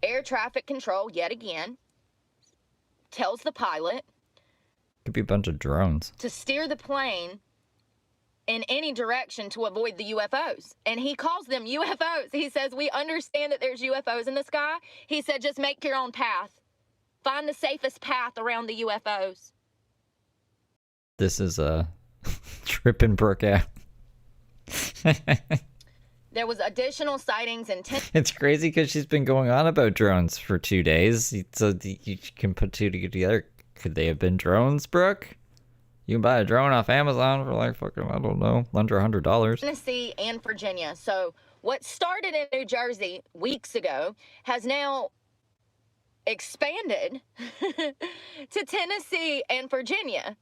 Air traffic control, yet again, tells the pilot Could be a bunch of drones. to steer the plane in any direction to avoid the UFOs. And he calls them UFOs. He says, we understand that there's UFOs in the sky. He said, just make your own path. Find the safest path around the UFOs. This is a tripping Brooke out. There was additional sightings in It's crazy because she's been going on about drones for 2 days. So you can put two together. Could they have been drones, Brooke? You can buy a drone off Amazon for like fucking, I don't know, under $100. Tennessee and Virginia. So what started in New Jersey weeks ago has now expanded to Tennessee and Virginia.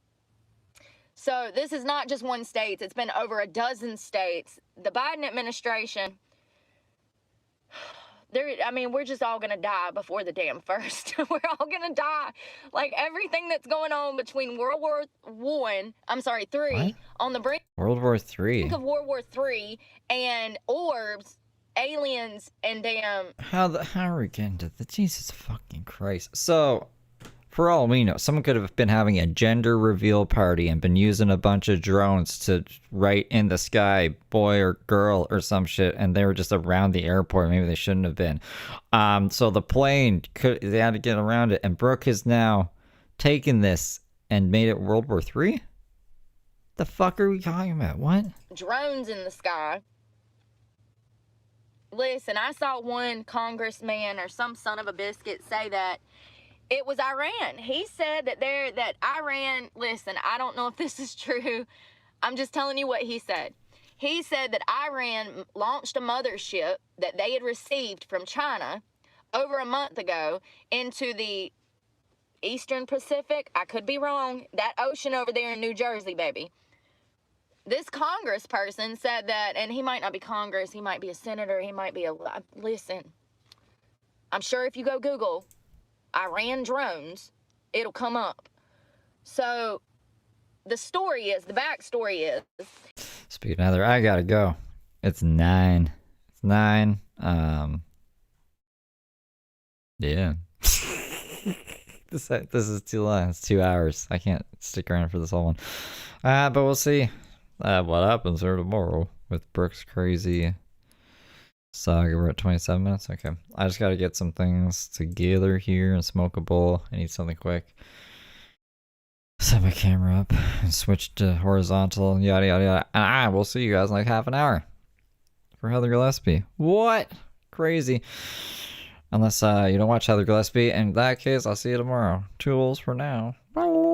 So this is not just one state. It's been over a dozen states. The Biden administration, we're just all going to die before the damn first. We're all going to die. Like everything that's going on between World War III, on the brink World War III. of World War III, and orbs, aliens, and damn... How are we getting to the... Jesus fucking Christ. So... For all we know, someone could have been having a gender reveal party and been using a bunch of drones to write in the sky, boy or girl or some shit, and they were just around the airport. Maybe they shouldn't have been. So the plane, they had to get around it, and Brooke has now taken this and made it World War III? The fuck are we talking about? What? Drones in the sky. Listen, I saw one congressman or some son of a biscuit say that it was Iran. He said that Iran, listen, I don't know if this is true. I'm just telling you what he said. He said that Iran launched a mothership that they had received from China over a month ago into the Eastern Pacific. I could be wrong. That ocean over there in New Jersey, baby. This congressperson said that, and he might not be Congress. He might be a senator. He might be listen, I'm sure if you go Google Iran drones, it'll come up. So the backstory is. Speaking of other, I gotta go. It's 9. It's 9. Yeah. This is too long. It's 2 hours. I can't stick around for this whole one. But we'll see what happens here tomorrow with Brooke's crazy saga. We're at 27 minutes. Okay. I just got to get some things together here and smoke a bowl. I need something quick. Set my camera up and switch to horizontal and yada yada yada. And I will see you guys in like half an hour for Heather Gillespie. What? Crazy. Unless you don't watch Heather Gillespie. In that case, I'll see you tomorrow. Tools for now. Bye.